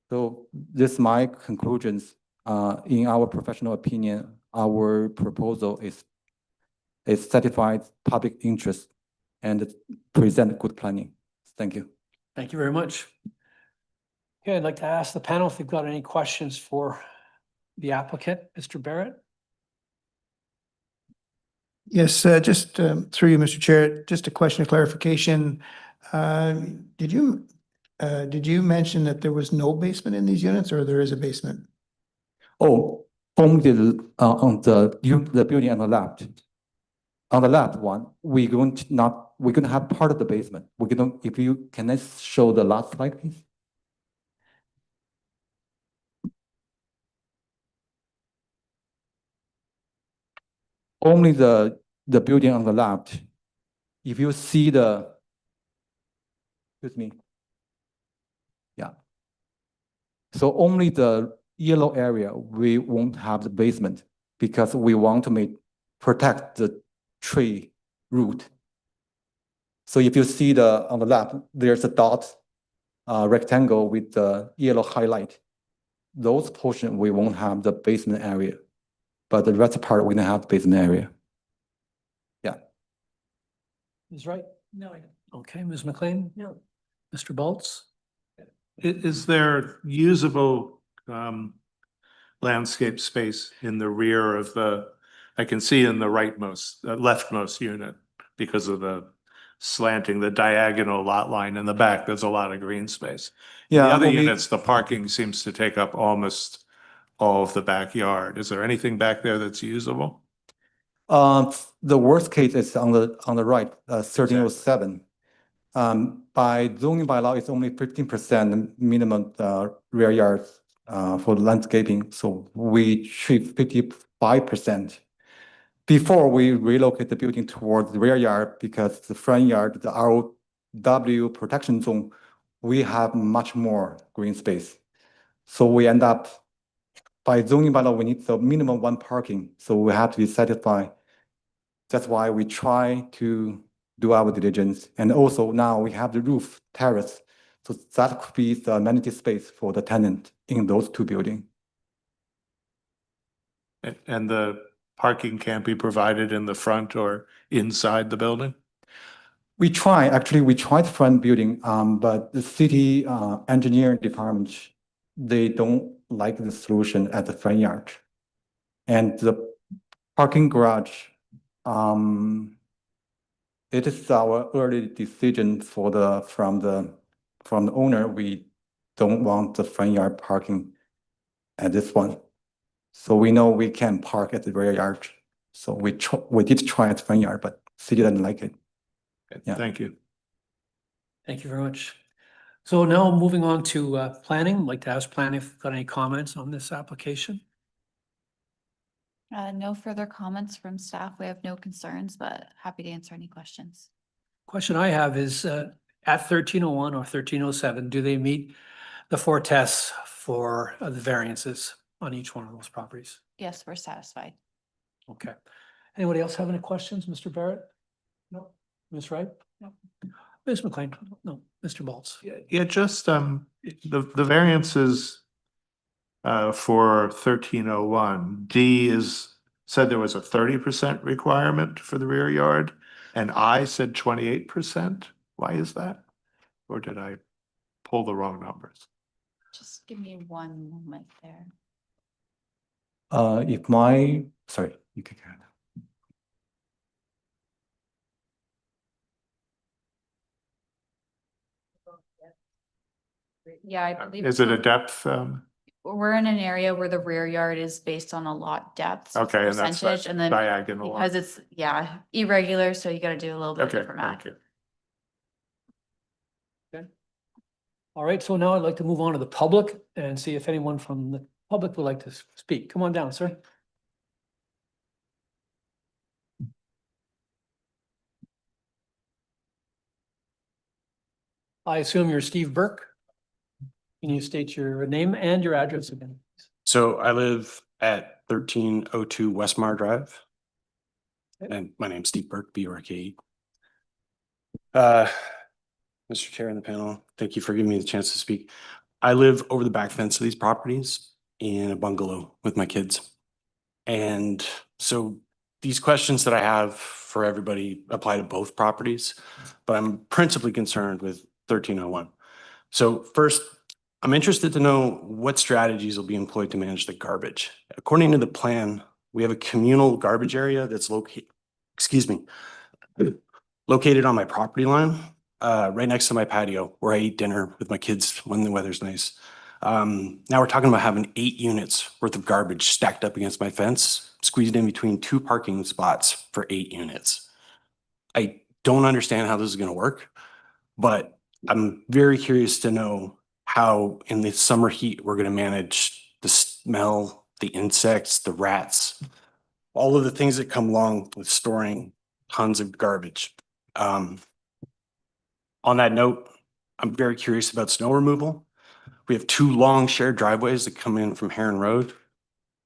[SPEAKER 23] So this is my conclusions. In our professional opinion, our proposal is it satisfies public interest and present good planning. Thank you.
[SPEAKER 1] Thank you very much. Okay, I'd like to ask the panel if they've got any questions for the applicant, Mr. Barrett.
[SPEAKER 3] Yes, just through you, Mr. Chair, just a question of clarification. Did you mention that there was no basement in these units, or there is a basement?
[SPEAKER 23] Oh, only on the building on the left. On the left one, we're going to have part of the basement. If you, can I show the last slide, please? Only the building on the left. If you see excuse me. Yeah. So only the yellow area, we won't have the basement because we want to protect the tree root. So if you see on the left, there's a dot rectangle with the yellow highlight. Those portions, we won't have the basement area, but the rest part, we don't have the basement area. Yeah.
[SPEAKER 1] Is right? No. Okay, Ms. McLean? No. Mr. Baltz?
[SPEAKER 8] Is there usable landscape space in the rear of I can see in the leftmost unit because of the slanting, the diagonal lot line in the back, there's a lot of green space.
[SPEAKER 23] Yeah.
[SPEAKER 8] The other units, the parking seems to take up almost all of the backyard. Is there anything back there that's usable?
[SPEAKER 23] The worst case is on the right, 1307. By zoning bylaw, it's only 15% minimum rear yards for landscaping. So we achieve 55%. Before we relocate the building towards the rear yard, because the front yard, the ROW protection zone, we have much more green space. So we end up, by zoning bylaw, we need the minimum one parking. So we have to be satisfied. That's why we try to do our diligence. And also now we have the roof terrace. So that could be the amenity space for the tenant in those two buildings.
[SPEAKER 8] And the parking can't be provided in the front or inside the building?
[SPEAKER 23] We tried the front building, but the city engineering department, they don't like the solution at the front yard. And the parking garage, it is our early decision from the owner. We don't want the front yard parking at this one. So we know we can park at the rear yard. So we did try at the front yard, but city didn't like it. Yeah.
[SPEAKER 8] Thank you.
[SPEAKER 1] Thank you very much. So now moving on to planning. I'd like to ask planning if you've got any comments on this application.
[SPEAKER 5] No further comments from staff. We have no concerns, but happy to answer any questions.
[SPEAKER 1] Question I have is at 1301 or 1307, do they meet the 4 tests for the variances on each one of those properties?
[SPEAKER 5] Yes, we're satisfied.
[SPEAKER 1] Okay. Anybody else have any questions, Mr. Barrett? No. Ms. Wright? No. Ms. McLean? No. Mr. Baltz?
[SPEAKER 8] Yeah, just the variances for 1301, D said there was a 30% requirement for the rear yard, and I said 28%. Why is that? Or did I pull the wrong numbers?
[SPEAKER 5] Just give me one moment there.
[SPEAKER 23] Sorry, you can carry on.
[SPEAKER 5] Yeah, I believe.
[SPEAKER 8] Is it a depth?
[SPEAKER 5] We're in an area where the rear yard is based on a lot depth. so it's
[SPEAKER 8] Okay, and that's
[SPEAKER 5] percentage, and then
[SPEAKER 8] diagonal.
[SPEAKER 5] because it's, irregular, so you gotta do a little bit
[SPEAKER 8] Okay,
[SPEAKER 5] different math.
[SPEAKER 8] thank you.
[SPEAKER 1] All right, so now I'd like to move on to the public and see if anyone from the public would like to speak. Come on down, sir. I assume you're Steve Burke. Can you state your name and your address again?
[SPEAKER 4] So I live at 1302 Westmar Drive. And my name's Steve Burke, B-U-R-K-E. Mr. Chair and the panel, thank you for giving me the chance to speak. I live over the back fence of these properties in a bungalow with my kids. And so these questions that I have for everybody apply to both properties, but I'm principally concerned with 1301. So first, I'm interested to know what strategies will be employed to manage the garbage. According to the plan, we have a communal garbage area that's located on my property line, right next to my patio where I eat dinner with my kids when the weather's nice. Now we're talking about having 8 units worth of garbage stacked up against my fence, squeezed in between 2 parking spots for 8 units. I don't understand how this is going to work, but I'm very curious to know how in the summer heat we're going to manage the smell, the insects, the rats, all of the things that come along with storing tons of garbage. On that note, I'm very curious about snow removal. We have 2 long shared driveways that come in from Heron Road,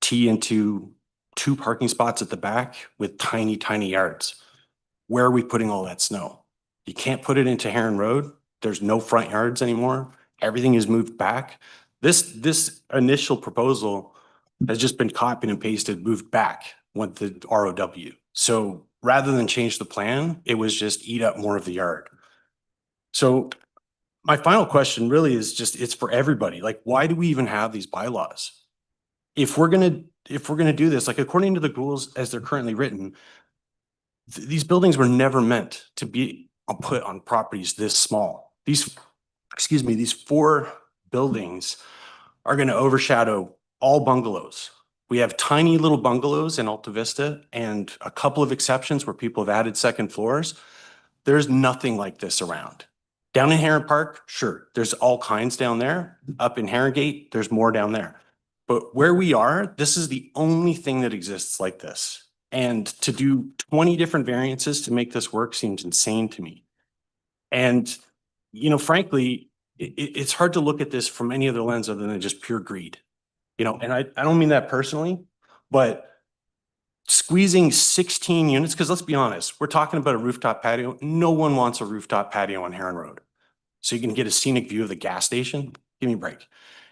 [SPEAKER 4] tee into 2 parking spots at the back with tiny, tiny yards. Where are we putting all that snow? You can't put it into Heron Road. There's no front yards anymore. Everything is moved back. This initial proposal has just been copied and pasted, moved back with the ROW. So rather than change the plan, it was just eat up more of the yard. So my final question really is just, it's for everybody. Like, why do we even have these bylaws? If we're gonna do this, like according to the rules as they're currently written, these buildings were never meant to be put on properties this small. These 4 buildings are gonna overshadow all bungalows. We have tiny little bungalows in Alta Vista and a couple of exceptions where people have added second floors. There's nothing like this around. Down in Heron Park, sure, there's all kinds down there. Up in Harrogate, there's more down there. But where we are, this is the only thing that exists like this. And to do 20 different variances to make this work seems insane to me. And, you know, frankly, it's hard to look at this from any other lens other than just pure greed. You know, and I don't mean that personally, but squeezing 16 units, because let's be honest, we're talking about a rooftop patio. No one wants a rooftop patio on Heron Road. So you can get a scenic view of the gas station. Give me a break.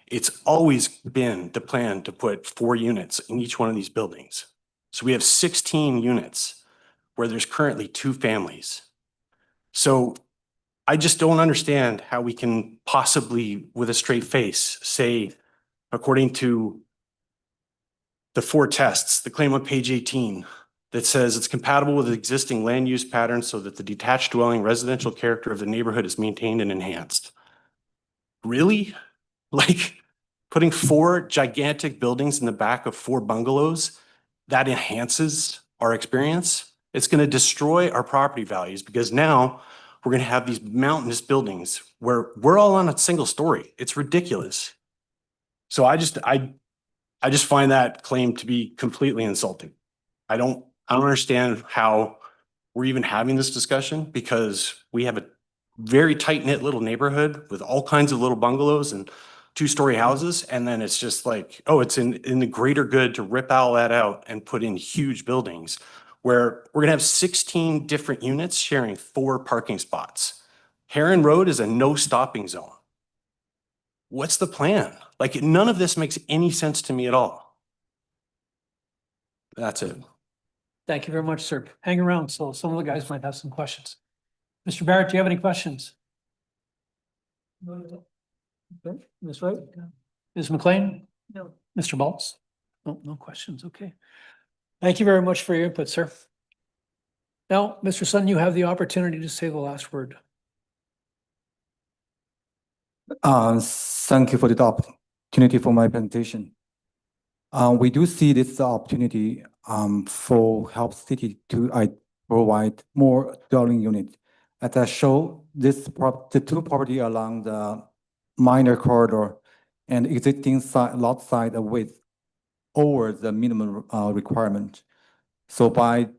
[SPEAKER 4] It's always been the plan to put 4 units in each one of these buildings. So we have 16 units where there's currently 2 families. So I just don't understand how we can possibly, with a straight face, say, according to the 4 tests, the claim on page 18, that says it's compatible with existing land use patterns so that the detached dwelling residential character of the neighborhood is maintained and enhanced. Really? Like putting 4 gigantic buildings in the back of 4 bungalows, that enhances our experience? It's going to destroy our property values because now we're going to have these mountainous buildings where we're all on a single story. It's ridiculous. So I just find that claim to be completely insulting. I don't understand how we're even having this discussion because we have a very tight-knit little neighborhood with all kinds of little bungalows and 2-story houses. And then it's just like, oh, it's in the greater good to rip all that out and put in huge buildings where we're gonna have 16 different units sharing 4 parking spots. Heron Road is a no stopping zone. What's the plan? Like, none of this makes any sense to me at all. That's it.
[SPEAKER 1] Thank you very much, sir. Hang around, so some of the guys might have some questions. Mr. Barrett, do you have any questions? Okay, Ms. Wright? Ms. McLean? No. Mr. Baltz? No, no questions, okay. Thank you very much for your input, sir. Now, Mr. Sun, you have the opportunity to say the last word.
[SPEAKER 23] Thank you for the opportunity for my presentation. We do see this opportunity for help city to provide more dwelling units. As I show, the 2 property along the minor corridor and existing lot size width over the minimum requirement. So by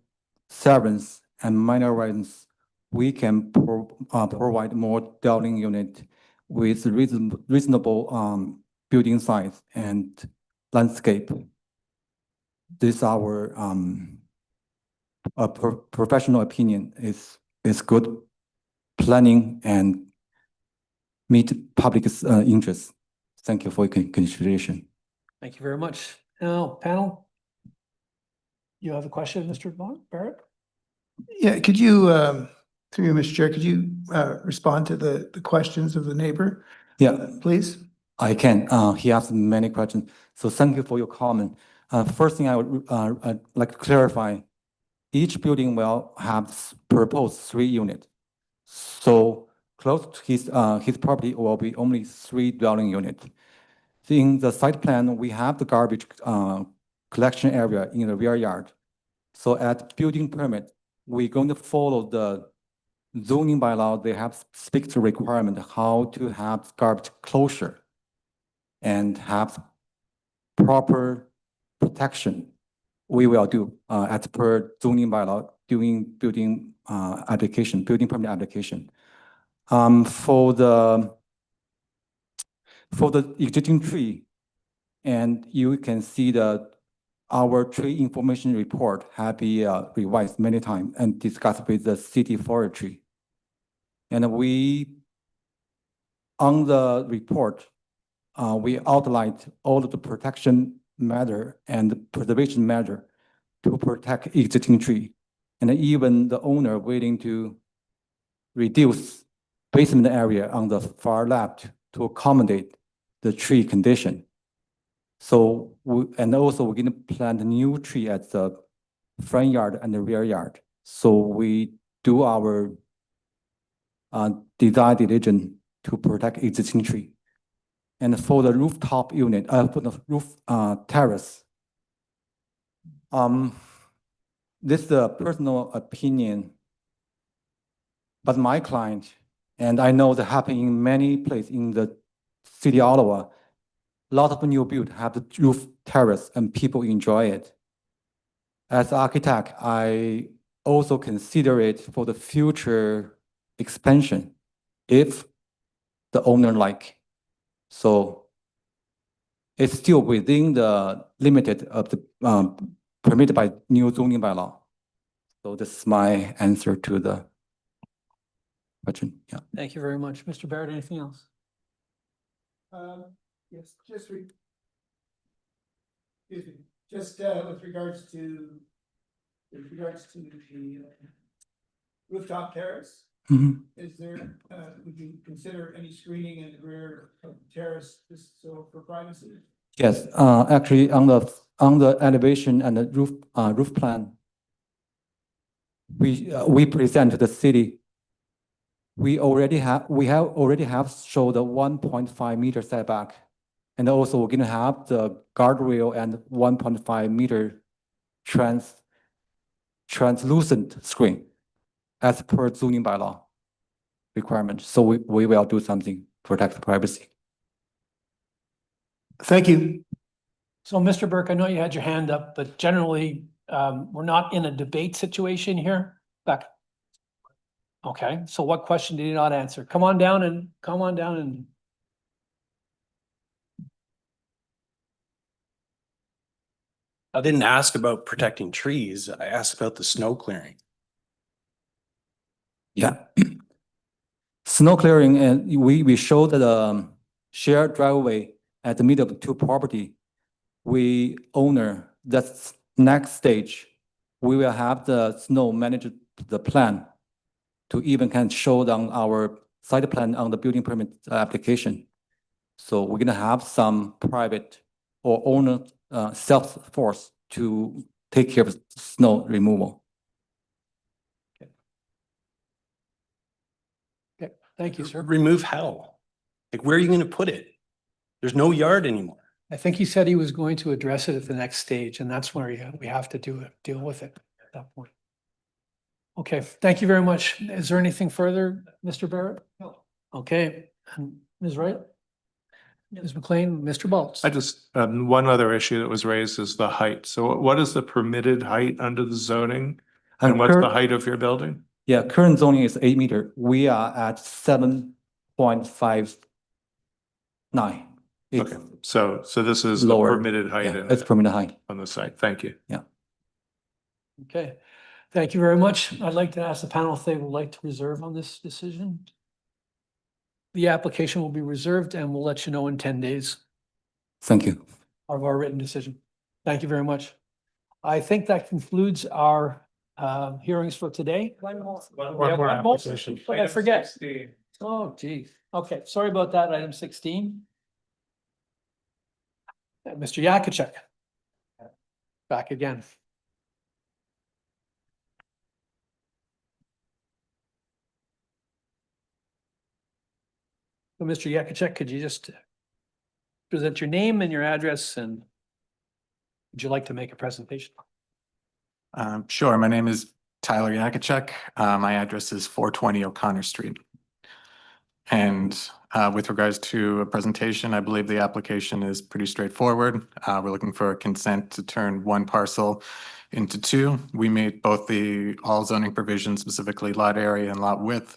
[SPEAKER 23] severance and minor variance, we can provide more dwelling unit with reasonable building size and landscape. This our professional opinion is good planning and meet public interest. Thank you for your consideration.
[SPEAKER 1] Thank you very much. Now, panel? You have a question, Mr. Barrett?
[SPEAKER 3] Yeah, could you, through you, Mr. Chair, could you respond to the questions of the neighbor?
[SPEAKER 23] Yeah,
[SPEAKER 3] Please?
[SPEAKER 23] I can. He asked many questions. So thank you for your comment. First thing I'd like to clarify, each building will have proposed 3 units. So close to his property will be only 3 dwelling units. In the site plan, we have the garbage collection area in the rear yard. So at building permit, we're going to follow the zoning bylaw. They have strict requirement how to have garbage closure and have proper protection. We will do as per zoning bylaw during building application, building permit application. For the existing tree, and you can see our tree information report have been revised many times and discussed with the city forestry. And on the report, we outlined all of the protection measure and preservation measure to protect existing tree. And even the owner willing to reduce basement area on the far left to accommodate the tree condition. So, and also we're going to plant a new tree at the front yard and the rear yard. So we do our design diligence to protect existing tree. And for the rooftop unit, for the roof terrace, this is a personal opinion, but my client, and I know that happen in many places in the city of Ottawa, a lot of new build have the roof terrace and people enjoy it. As an architect, I also consider it for the future expansion if the owner like. So it's still within the limited of the permitted by new zoning bylaw. So this is my answer to the question. Yeah.
[SPEAKER 1] Thank you very much. Mr. Barrett, anything else?
[SPEAKER 3] Yes, just with regards to the rooftop terrace. Is there, would you consider any screening in the rear of the terrace just so for privacy?
[SPEAKER 23] Yes, actually on the elevation and the roof plan, we present to the city. We already have showed the 1.5 meter setback, and also we're gonna have the guardrail and 1.5 meter translucent screen as per zoning bylaw requirement. So we will do something to protect privacy.
[SPEAKER 3] Thank you.
[SPEAKER 1] So, Mr. Burke, I know you had your hand up, but generally, we're not in a debate situation here. Back. Okay, so what question did you not answer? Come on down and.
[SPEAKER 4] I didn't ask about protecting trees. I asked about the snow clearing.
[SPEAKER 23] Yeah. Snow clearing, and we showed the shared driveway at the middle of the 2 property. We owner, that's next stage. We will have the snow manage the plan to even can show down our site plan on the building permit application. So we're gonna have some private or owner self force to take care of snow removal.
[SPEAKER 1] Okay, thank you, sir.
[SPEAKER 4] Remove how? Like, where are you going to put it? There's no yard anymore.
[SPEAKER 1] I think he said he was going to address it at the next stage, and that's where we have to deal with it at that point. Okay, thank you very much. Is there anything further, Mr. Barrett? No. Okay, and Ms. Wright? Ms. McLean, Mr. Baltz?
[SPEAKER 8] I just, one other issue that was raised is the height. So what is the permitted height under the zoning? And what's the height of your building?
[SPEAKER 23] Yeah, current zoning is 8 meter. We are at 7.59.
[SPEAKER 8] Okay, so this is the
[SPEAKER 23] lower.
[SPEAKER 8] permitted height.
[SPEAKER 23] Yeah, it's permitted height.
[SPEAKER 8] On the site. Thank you.
[SPEAKER 23] Yeah.
[SPEAKER 1] Okay, thank you very much. I'd like to ask the panel if they would like to reserve on this decision. The application will be reserved and we'll let you know in 10 days
[SPEAKER 23] Thank you.
[SPEAKER 1] of our written decision. Thank you very much. I think that concludes our hearings for today.
[SPEAKER 10] One more
[SPEAKER 1] One more.
[SPEAKER 10] application.
[SPEAKER 1] Wait, I forget. Oh, geez. Okay, sorry about that. Item 16. Mr. Yakachuk. Back again. So, Mr. Yakachuk, could you just present your name and your address, and would you like to make a presentation?
[SPEAKER 6] Sure. My name is Tyler Yakachuk. My address is 420 O'Connor Street. And with regards to a presentation, I believe the application is pretty straightforward. We're looking for a consent to turn one parcel into two. We meet both the all zoning provisions, specifically lot area and lot width.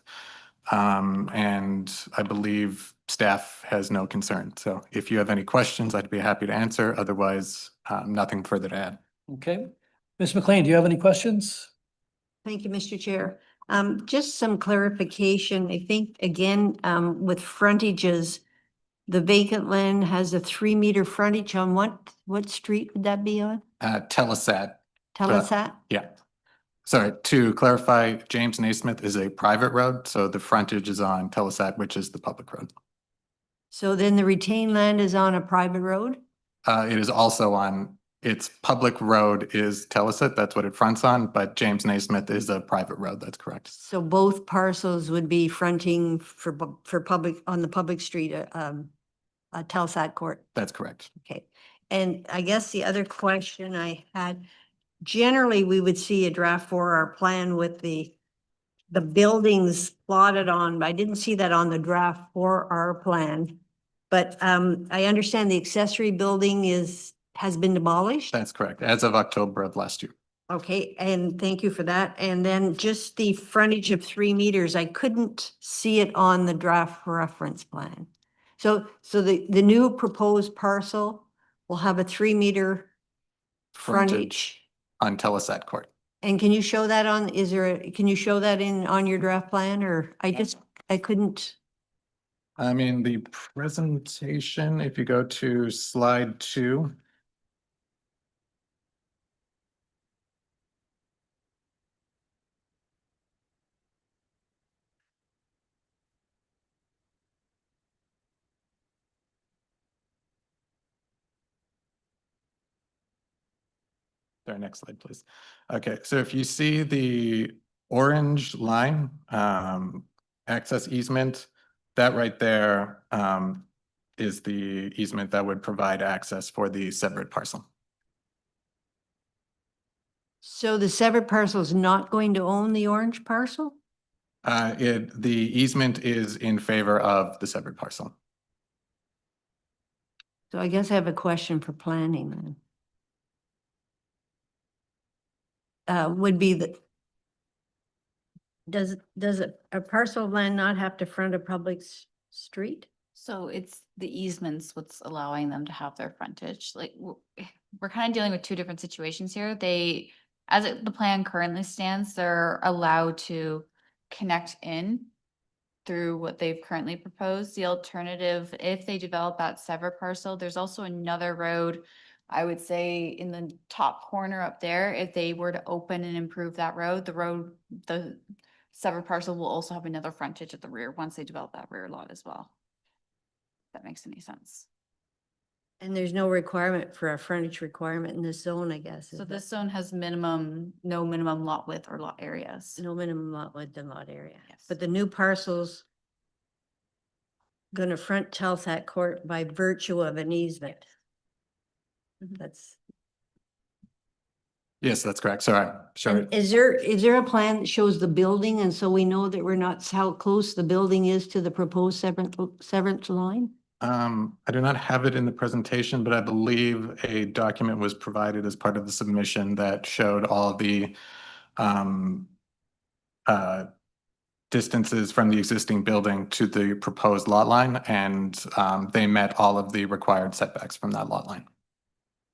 [SPEAKER 6] And I believe staff has no concern. So if you have any questions, I'd be happy to answer. Otherwise, nothing further to add.
[SPEAKER 1] Okay. Ms. McLean, do you have any questions?
[SPEAKER 2] Thank you, Mr. Chair. Just some clarification. I think, again, with frontages, the vacant land has a 3-meter frontage on what street would that be on?
[SPEAKER 6] Telesat.
[SPEAKER 2] Telesat?
[SPEAKER 6] Yeah. Sorry, to clarify, James Naismith is a private road, so the frontage is on Telesat, which is the public road.
[SPEAKER 2] So then the retained land is on a private road?
[SPEAKER 6] It is also on, its public road is Telesat, that's what it fronts on, but James Naismith is a private road, that's correct.
[SPEAKER 2] So both parcels would be fronting for public, on the public street, Telesat Court?
[SPEAKER 6] That's correct.
[SPEAKER 2] Okay. And I guess the other question I had, generally, we would see a draft for our plan with the buildings plotted on, but I didn't see that on the draft for our plan. But I understand the accessory building has been demolished?
[SPEAKER 6] That's correct, as of October of last year.
[SPEAKER 2] Okay, and thank you for that. And then just the frontage of 3 meters, I couldn't see it on the draft reference plan. So the new proposed parcel will have a 3-meter frontage.
[SPEAKER 6] On Telesat Court.
[SPEAKER 2] And can you show that on, can you show that on your draft plan, or I couldn't?
[SPEAKER 6] I mean, the presentation, if you go to slide 2. Sorry, next slide, please. Okay, so if you see the orange line, access easement, that right there is the easement that would provide access for the separate parcel.
[SPEAKER 2] So the separate parcel is not going to own the orange parcel?
[SPEAKER 6] The easement is in favor of the separate parcel.
[SPEAKER 2] So I guess I have a question for planning then. Would be the, does a parcel of land not have to front a public street?
[SPEAKER 5] So it's the easements what's allowing them to have their frontage. Like we're kind of dealing with two different situations here. The plan currently stands, they're allowed to connect in through what they've currently proposed. The alternative, if they develop that separate parcel, there's also another road, I would say in the top corner up there, if they were to open and improve that road, the separate parcel will also have another frontage at the rear once they develop that rear lot as well. If that makes any sense.
[SPEAKER 2] And there's no requirement for a frontage requirement in this zone, I guess.
[SPEAKER 5] So this zone has no minimum lot width or lot areas.
[SPEAKER 2] No minimum lot width and lot area.
[SPEAKER 5] Yes.
[SPEAKER 2] But the new parcel's gonna front Telesat Court by virtue of an easement. That's.
[SPEAKER 6] Yes, that's correct. Sorry.
[SPEAKER 2] And is there a plan that shows the building, and so we know that we're not, how close the building is to the proposed severance line?
[SPEAKER 6] I do not have it in the presentation, but I believe a document was provided as part of the submission that showed all the distances from the existing building to the proposed lot line, and they met all of the required setbacks from that lot line.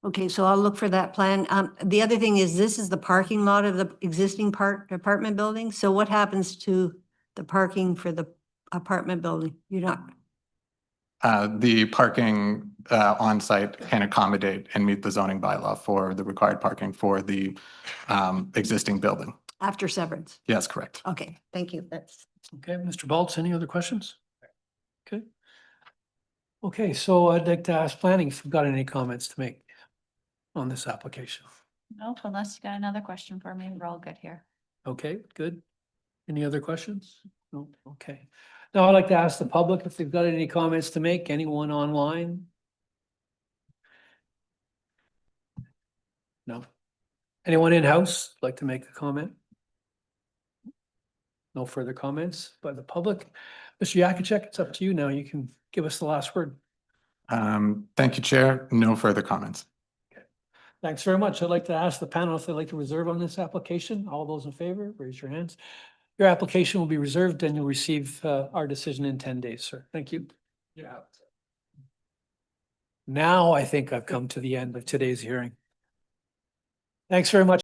[SPEAKER 2] Okay, so I'll look for that plan. The other thing is, this is the parking lot of the existing apartment building. So what happens to the parking for the apartment building? You're not,
[SPEAKER 6] The parking on site can accommodate and meet the zoning bylaw for the required parking for the existing building.
[SPEAKER 2] After severance.
[SPEAKER 6] Yes, correct.
[SPEAKER 2] Okay, thank you. That's.
[SPEAKER 1] Okay, Mr. Baltz, any other questions? Okay. Okay, so I'd like to ask planning if you've got any comments to make on this application.
[SPEAKER 5] Nope, unless you got another question for me, we're all good here.
[SPEAKER 1] Okay, good. Any other questions? No, okay. Now I'd like to ask the public if they've got any comments to make, anyone online? No. Anyone in-house like to make a comment? No further comments by the public. Mr. Yakacek, it's up to you now. You can give us the last word.
[SPEAKER 6] Thank you, Chair. No further comments.
[SPEAKER 1] Thanks very much. I'd like to ask the panel if they'd like to reserve on this application. All those in favor, raise your hands. Your application will be reserved and you'll receive our decision in 10 days, sir. Thank you. Yeah. Now I think I've come to the end of today's hearing. Thanks very much.